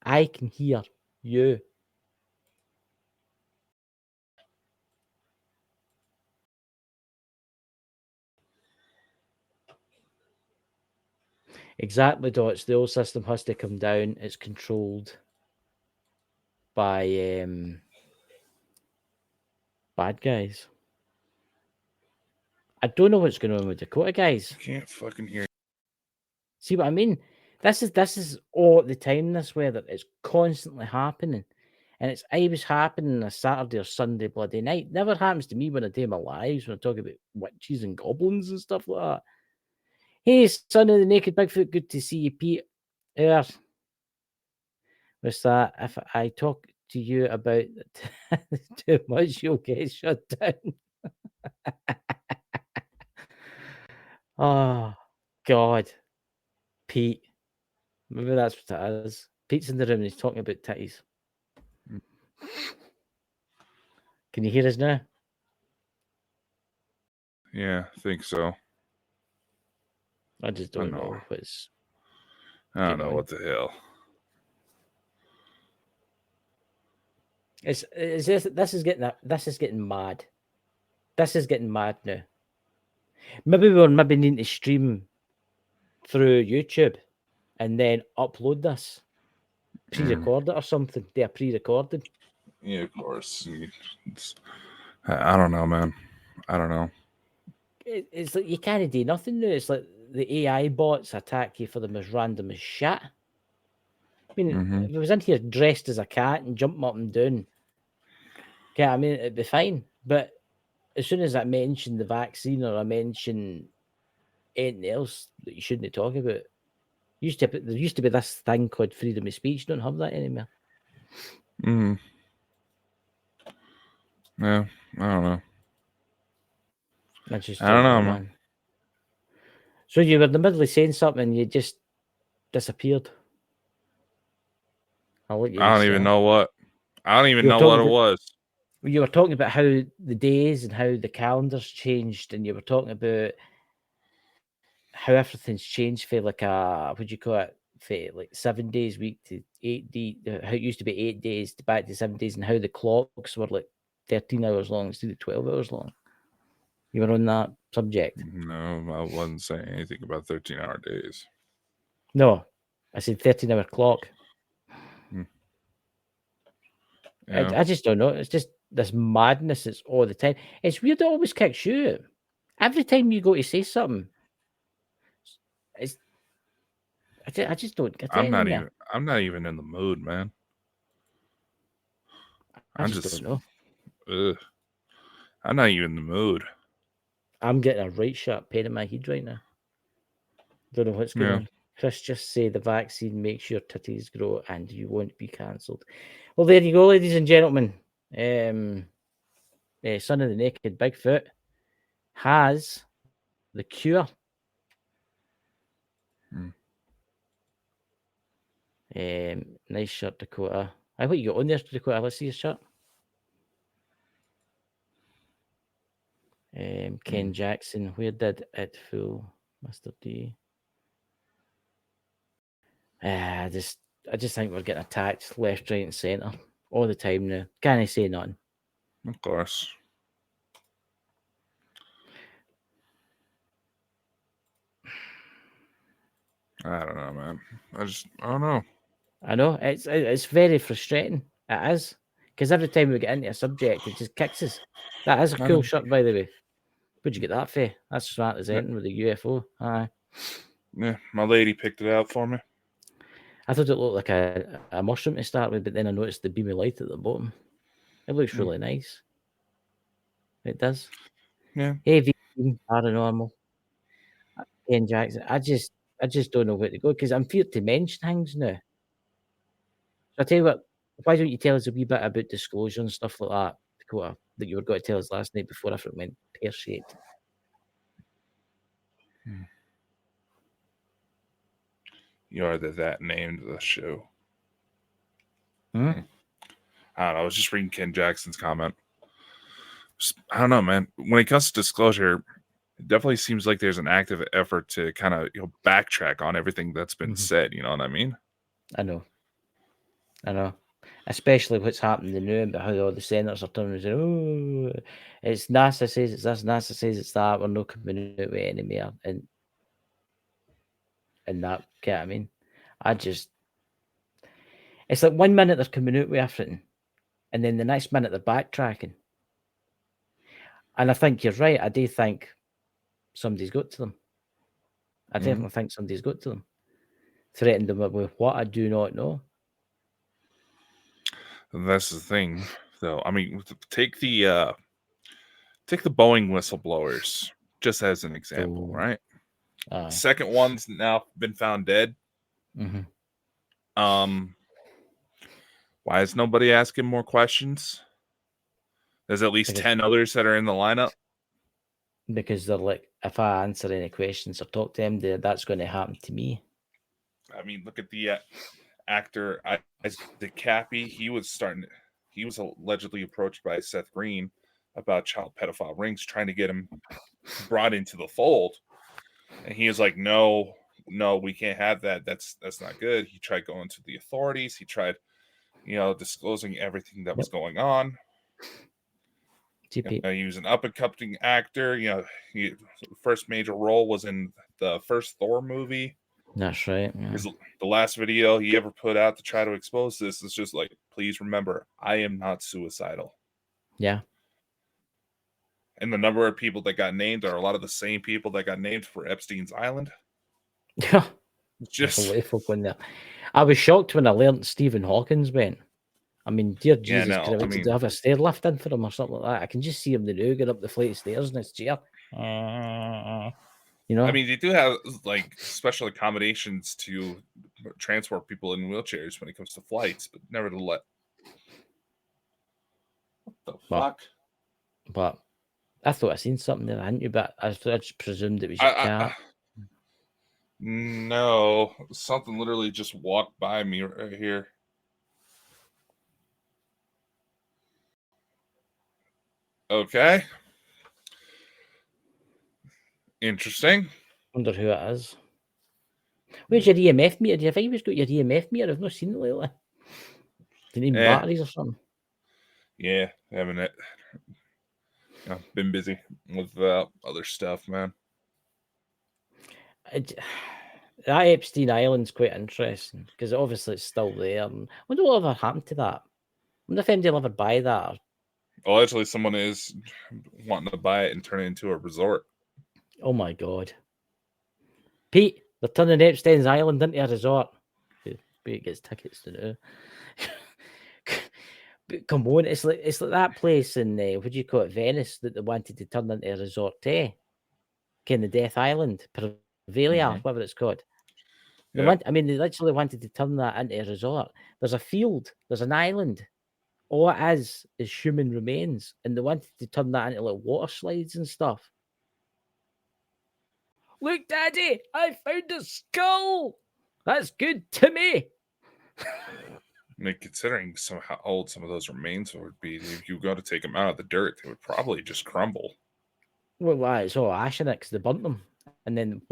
I can hear you. Exactly, Dots. The old system has to come down. It's controlled by bad guys. I don't know what's going on with Dakota, guys. I can't fucking hear you. See what I mean? This is all the time, this weather. It's constantly happening. And it's always happening on a Saturday or Sunday bloody night. Never happens to me when I do my lives, when I talk about witches and goblins and stuff like that. Hey, son of the naked Bigfoot, good to see you, Pete. What's that? If I talk to you about too much, you'll get shut down. Oh, God. Pete. Maybe that's what it is. Pete's in the room and he's talking about titties. Can you hear us now? Yeah, I think so. I just don't know what's. I don't know what the hell. This is getting mad. This is getting mad now. Maybe we're needing to stream through YouTube and then upload this, pre-record it or something. They are pre-recorded. Yeah, of course. I don't know, man. I don't know. It's like you can't do nothing now. It's like the AI bots attack you for the most random as shit. I mean, if I was in here dressed as a cat and jumping up and down, yeah, I mean, it'd be fine. But as soon as I mention the vaccine or I mention anything else that you shouldn't talk about, there used to be this thing called freedom of speech. You don't have that anymore. Yeah, I don't know. I don't know, man. So you were in the middle of saying something and you just disappeared. I don't even know what. I don't even know what it was. You were talking about how the days and how the calendars changed, and you were talking about how everything's changed for like what do you call it? like 7 days a week to 8 days, how it used to be 8 days to back to 7 days, and how the clocks were like 13 hours long instead of 12 hours long. You were on that subject? No, I wasn't saying anything about 13-hour days. No, I said 13-hour clock. Yeah. I just don't know. It's just this madness. It's all the time. It's weird. It always kicks you. Every time you go to say something, it's. I just don't get it anymore. I'm not even in the mood, man. I just don't know. I'm not even in the mood. I'm getting a right sharp pain in my head right now. Don't know what's going on. Chris, just say the vaccine makes your titties grow and you won't be cancelled. Well, there you go, ladies and gentlemen. Son of the Naked Bigfoot has the cure. Nice shirt, Dakota. I what you got on there, Dakota? Let's see your shirt. Ken Jackson, where did it fool Mr. D? I just think we're getting attacked left, right, and centre all the time now. Can't I say nothing? Of course. I don't know, man. I don't know. I know it's very frustrating. It is, because every time we get into a subject, it just kicks us. That is a cool shirt, by the way. Where'd you get that for? That's smart as anything with the UFO. Aye. Yeah, my lady picked it out for me. I thought it looked like a mushroom to start with, but then I noticed the beam of light at the bottom. It looks really nice. It does. Yeah. Heavy, paranormal. Ken Jackson. I just don't know where to go because I'm feared to mention things now. So I tell you what, why don't you tell us a wee bit about disclosure and stuff like that, Dakota, that you were going to tell us last night before I went pear-shaped? You are that named the show. Hmm? I don't know. I was just reading Ken Jackson's comment. I don't know, man. When it comes to disclosure, it definitely seems like there's an active effort to kind of backtrack on everything that's been said. You know what I mean? I know. Especially what's happening now about how all the senators are turning and saying, oh, it's NASA says it's this, NASA says it's that, we're not coming out with any more. And that, I mean, it's like 1 minute they're coming out with everything, and then the next minute they're backtracking. And I think you're right. I do think somebody's got to them. I definitely think somebody's got to them. Threatened them with what I do not know. That's the thing, though. I mean, take the Boeing whistleblowers just as an example, right? Second one's now been found dead. Why is nobody asking more questions? There's at least 10 others that are in the lineup. Because they're like, if I answer any questions or talk to them, that's going to happen to me. I mean, look at the actor, the Cappy. He was allegedly approached by Seth Green about child pedophile rings, trying to get him brought into the fold. And he was like, no, we can't have that. That's not good. He tried going to the authorities. He tried, disclosing everything that was going on. He was an up-and-coming actor. His first major role was in the first Thor movie. That's right. Yeah. The last video he ever put out to try to expose this is just like, please remember, I am not suicidal. Yeah. And the number of people that got named are a lot of the same people that got named for Epstein's Island. Yeah. Just a lot of folk on there. I was shocked when I learned Stephen Hawking's went. I mean, dear Jesus, could I have a stair lift in for him or something like that? I can just see him the new get up the flight of stairs in his chair. I mean, they do have like special accommodations to transport people in wheelchairs when it comes to flights, but nevertheless, what the fuck? But I thought I seen something there, hadn't you? But I just presumed it was your cat. No, something literally just walked by me right here. Okay. Interesting. Wonder who it is. Where's your EMF meter? Do you think you've got your EMF meter? I've not seen it lately. Do you need batteries or something? Yeah, having it. I've been busy with other stuff, man. That Epstein Island's quite interesting because obviously it's still there. And I wonder what ever happened to that. I wonder if anybody will ever buy that. Well, actually, someone is wanting to buy it and turn it into a resort. Oh my god, Pete! They're turning Epstein's Island into a resort. Pete gets tickets to do. But come on, it's like that place in what do you call it, Venice, that they wanted to turn into a resort. Kind of Death Island, Parvelia, whatever it's called. They they literally wanted to turn that into a resort. There's a field, there's an island. All it is human remains, and they wanted to turn that into like water slides and stuff. Look, Daddy, I found a skull. That's good to me. I mean, considering how old some of those remains would be, if you go to take them out of the dirt, they would probably just crumble. Well, it's all ash in it because they burnt them. And then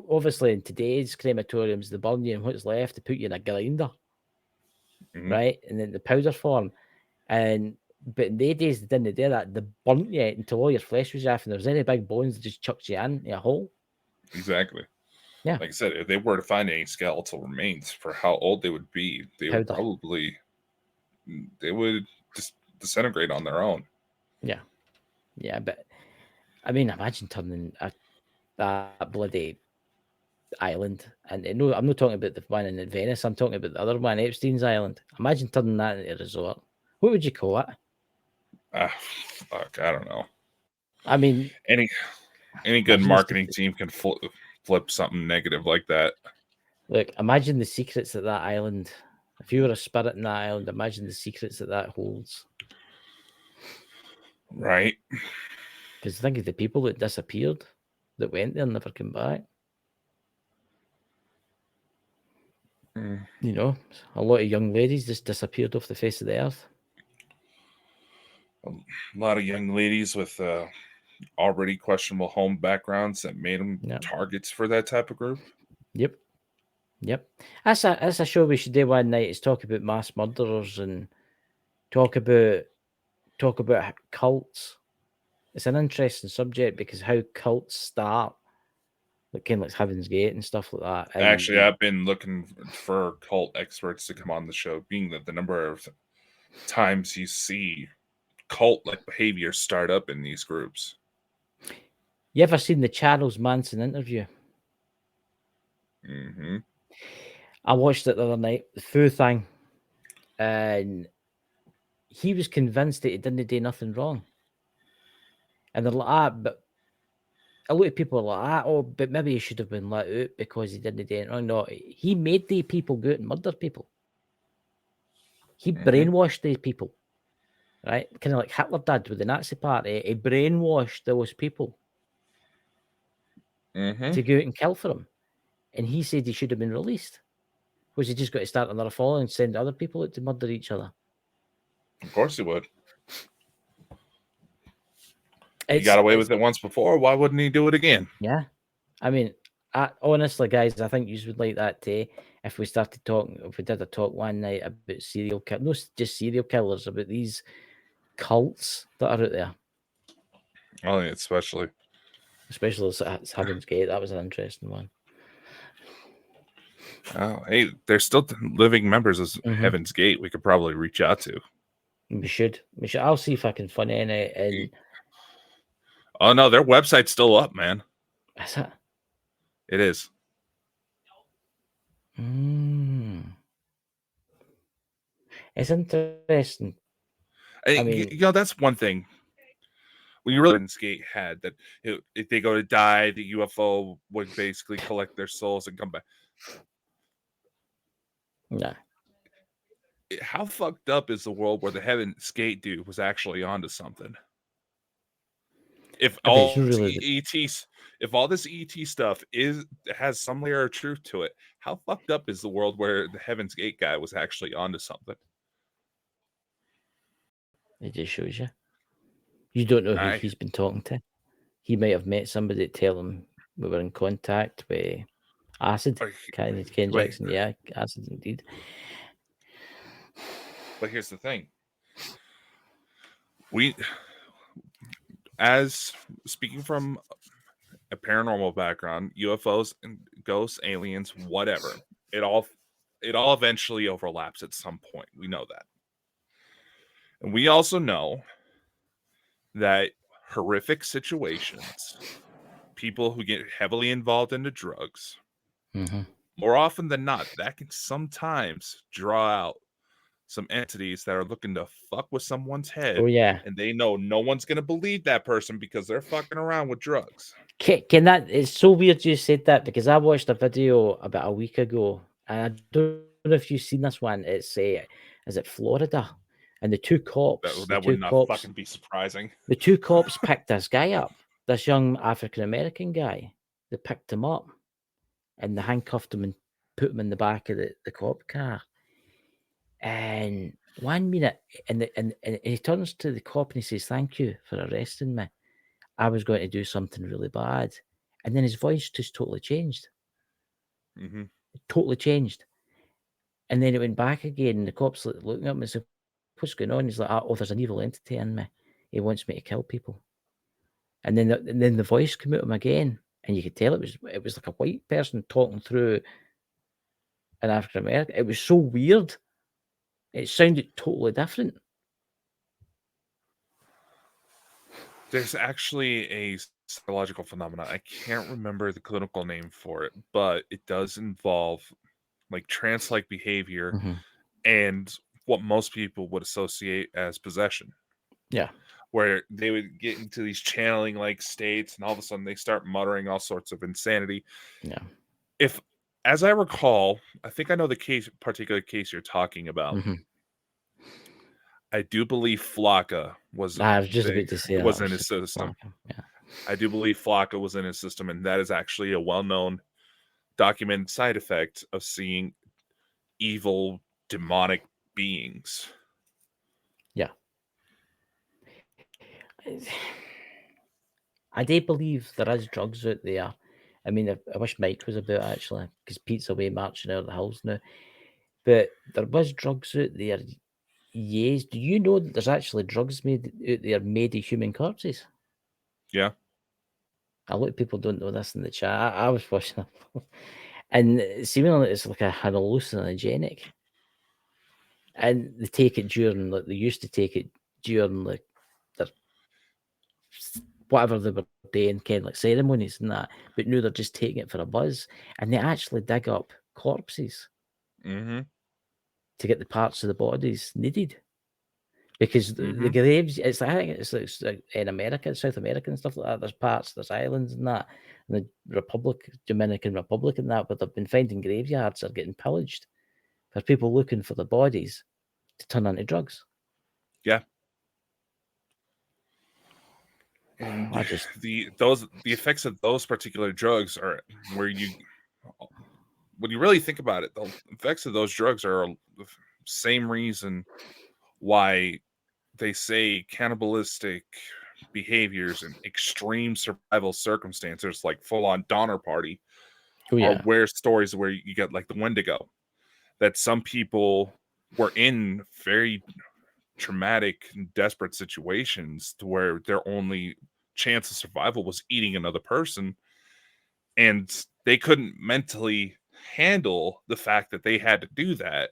obviously in today's crematoriums, they burn you and what's left, they put you in a grinder, right? And then the powder form. But in their days, they didn't do that. They burnt you until all your flesh was off, and there was any big bones, they just chucked you in a hole. Exactly. Yeah. Like I said, if they were to find any skeletal remains for how old they would be, they would just disintegrate on their own. Yeah. Yeah, but I mean, imagine turning that bloody island. And no, I'm not talking about the one in Venice. I'm talking about the other one, Epstein's Island. Imagine turning that into a resort. What would you call it? Fuck, I don't know. I mean, any good marketing team can flip something negative like that. Look, imagine the secrets at that island. If you were a spirit in that island, imagine the secrets that holds. Right. Because think of the people that disappeared, that went there and never came back. You know, a lot of young ladies just disappeared off the face of the earth. A lot of young ladies with already questionable home backgrounds that made them targets for that type of group. Yep. That's a show we should do one night, is talk about mass murderers and talk about cults. It's an interesting subject because how cults start, like kind of like Heaven's Gate and stuff like that. And actually, I've been looking for cult experts to come on the show, being that the number of times you see cult-like behavior start up in these groups. You ever seen the Charles Manson interview? I watched it the other night, the full thing, and he was convinced that he didn't do nothing wrong. And they're like, but a lot of people are like, oh, but maybe he should have been let out because he didn't do anything wrong. No, he made the people go out and murder people. He brainwashed these people, right? Kind of like Hitler did with the Nazi Party. He brainwashed those people to go out and kill for him. And he said he should have been released. Was he just got to start another following and send other people out to murder each other? Of course he would. He got away with it once before. Why wouldn't he do it again? Yeah. I mean, honestly, guys, I think you would like that too. If we started talking, if we did a talk one night about serial killers, not just serial killers, about these cults that are out there. Oh, yeah, especially it's Heaven's Gate. That was an interesting one. Oh, hey, they're still living members of Heaven's Gate. We could probably reach out to. We should. I'll see if I can find any. And oh no, their website's still up, man. Is it? It is. It's interesting. I mean, you know, that's one thing. When you really Gate had that, if they go to die, the UFO would basically collect their souls and come back. Yeah. How fucked up is the world where the Heaven's Gate dude was actually onto something? If all this ET stuff has some layer of truth to it, how fucked up is the world where the Heaven's Gate guy was actually onto something? It just shows you. You don't know who he's been talking to. He might have met somebody to tell him we were in contact with Acid. Ken Jackson, yeah, acid indeed. But here's the thing. As speaking from a paranormal background, UFOs and ghosts, aliens, whatever, it all eventually overlaps at some point. We know that. And we also know that horrific situations, people who get heavily involved into drugs, more often than not, that can sometimes draw out some entities that are looking to fuck with someone's head. Oh yeah. And they know no one's going to believe that person because they're fucking around with drugs. Can that? It's so weird you said that, because I watched a video about a week ago, and I don't know if you've seen this one. It's is it Florida? And the two cops. That would not fucking be surprising. The two cops picked this guy up, this young African American guy. They picked him up, and they handcuffed him and put him in the back of the cop car. And 1 minute, and he turns to the cop and he says, "Thank you for arresting me. I was going to do something really bad." And then his voice just totally changed. Totally changed. And then it went back again, and the cops looking at me and said, "What's going on?" He's like, "Oh, there's an evil entity in me. He wants me to kill people." And then the voice came out of him again, and you could tell it was like a white person talking through an African American. It was so weird. It sounded totally different. There's actually a psychological phenomenon. I can't remember the clinical name for it, but it does involve like trance-like behavior and what most people would associate as possession. Yeah. Where they would get into these channeling like states, and all of a sudden they start muttering all sorts of insanity. Yeah. If, as I recall, I think I know the particular case you're talking about. I do believe Flocka was. I was just about to say was in his system. Yeah. I do believe Flocka was in his system, and that is actually a well-known, documented side effect of seeing evil, demonic beings. Yeah. I do believe there is drugs out there. I mean, I wish Mike was about, actually, because Pete's away marching out of the hills now. But there was drugs out there. Yes. Do you know that there's actually drugs made out there made of human corpses? Yeah. A lot of people don't know this in the chat. I was watching it. And seemingly it's like an hallucinogenic. And they take it during, like, they used to take it during, like, their whatever they were doing, like ceremonies and that. But now they're just taking it for a buzz. And they actually dig up corpses to get the parts of the bodies needed. Because the graves, I think it's like in America, South America and stuff like that, there's islands and that, and the Dominican Republic and that, but they've been finding graveyards are getting pillaged for people looking for the bodies to turn into drugs. Yeah. And the effects of those particular drugs are where when you really think about it, the effects of those drugs are the same reason why they say cannibalistic behaviors and extreme survival circumstances like full-on Donner Party are where stories where you get like the Wendigo, that some people were in very traumatic and desperate situations to where their only chance of survival was eating another person, and they couldn't mentally handle the fact that they had to do that.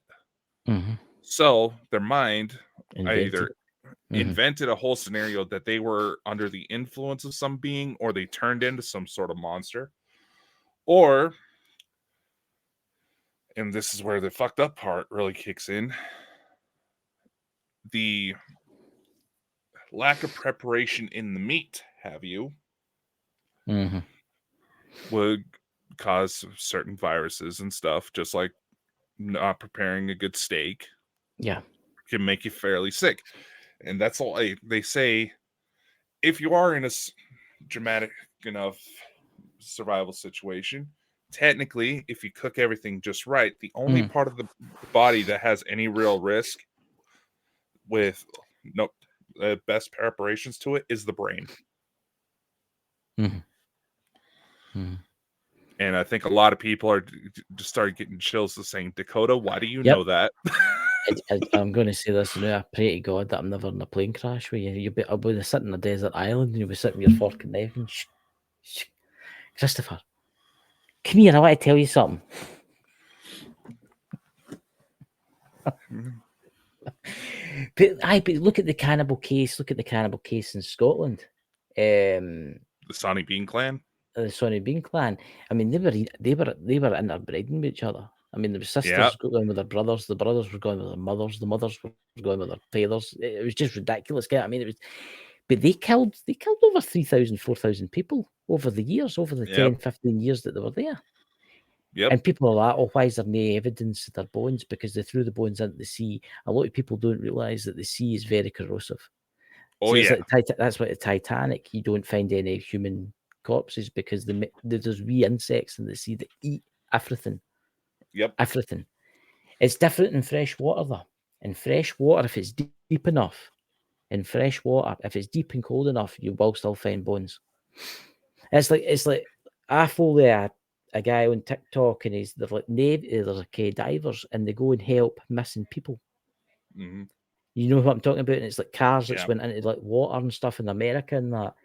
So their mind either invented a whole scenario that they were under the influence of some being, or they turned into some sort of monster, or, and this is where the fucked up part really kicks in, the lack of preparation in the meat, would cause certain viruses and stuff, just like not preparing a good steak can make you fairly sick. And that's all they say. If you are in a dramatic enough survival situation, technically, if you cook everything just right, the only part of the body that has any real risk with no best preparations to it is the brain. And I think a lot of people are just started getting chills to saying, Dakota, why do you know that? I'm going to say this now. I pray to God that I'm never in a plane crash with you. I'll be sitting on a desert island and you'll be sitting with your fork and knife and shh. Christopher, come here. I want to tell you something. But look at the cannibal case. Look at the cannibal case in Scotland. The Sonny Bean clan. The Sonny Bean clan. I mean, they were interbreeding with each other. I mean, there were sisters going with their brothers. The brothers were going with their mothers. The mothers were going with their fathers. It was just ridiculous. I mean, it was. But they killed over 3,000, 4,000 people over the years, over the 10, 15 years that they were there. Yep. And people are like, oh, why is there no evidence of their bones? Because they threw the bones into the sea. A lot of people don't realise that the sea is very corrosive. Oh, so that's why the Titanic, you don't find any human corpses because there's wee insects in the sea that eat everything. Yep. Everything. It's different in fresh water, though. In fresh water, if it's deep enough, in fresh water, if it's deep and cold enough, you will still find bones. It's like I follow a guy on TikTok, and they're like divers, and they go and help missing people. Mm-hmm. You know what I'm talking about? And it's like cars that went into like water and stuff in America and that.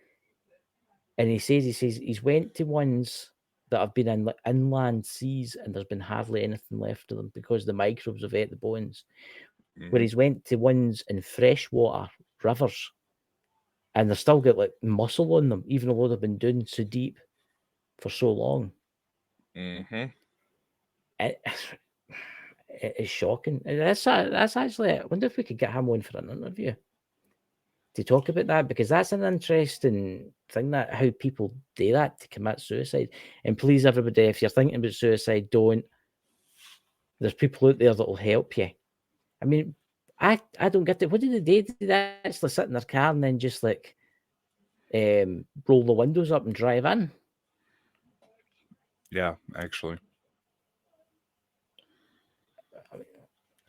And he says he's went to ones that have been in like inland seas, and there's been hardly anything left of them because the microbes have ate the bones. Mm-hmm. Where he's went to ones in freshwater rivers, and they've still got like muscle on them, even though they've been doing so deep for so long. Mm-hmm. It's shocking. That's actually. I wonder if we could get him on for an interview to talk about that, because that's an interesting thing, that how people do that to commit suicide. And please, everybody, if you're thinking about suicide, don't. There's people out there that will help you. I mean, I don't get it. What do they do? Do they actually sit in their car and then just like roll the windows up and drive in? Yeah, actually.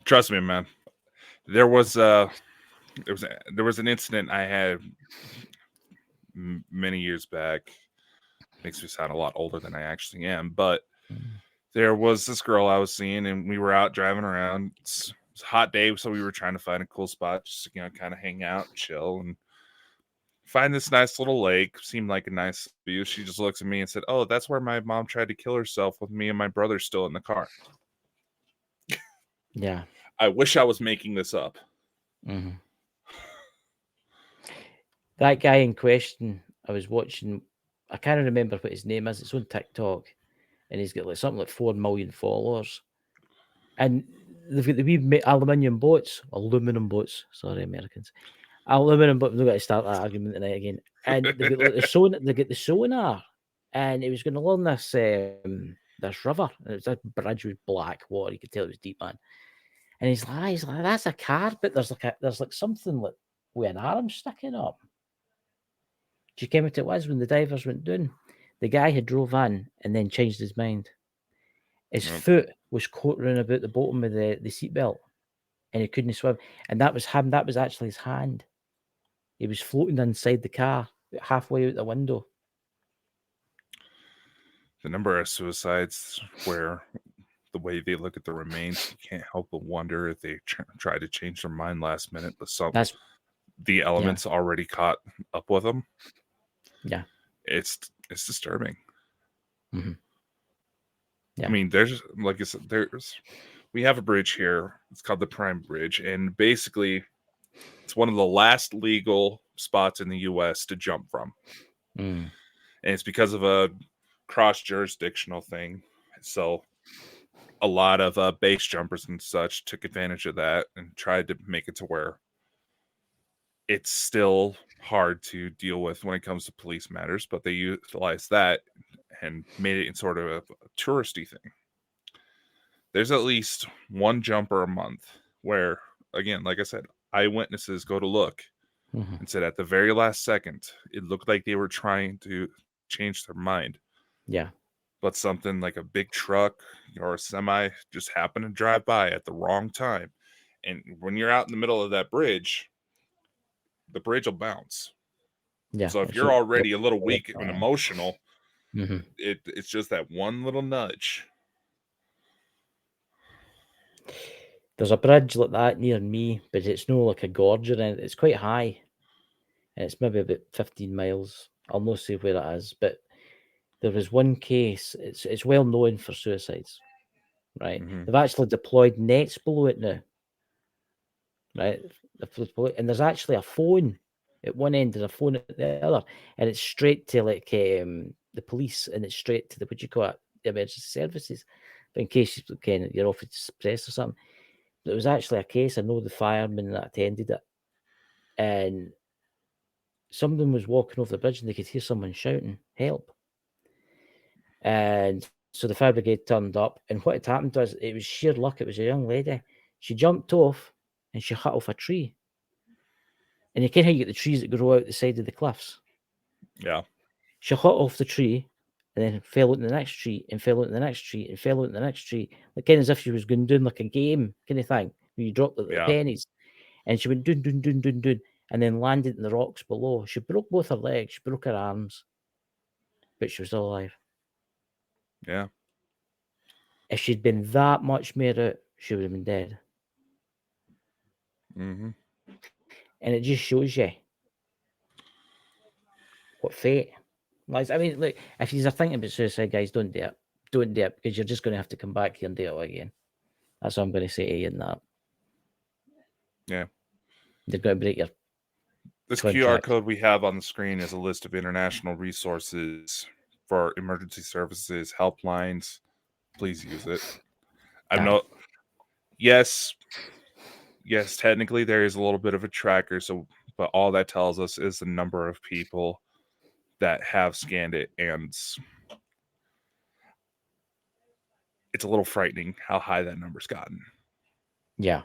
Trust me, man. There was an incident I had many years back. Makes me sound a lot older than I actually am, but there was this girl I was seeing, and we were out driving around. It's a hot day, so we were trying to find a cool spot, just kind of hang out, and chill, and find this nice little lake. Seemed like a nice view. She just looks at me and said, "Oh, that's where my mom tried to kill herself with me and my brother still in the car." Yeah. I wish I was making this up. Mm-hmm. That guy in question, I was watching, I can't remember what his name is. It's on TikTok, and he's got like something like 4 million followers. And they've got the wee aluminum boats. Sorry, Americans. Aluminum boats. We've got to start that argument tonight again. And they've got like the sonar, and he was going to learn this river. And it was a bridge with black water. You could tell it was deep, man. And he's like, that's a car, but there's like something like with an arm sticking up. Do you get what it was when the divers went down? The guy had drove in and then changed his mind. His foot was caught round about the bottom of the seatbelt, and he couldn't swim. And that was him. That was actually his hand. He was floating inside the car, halfway out the window. The number of suicides where the way they look at the remains, you can't help but wonder if they try to change their mind last minute, but the elements already caught up with them. Yeah, it's disturbing. Mm-hmm. Yeah. I mean, there's, like I said, we have a bridge here. It's called the Prime Bridge, and basically, it's one of the last legal spots in the U.S. to jump from, and it's because of a cross-jurisdictional thing. So a lot of base jumpers and such took advantage of that and tried to make it to where it's still hard to deal with when it comes to police matters, but they utilized that and made it in sort of a touristy thing. There's at least one jumper a month where, again, like I said, eyewitnesses go to look and said at the very last second, it looked like they were trying to change their mind. Yeah. But something like a big truck or a semi just happened to drive by at the wrong time. And when you're out in the middle of that bridge, the bridge will bounce. Yeah. So if you're already a little weak and emotional, It's just that one little nudge. There's a bridge like that near me, but it's no like a gorge or anything. It's quite high, and it's maybe about 15 miles. I'll not say where it is, but there was one case. It's well known for suicides, right? They've actually deployed nets below it now, right? And there's actually a phone at one end and a phone at the other, and it's straight to like the police, and it's straight to the what you call it, the emergency services. But in case you're off express or something, there was actually a case. I know the firemen that attended it, and someone was walking over the bridge, and they could hear someone shouting, "Help!" And so the fire brigade turned up, and what had happened was it was sheer luck. It was a young lady. She jumped off and she hit off a tree. And you can't how you get the trees that grow out the side of the cliffs. Yeah. She hit off the tree and then fell into the next tree and fell into the next tree and fell into the next tree. Like kind of as if she was going doing like a game kind of thing. Where you drop the pennies. And she went doon, doon, doon, doon, doon, and then landed in the rocks below. She broke both her legs, she broke her arms, but she was still alive. Yeah. If she'd been that much more out, she would have been dead. Mm-hmm. And it just shows you what fate. Like, I mean, look, if you're thinking about suicide, guys, don't do it. Don't do it, because you're just going to have to come back here and do it again. That's what I'm going to say to you in that. Yeah. They're going to break your This contract. QR code we have on the screen is a list of international resources for emergency services, helplines. Please use it. I'm not. Yes, technically there is a little bit of a tracker, but all that tells us is the number of people that have scanned it, and it's a little frightening how high that number's gotten. Yeah.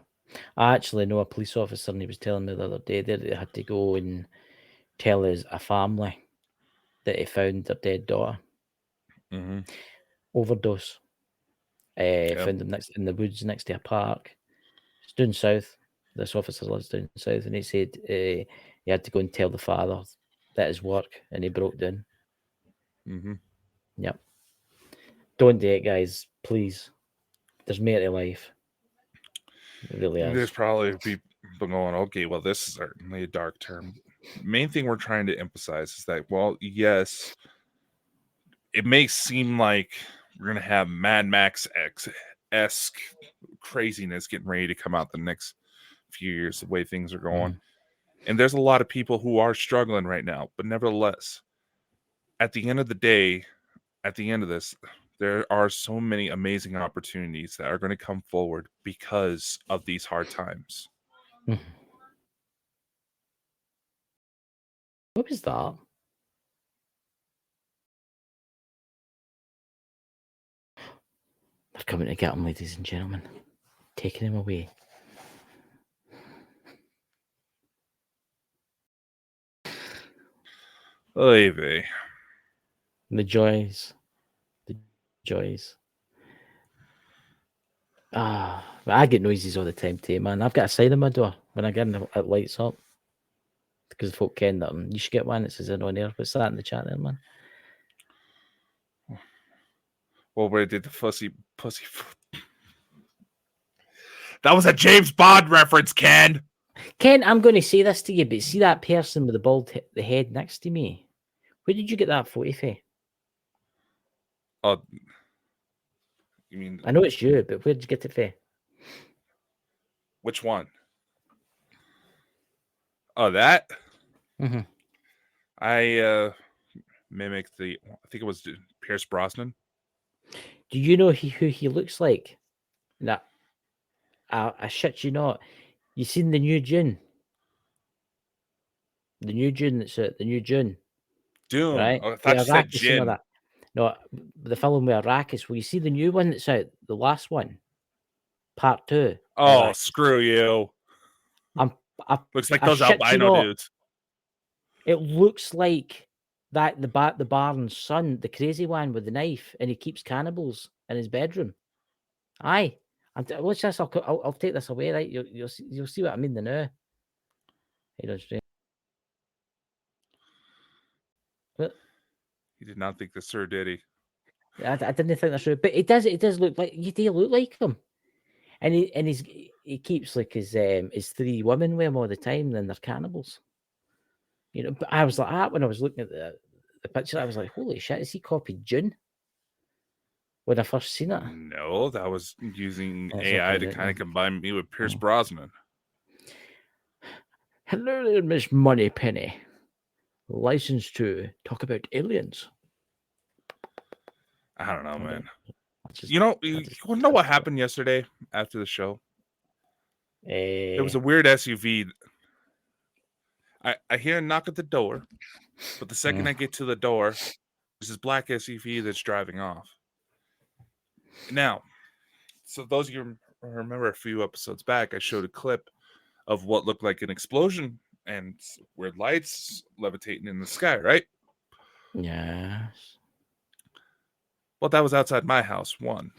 I actually know a police officer, and he was telling me the other day that they had to go and tell a family that he found their dead daughter. Overdose. Found them in the woods next to a park. It's down south. This officer lives down south, and he said he had to go and tell the father that his work, and he broke down. Yep. Don't do it, guys. Please. There's more to life. It really is. There's probably people going, okay, well, this is certainly a dark term. Main thing we're trying to emphasize is that, well, yes, it may seem like we're going to have Mad Max-esque craziness getting ready to come out the next few years, the way things are going. And there's a lot of people who are struggling right now, but nevertheless, at the end of the day, at the end of this, there are so many amazing opportunities that are going to come forward because of these hard times. What was that? They're coming to get him, ladies and gentlemen. Taking him away. Oy vey. The joys. The joys. I get noises all the time too, man. I've got a sign on my door when I get in, it lights up. Because folk ken that you should get one that says on air. What's that in the chat there, man? Well, where did the pussy? That was a James Bond reference, Ken. Ken, I'm going to say this to you, but see that person with the bald the head next to me? Where did you get that photo from? Oh, you mean? I know it's you, but where did you get it from? Which one? Oh, that? I mimicked I think it was Pierce Brosnan. Do you know who he looks like? Nah, I shit you not. You seen the new Dune? The new Dune that's out, the new Dune. Dune. Right? Oh, I thought you said Jin. That. No, the film with Arrakis. Will you see the new one that's out? The last one, part 2. Oh, Arrakis. Screw you! Looks like those albino dudes. It looks like that the Baron's son, the crazy one with the knife, and he keeps cannibals in his bedroom. Aye, watch this. I'll take this away. Right, you'll see what I mean now. What? He did not think this through, did he? I didn't think that's true, but it does look like you do look like him, and he keeps like his 3 women with him all the time, and they're cannibals. You know, but I was like that when I was looking at the picture. I was like, holy shit, is he copied June? When I first seen it. No, that was using That's AI okay, to right kind of now. combine me with Pierce Oh. Brosnan. Hello there, Miss Moneypenny. License to talk about aliens. I don't know, man. Just, You know what happened yesterday after the show? There was a weird SUV. I hear a knock at the door, but the second I get to the door, there's this black SUV that's driving off. Now, so those of you who remember a few episodes back, I showed a clip of what looked like an explosion and weird lights levitating in the sky, right? Yes. Well, that was outside my house, one.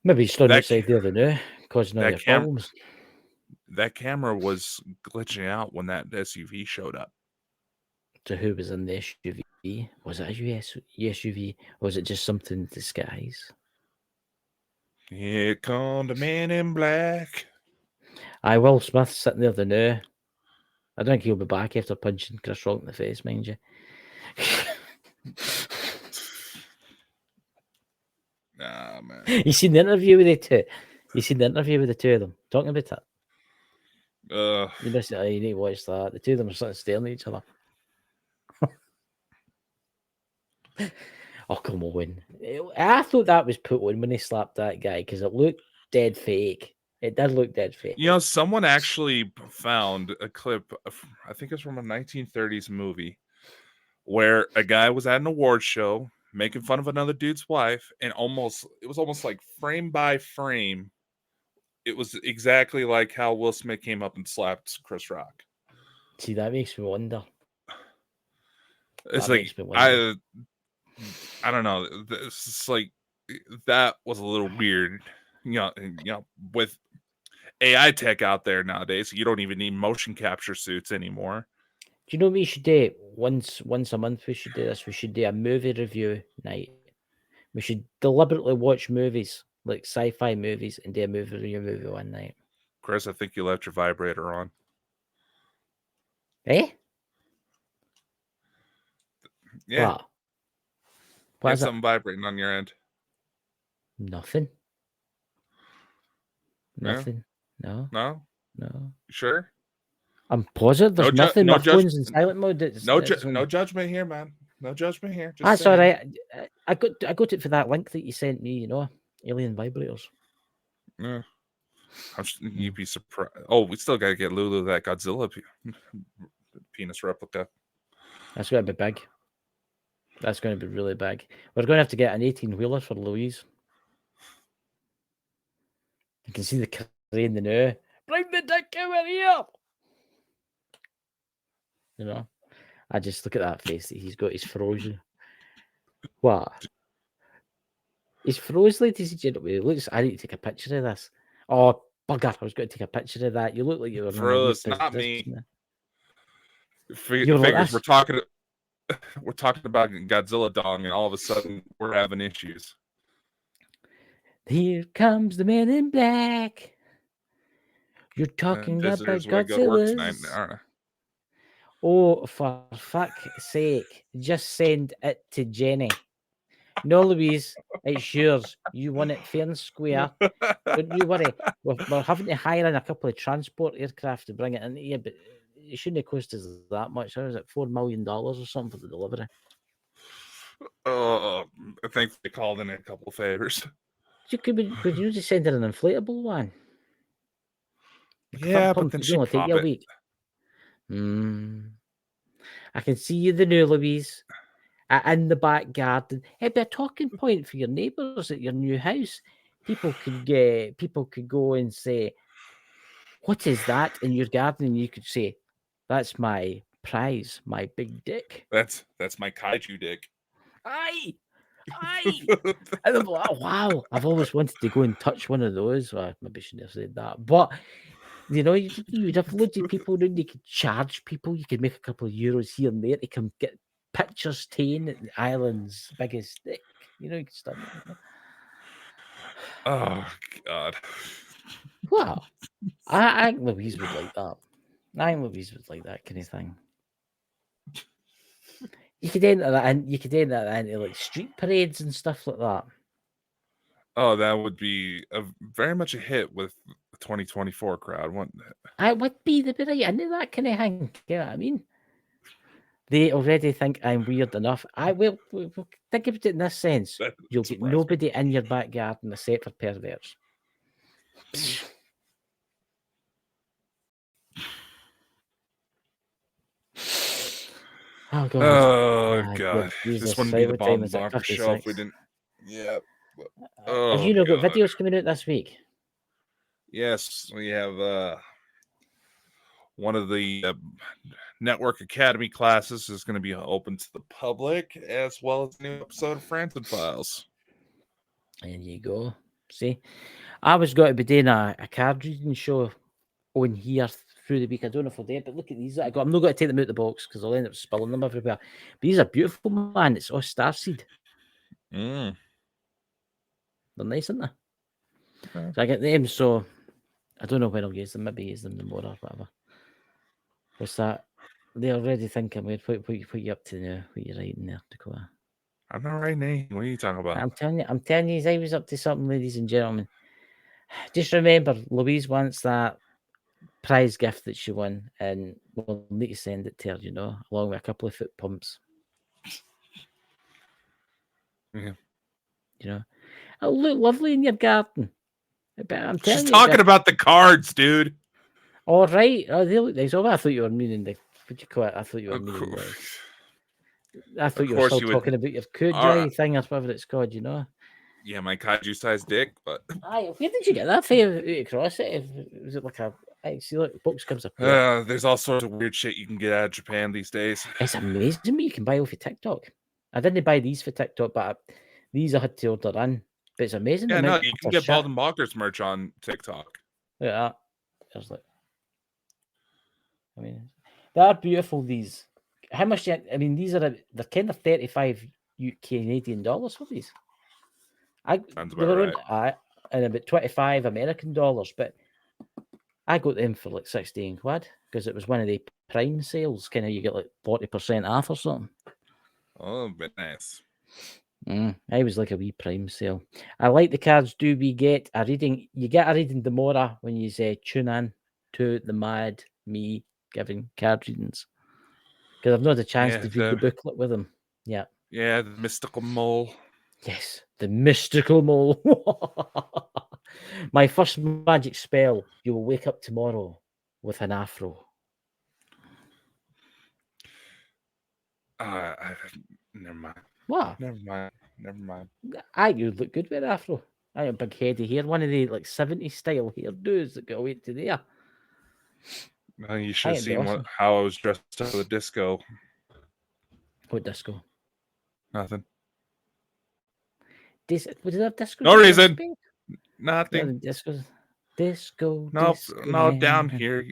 Maybe he's stood That outside the other now, causing all that your cam- problems. That camera was glitching out when that SUV showed up. So who was in the SUV? Was it a SUV, or was it just something in disguise? Here come the man in black. Will Smith sitting there the now. I don't think he'll be back after punching Chris Rock in the face, mind you. Nah, man. You seen the interview with the two? You seen the interview with the two of them talking about it? You need to watch that. The two of them are sort of staring at each other. Oh, come on. I thought that was put on when they slapped that guy because it looked dead fake. It did look dead fake. You know, someone actually found a clip, I think it's from a 1930s movie, where a guy was at an award show making fun of another dude's wife, and it was almost like frame by frame. It was exactly like how Will Smith came up and slapped Chris Rock. See, that makes me wonder. It's like I don't know. It's like that was a little weird. You know, with AI tech out there nowadays, you don't even need motion capture suits anymore. Do you know what we should do? Once a month, we should do this. We should do a movie review night. We should deliberately watch movies, like sci-fi movies, and do a movie review one night. Chris, I think you left your vibrator on. Eh? Yeah. What is something vibrating on your end? Nothing. Yeah? Nothing. No. No? No. You sure? I'm positive there's nothing. My phone's in silent mode. No judgment here, man. No judgment here. That's all right. I got it for that link that you sent me, alien vibrators. Yeah. You'd be surprised. Oh, we still got to get Lulu that Godzilla penis replica. That's going to be big. That's going to be really big. We're going to have to get an 18-wheeler for Louise. You can see the crane the now. Bring the dick over here! I just look at that face that he's got. He's frozen. What? He's frozen, ladies and gentlemen. Looks. I need to take a picture of this. Oh, bugger! I was going to take a picture of that. You look like you were froze. Not me. Figures. Like we're talking about Godzilla dong, and all of a sudden we're having issues. Here comes the man in black. You're talking about Godzilla. Oh, for fuck's sake. Just send it to Jenny. No, Louise, it's yours. You want it fair and square. Don't you worry. We're having to hire in a couple of transport aircraft to bring it in here, but it shouldn't have cost us that much. How is it? $4 million or something for the delivery? I think they called in a couple of favors. Could you just send her an inflatable one? Yeah, but then she'll take you a week. I can see you the new Louise in the back garden. It'd be a talking point for your neighbours at your new house. People could go and say, "What is that in your garden?" And you could say, "That's my prize, my big dick." That's my kaiju dick. Aye. And I'm like, oh, wow, I've always wanted to go and touch one of those. Well, maybe I shouldn't have said that, but you'd have loads of people around. You could charge people. You could make a couple of euros here and there to come get pictures taken at the island's biggest stick. You know, you can stop. Oh God. Wow. I think Louise would like that. I think Louise would like that kind of thing. You could enter that and you could enter that into like street parades and stuff like that. Oh, that would be very much a hit with the 2024 crowd, wouldn't it? I would be the bit into that kind of thing. You know what I mean? They already think I'm weird enough. I will think of it in this sense. You'll get nobody in your back garden except for perverts. Oh God! Oh God! This wouldn't be the Bonkers show if we didn't. Yeah. Have you got videos coming out this week? Yes, we have one of the Network Academy classes is going to be open to the public, as well as a new episode of Franton Files. There you go. See, I was going to be doing a card reading show on here through the week. I don't know if I did, but look at these that I got. I'm not going to take them out the box because I'll end up spilling them everywhere. But these are beautiful, man. It's all starseed. They're nice, aren't they? Okay. So I get them. So I don't know when I'll use them. Maybe use them tomorrow or whatever. What's that? They already think I'm weird. What you up to now? What you writing there, Dakota? I'm not writing anything. What are you talking about? I'm telling you, I was up to something, ladies and gentlemen. Just remember, Louise wants that prize gift that she won, and we'll need to send it to her, you know, along with a couple of foot pumps. Yeah. You know, it'll look lovely in your garden. But I'm telling She's you, talking about the cards, dude. All right. Oh, they look nice. Oh, I thought you were meaning the. What you call it? I thought you were meaning the. I thought you were still talking about your Kuji thing or whatever it's called, you know. Yeah, my kaiju-sized dick, but. Aye, where did you get that from? Across it? Was it like a? I see, look, box comes up. There's all sorts of weird shit you can get out of Japan these days. It's amazing what you can buy off of TikTok. I didn't buy these for TikTok, but these I had to order in. But it's amazing. Yeah, no, you can get Bald and Bonkers merch on TikTok. Yeah, there's like. I mean, they are beautiful. These. How much? I mean, these are they're kind of 35 Canadian dollars for these. Sounds about right. And about 25 American dollars, but I got them for like 16 quid because it was one of the Prime sales. Kind of, you get like 40% off or something. Oh, but nice. I was like a wee Prime sale. I like the cards. Do we get a reading? You get a reading tomorrow when you say tune in to the Mad Me giving card readings. Because I've not had a chance to read the booklet with them. Yeah. Yeah, the mystical mole. Yes, the mystical mole. My first magic spell. You will wake up tomorrow with an afro. Never mind. What? Never mind. You look good with an afro. I have big heady hair. One of the like 70s style hairdos that go away to there. Well, you should have seen how I was dressed up for the disco. What disco? Nothing. Would it have disco? No reason. Nothing. Disco. No, down here.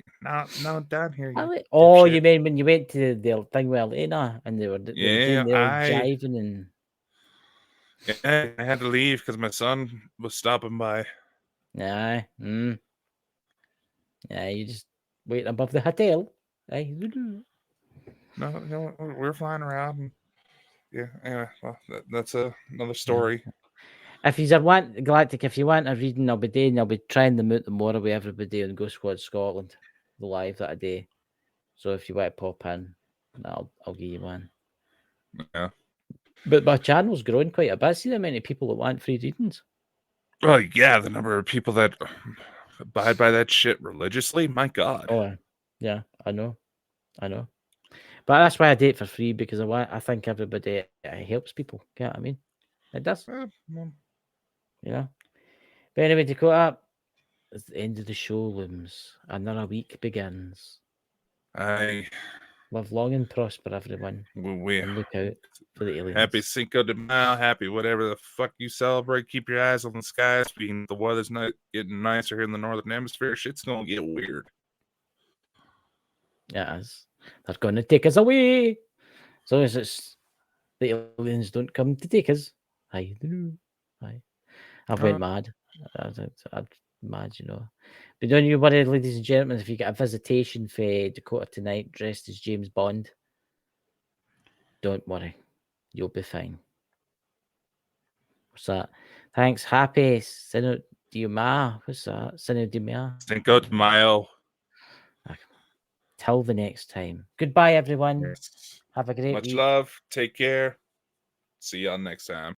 No, down here. You mean when you went to the thing with Elena and they were jiving and. Yeah, I had to leave because my son was stopping by. Yeah. Yeah, you just wait above the hotel. No, we're flying around. And, yeah, anyway, well, that's another story. Yeah. If you want Galactic, if you want a reading, I'll be trying them out tomorrow with everybody on Ghost Squad Scotland, the live that day. So if you want to pop in, I'll give you one. Yeah. But my channel's growing quite a bit. See how many people that want free readings? Well, yeah, the number of people that abide by that shit religiously, my God. Oh, yeah, I know. But that's why I do it for free, because I think everybody it helps people. You know what I mean? It does. Yeah. But anyway, Dakota, it's the end of the show looms. Another week begins. Live long and prosper, everyone. And look out for the aliens. Happy Cinco de Mayo, happy whatever the fuck you celebrate. Keep your eyes on the skies. Being the weather's not getting nicer here in the northern hemisphere, shit's gonna get weird. Yes, they're gonna take us away. As long as it's the aliens don't come to take us. Aye. I've went mad. I'd mad, you know. But don't you worry, ladies and gentlemen, if you get a visitation for Dakota tonight dressed as James Bond, don't worry. You'll be fine. What's that? Thanks. Happy Sino de Ma. What's that? Sino de Ma. Cinco de Mayo. Till the next time. Goodbye, everyone. Yes. Have a great Much week. love. Take care. See y'all next time.